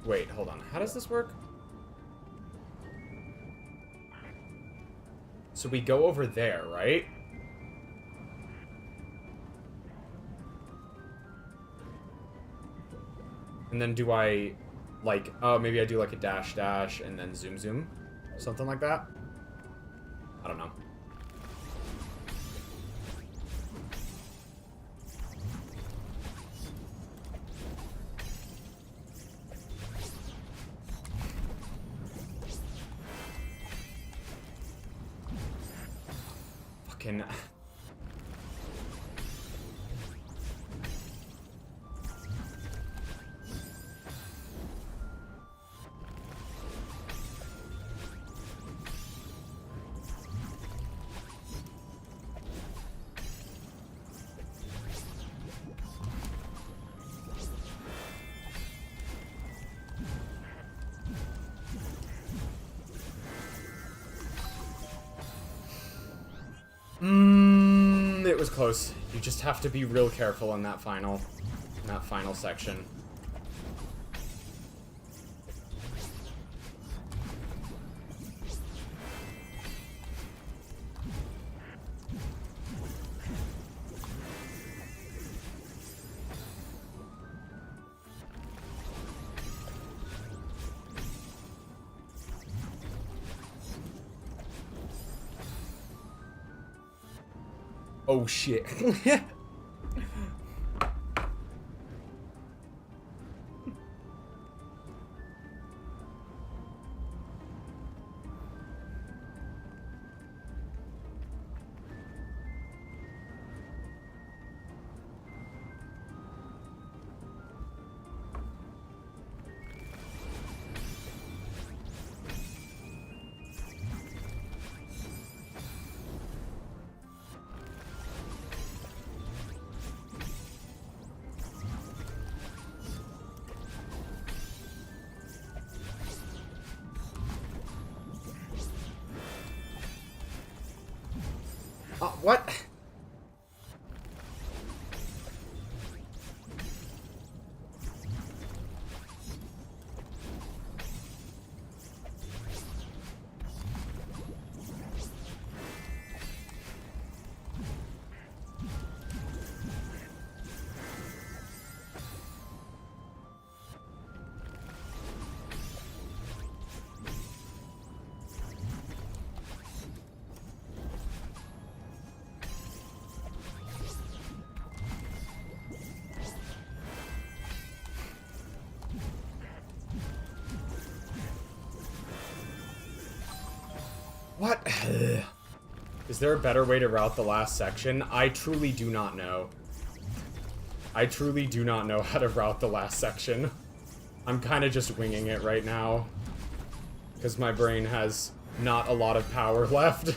Wait, hold on. How does this work? So we go over there, right? And then do I, like, oh, maybe I do like a dash dash and then zoom zoom? Something like that? I don't know. Fucking... It was close. You just have to be real careful in that final section. Oh shit. What? What? Is there a better way to route the last section? I truly do not know. I truly do not know how to route the last section. I'm kind of just winging it right now. Because my brain has not a lot of power left.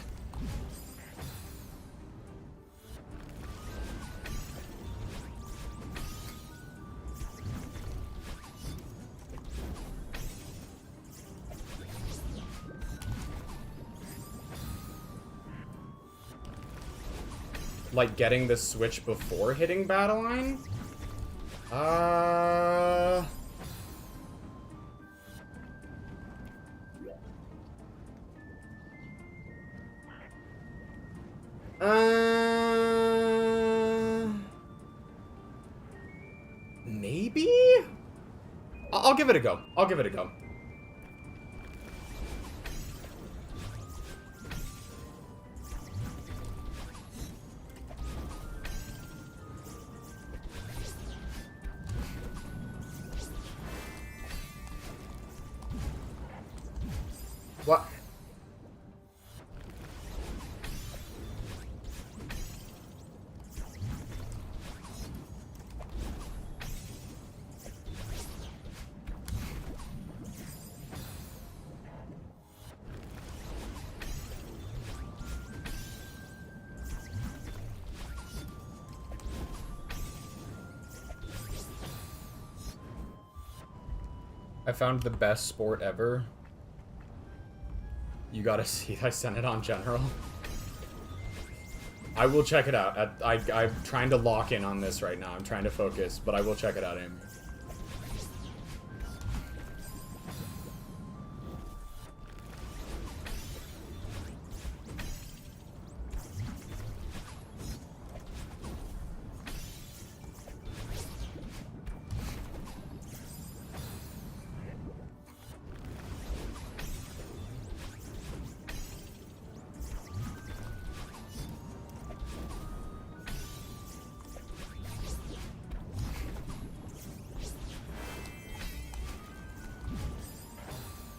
Like, getting the switch before hitting battle line? maybe? I'll give it a go. I'll give it a go. What? I found the best sport ever. You gotta see, I sent it on general. I will check it out. I'm trying to lock in on this right now. I'm trying to focus, but I will check it out, Amy.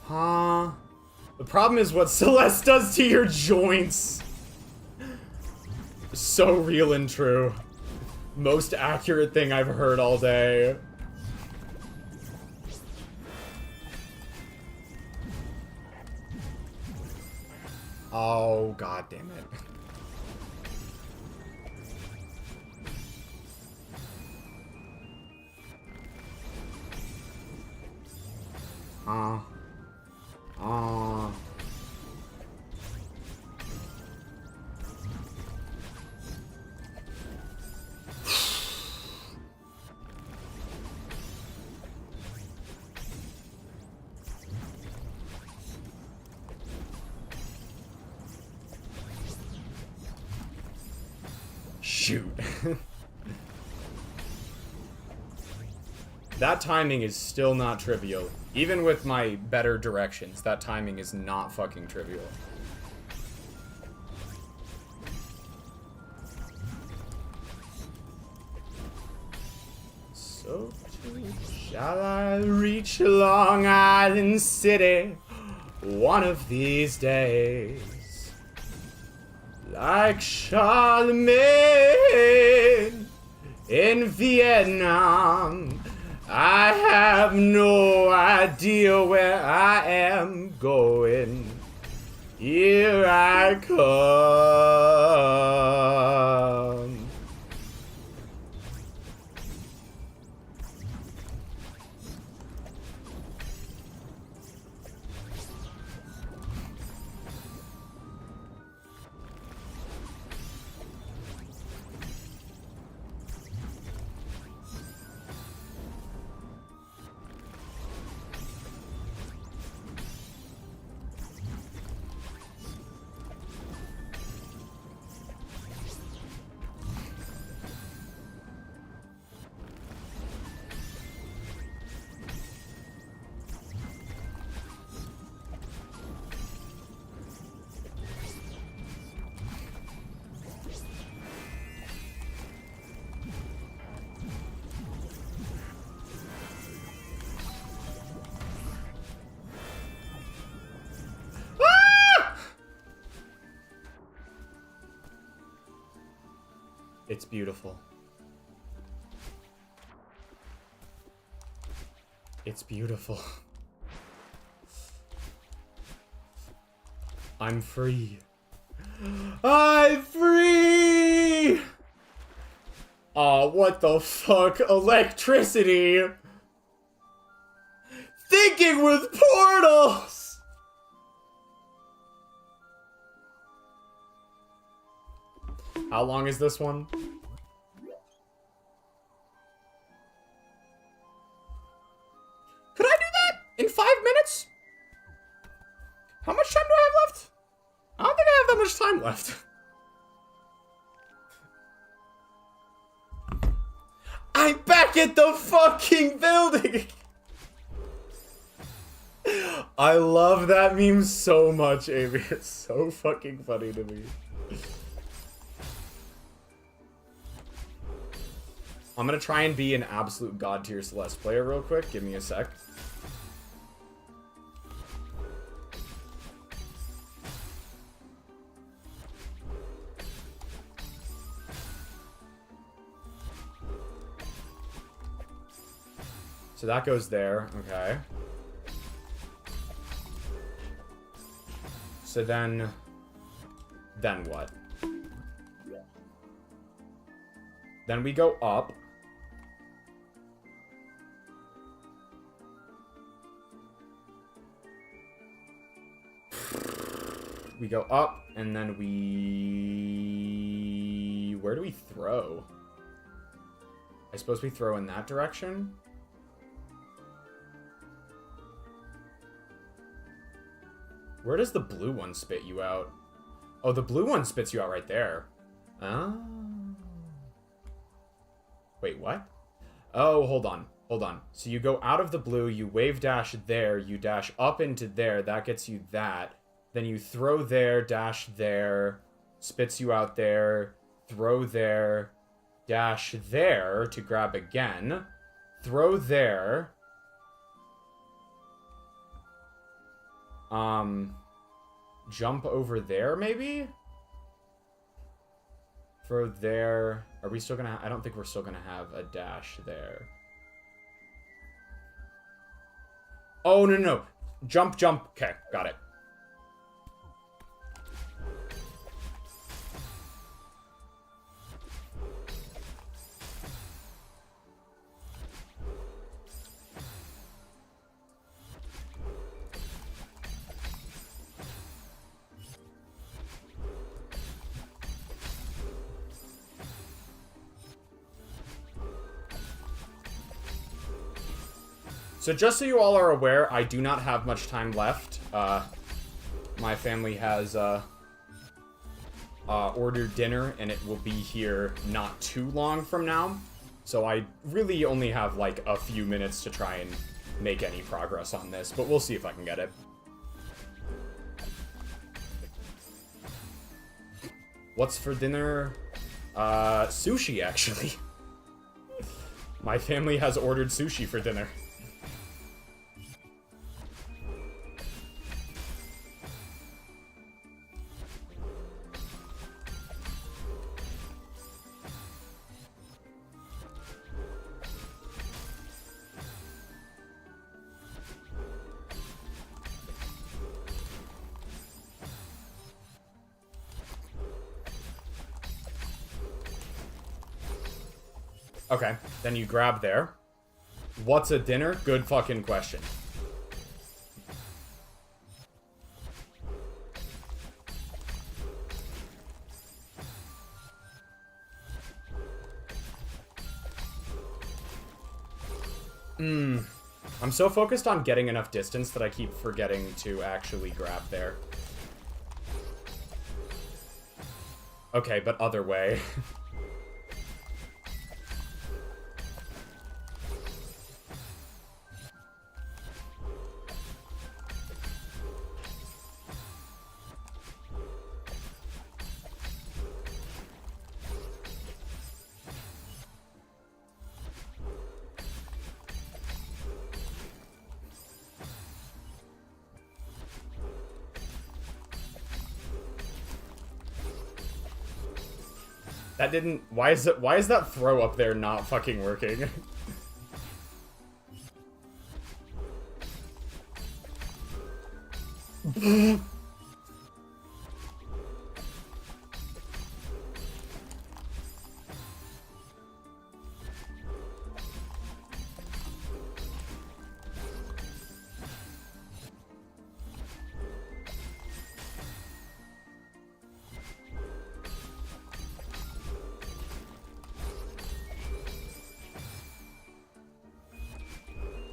Huh? The problem is what Celeste does to your joints. So real and true. Most accurate thing I've heard all day. Oh, god damn it. Shoot. That timing is still not trivial. Even with my better directions, that timing is not fucking trivial. So too shall I reach Long Island City one of these days. Like Charlemagne in Vietnam, I have no idea where I am going. Here I come. It's beautiful. It's beautiful. I'm free. I'm free! Aw, what the fuck? Electricity! Thinking with portals! How long is this one? Could I do that in 5 minutes? How much time do I have left? I don't think I have that much time left. I'm back back at the fucking building! I love that meme so much, Amy. It's so fucking funny to me. I'm gonna try and be an absolute god tier Celeste player real quick. Give me a sec. So that goes there, okay. So then what? Then we go up. We go up, and then we... Where do we throw? I suppose we throw in that direction? Where does the blue one spit you out? Oh, the blue one spits you out right there. Oh. Wait, what? Oh, hold on. Hold on. So you go out of the blue, you wave dash there, you dash up into there, that gets you that. Then you throw there, dash there, spits you out there, throw there, dash there to grab again, throw there. Jump over there, maybe? Throw there. Are we still gonna... I don't think we're still gonna have a dash there. Oh, no, no. Jump, jump. Okay, got it. So just so you all are aware, I do not have much time left. My family has ordered dinner, and it will be here not too long from now. So I really only have like a few minutes to try and make any progress on this, but we'll see if I can get it. What's for dinner? Sushi, actually. My family has ordered sushi for dinner. Okay, then you grab there. What's a dinner? Good fucking question. I'm so focused on getting enough distance that I keep forgetting to actually grab there. Okay, but other way. That didn't... Why is that throw up there not fucking working?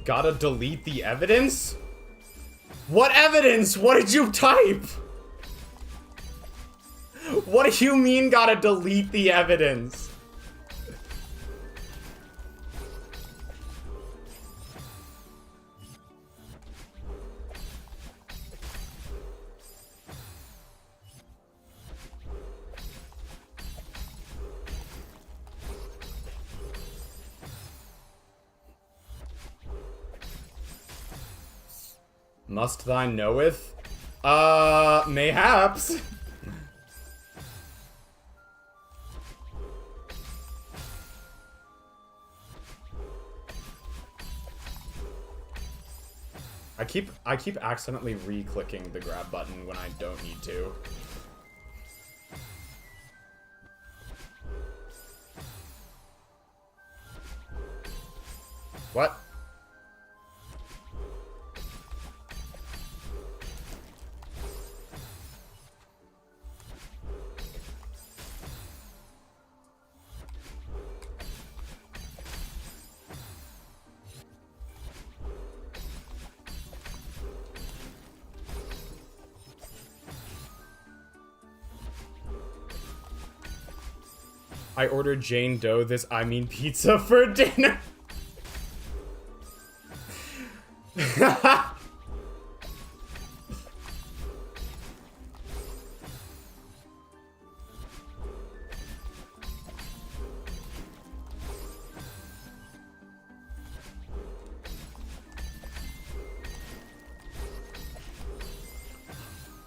Gotta delete the evidence? What evidence? What did you type? What do you mean gotta delete the evidence? Must thy knoweth? Mayhaps. I keep accidentally re-clicking the grab button when I don't need to. What? I ordered Jane Doe pizza for dinner.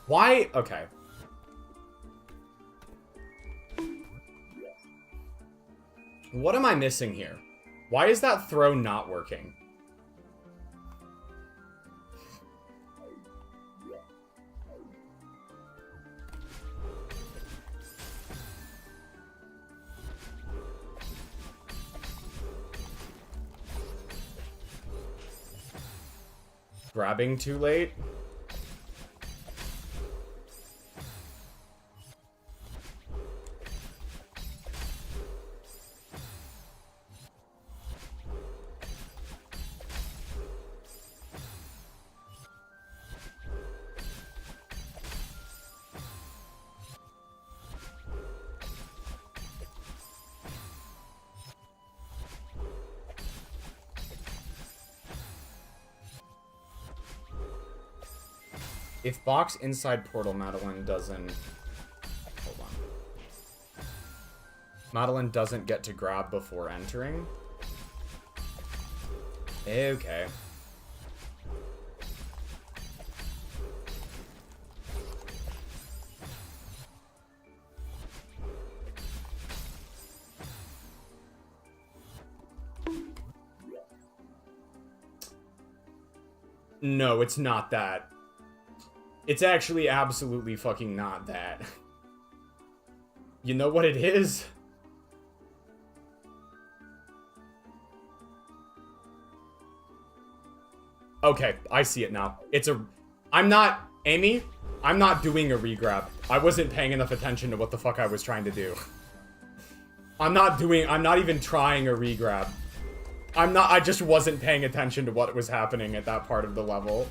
Why? Okay. What am I missing here? Why is that throw not working? Grabbing too late? If box inside portal, Madeline doesn't... Hold on. Madeline doesn't get to grab before entering? Okay. No, it's not that. It's actually absolutely fucking not that. You know what it is? Okay, I see it now. I'm not... Amy, I'm not doing a regrab. I wasn't paying enough attention to what the fuck I was trying to do. I'm not even trying a regrab. I just wasn't paying attention to what was happening at that part of the level.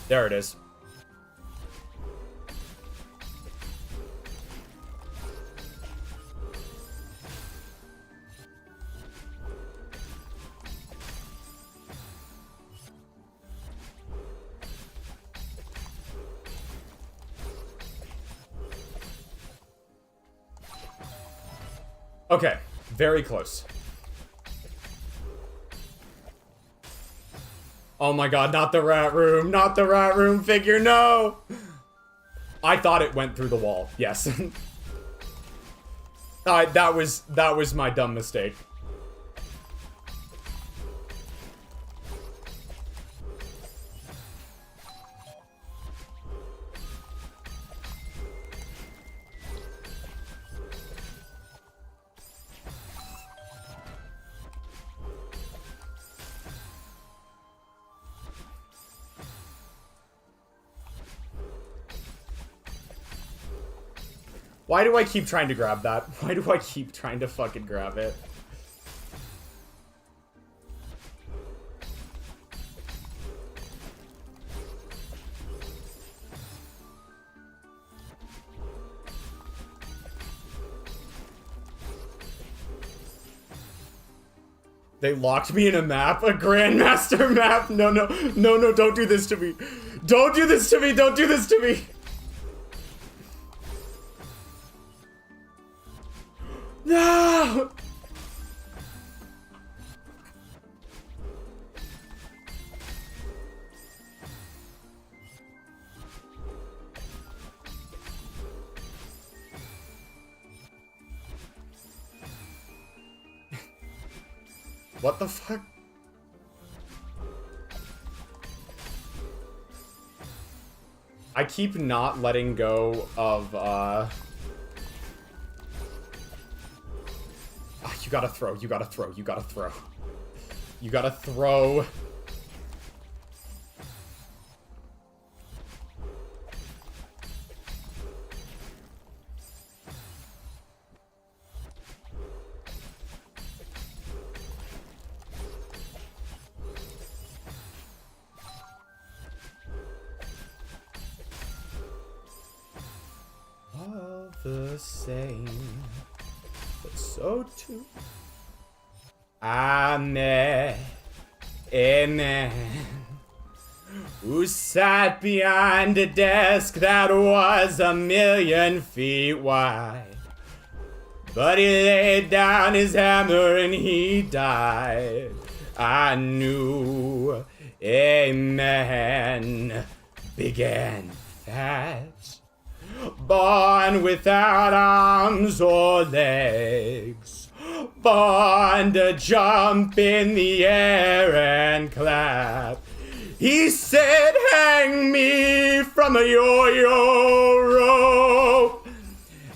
There it is. Okay, very close. Oh my god, not the rat room, not the rat room figure, no! I thought it went through the wall, yes. That was my dumb mistake. Why do I keep trying to grab that? Why do I keep trying to fucking grab it? They locked me in a map? A Grandmaster map? No, no, no, no, don't do this to me. Don't do this to me, don't do this to me. No! What the fuck? I keep not letting go of, you gotta throw, you gotta throw, you gotta throw. You gotta throw. All the same, but so too. I met a man who sat behind a desk that was 1,000,000 feet wide. But he laid down his hammer and he died. I knew a man big and fat, born without arms or legs, born to jump in the air and clap. He said, hang me from a yo-yo rope,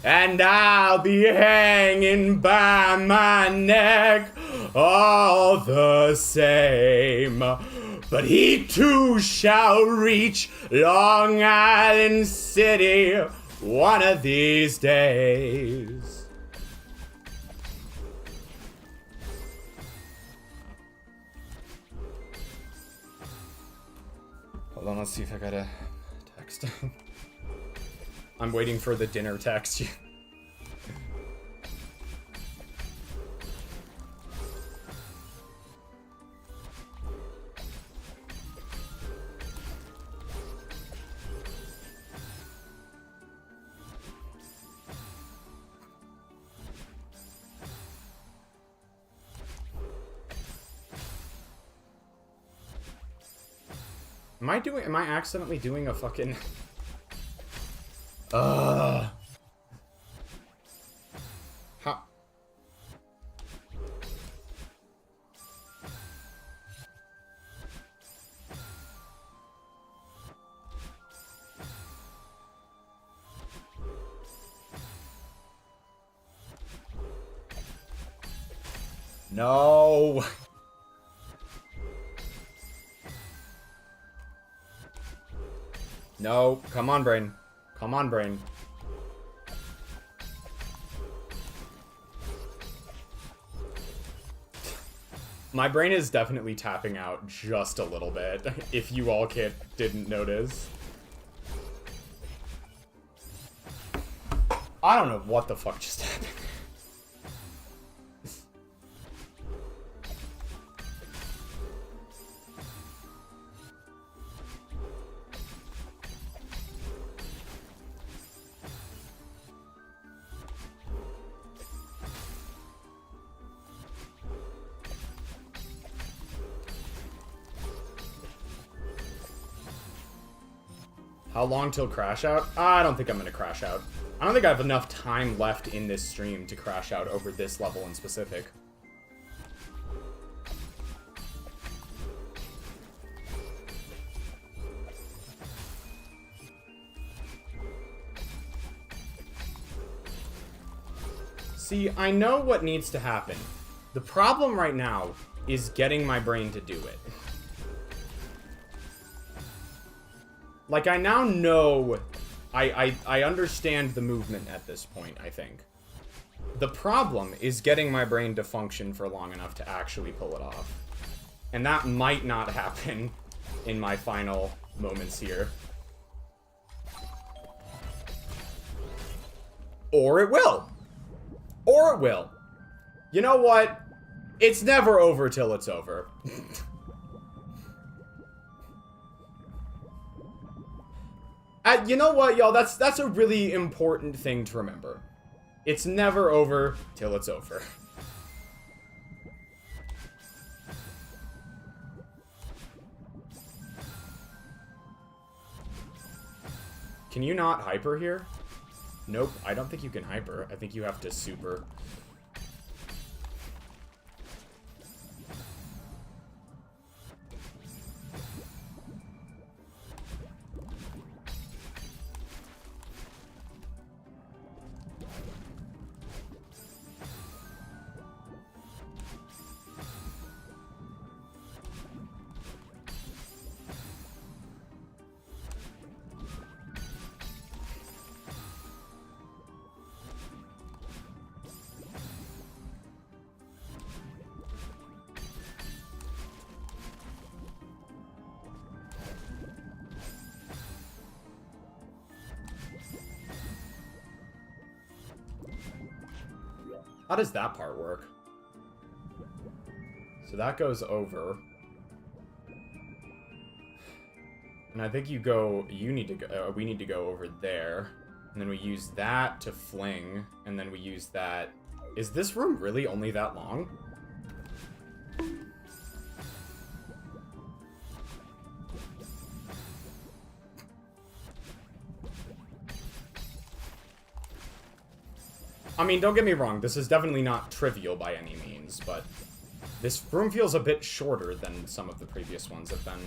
and I'll be hanging by my neck all the same. But he too shall reach Long Island City one of these days. Hold on, let's see if I got a text. I'm waiting for the dinner text. Am I accidentally doing a fucking... How? No. No, come on, brain. Come on, brain. My brain is definitely tapping out just a little bit, if you all didn't notice. I don't know what the fuck just happened. How long till crash out? I don't think I'm gonna crash out. I don't think I have enough time left in this stream to crash out over this level in specific. See, I know what needs to happen. The problem right now is getting my brain to do it. Like, I now know, I understand the movement at this point, I think. The problem is getting my brain to function for long enough to actually pull it off. And that might not happen in my final moments here. Or it will. Or it will. You know what? It's never over till it's over. You know what, y'all? That's a really important thing to remember. It's never over till it's over. Can you not hyper here? Nope, I don't think you can hyper. I think you have to super. How does that part work? So that goes over. And I think you need to go, we need to go over there. And then we use that to fling. And then we use that. Is this room really only that long? I mean, don't get me wrong, this is definitely not trivial by any means, but this room feels a bit shorter than some of the previous ones have been.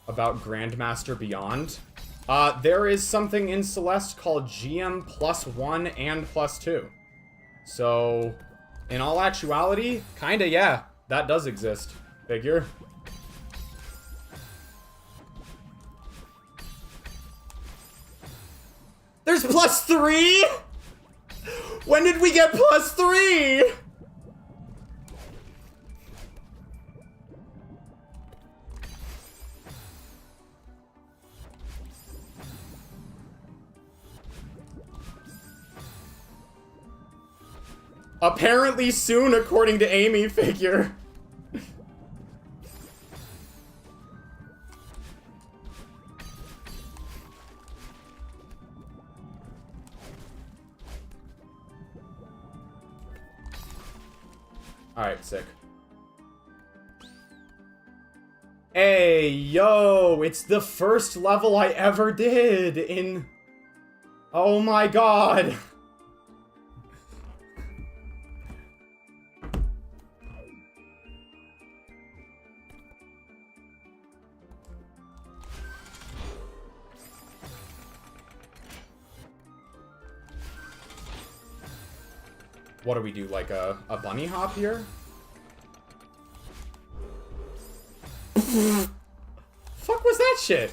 About Grandmaster Beyond? There is something in Celeste called GM +1 and +2. So, in all actuality, kinda, yeah, that does exist. Figure. There's +3?! When did we get +3?! Apparently soon, according to Amy, figure. Alright, sick. Hey, yo, it's the first level I ever did in... Oh my god. What do we do, like a bunny hop here? Fuck was that shit?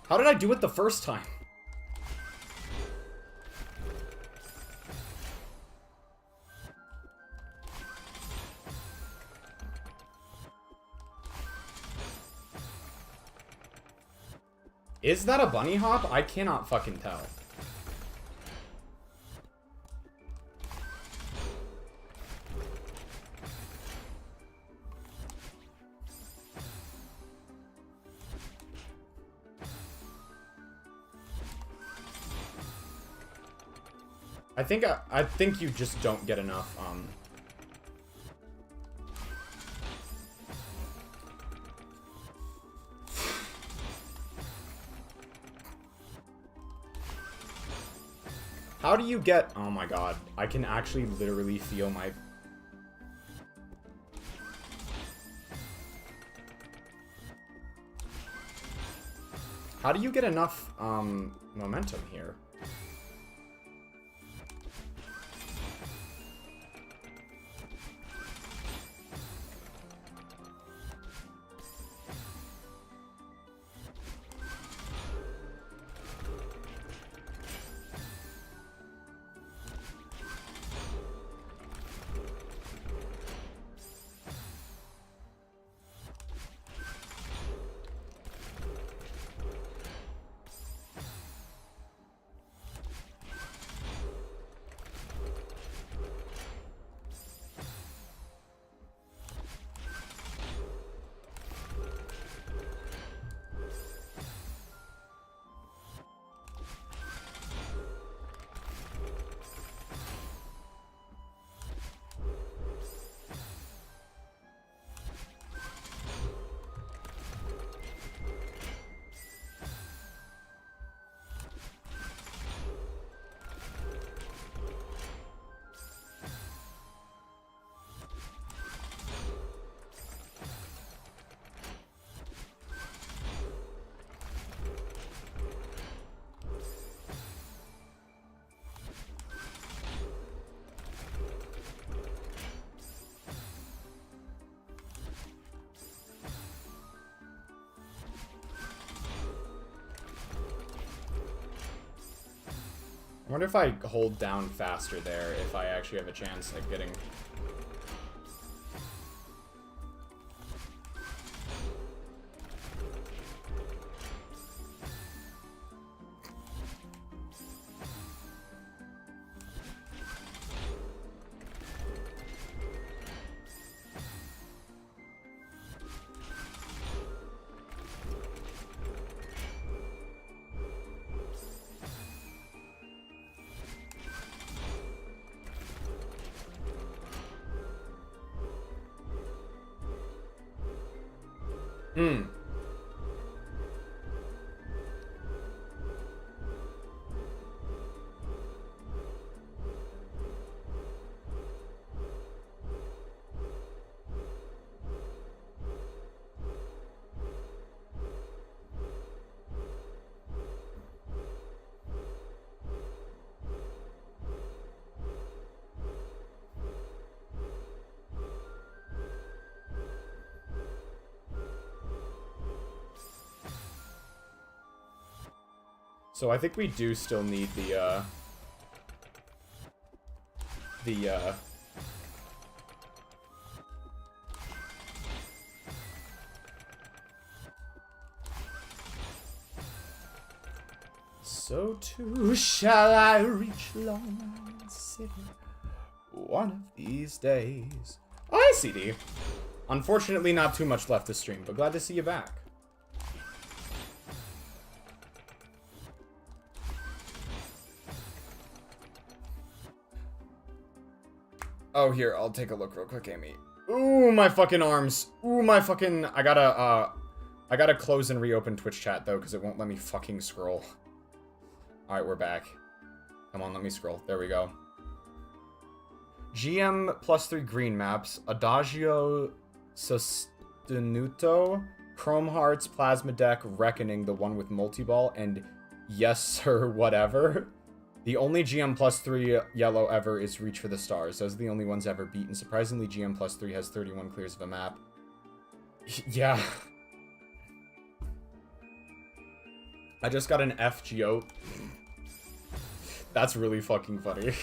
How did I do it the first time? Is that a bunny hop? I cannot fucking tell. I think you just don't get enough, How do you get... Oh my god. I can actually literally feel my... How do you get enough, momentum here? I wonder if I hold down faster there, if I actually have a chance at getting... So I think we do still need the So too shall I reach Longmont City one of these days. Hi, CD. Unfortunately, not too much left to stream, but glad to see you back. Oh, here, I'll take a look real quick, Amy. Ooh, my fucking arms. Ooh, my fucking... I gotta close and reopen Twitch chat, though, because it won't let me fucking scroll. Alright, we're back. Come on, let me scroll. There we go. GM +3 green maps. Adagio Sostenuto. Chrome Hearts, Plasma Deck, Reckoning, the one with multi-ball, and Yes Sir Whatever. The only GM +3 yellow ever is Reach for the Stars. Those are the only ones ever beaten. Surprisingly, GM +3 has 31 clears of a map. Yeah. I just got an FGO. That's really fucking funny.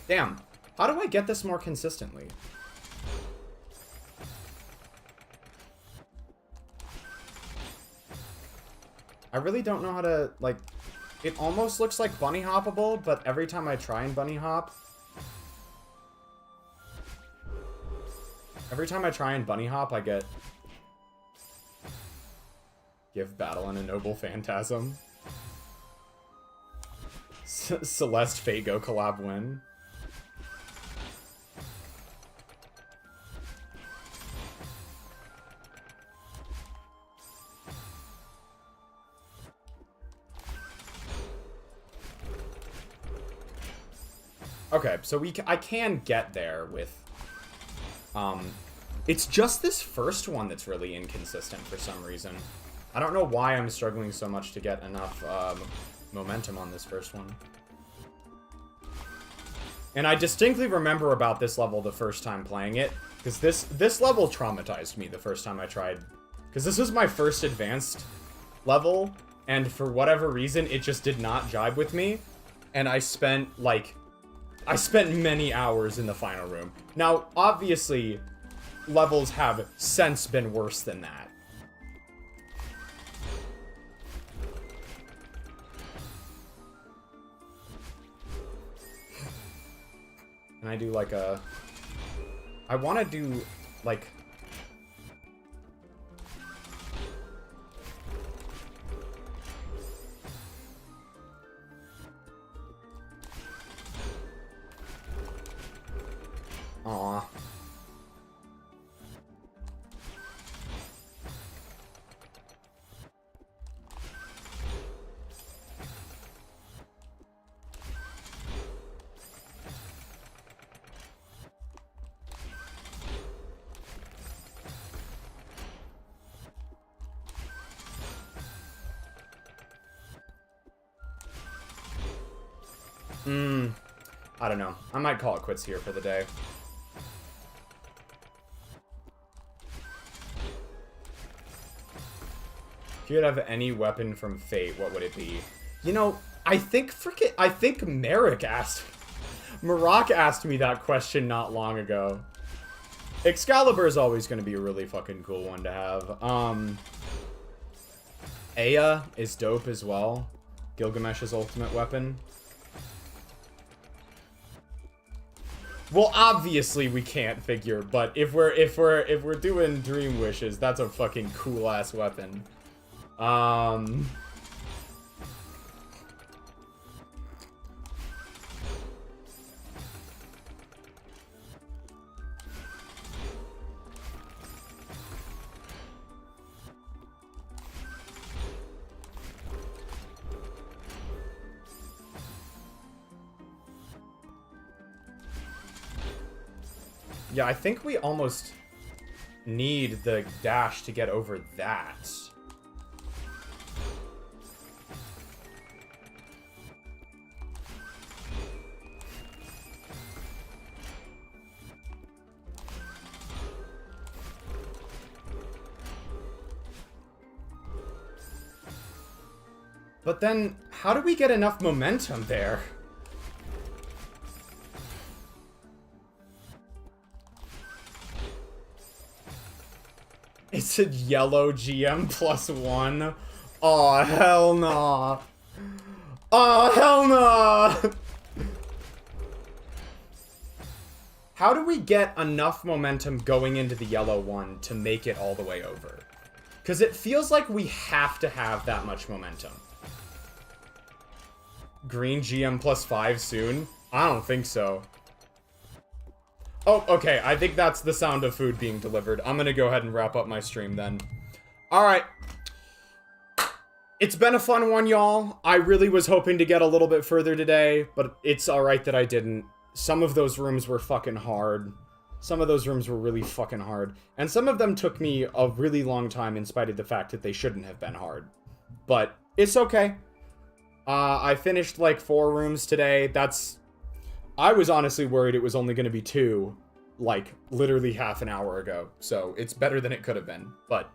Damn. How do I get this more consistently? I really don't know how to, like... It almost looks like bunny hoppable, but every time I try and bunny hop... Every time I try and bunny hop, I get... Give battle and a noble phantasm. Celeste Fago collab win. Okay, so I can get there with, it's just this first one that's really inconsistent for some reason. I don't know why I'm struggling so much to get enough, momentum on this first one. And I distinctly remember about this level the first time playing it, because this level traumatized me the first time I tried, because this was my first advanced level, and for whatever reason, it just did not jibe with me, and I spent many hours in the final room. Now, obviously, levels have since been worse than that. And I do like a... I want to do, like... Aw. I don't know. I might call it quits here for the day. If you could have any weapon from Fate, what would it be? You know, I think Maroc asked me that question not long ago. Excalibur is always going to be a really fucking cool one to have. Aya is dope as well. Gilgamesh's ultimate weapon. Well, obviously we can't figure, but if we're doing dream wishes, that's a fucking cool ass weapon. Yeah, I think we almost need the dash to get over that. But then, how do we get enough momentum there? It's a yellow GM +1. Oh, hell nah. Oh, hell nah. How do we get enough momentum going into the yellow one to make it all the way over? Because it feels like we have to have that much momentum. Green GM +5 soon? I don't think so. Oh, okay. I think that's the sound of food being delivered. I'm gonna go ahead and wrap up my stream then. Alright. It's been a fun one, y'all. I really was hoping to get a little bit further today, but it's alright that I didn't. Some of those rooms were fucking hard. Some of those rooms were really fucking hard. And some of them took me a really long time in spite of the fact that they shouldn't have been hard. But it's okay. I finished like 4 rooms today. I was honestly worried it was only going to be 2, like, literally half an hour ago. So, it's better than it could have been. But,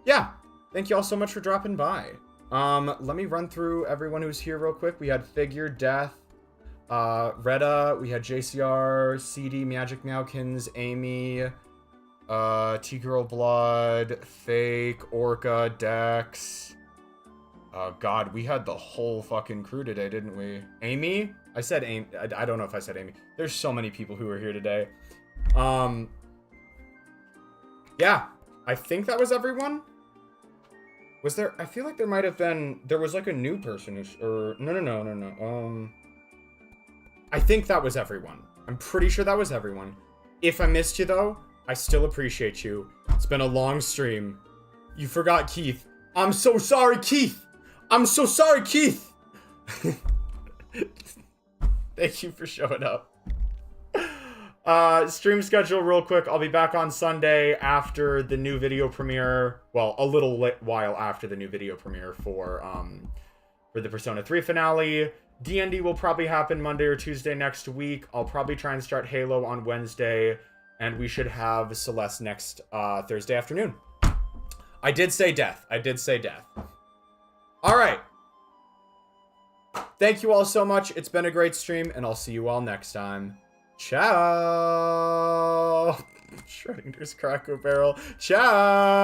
yeah. Thank you all so much for dropping by. Let me run through everyone who's here real quick. We had Figure, Death, Retta, we had JCR, CD, Magic Meowkins, Amy, T-Girl Blood, Fake, Orca, Dex. Oh, God, we had the whole fucking crew today, didn't we? Amy? I said Amy. I don't know if I said Amy. There's so many people who are here today. Yeah, I think that was everyone. Was there? I feel like there might have been. There was like a new person who. No. I think that was everyone. I'm pretty sure that was everyone. If I missed you though, I still appreciate you. It's been a long stream. You forgot Keith. I'm so sorry, Keith. I'm so sorry, Keith. Thank you for showing up. Stream schedule real quick. I'll be back on Sunday after the new video premiere. Well, a little while after the new video premiere for the Persona 3 finale. D&D will probably happen Monday or Tuesday next week. I'll probably try and start Halo on Wednesday. And we should have Celeste next Thursday afternoon. I did say death. Alright. Thank you all so much. It's been a great stream, and I'll see you all next time. Ciao! Schrodinger's Cracker Barrel. Ciao!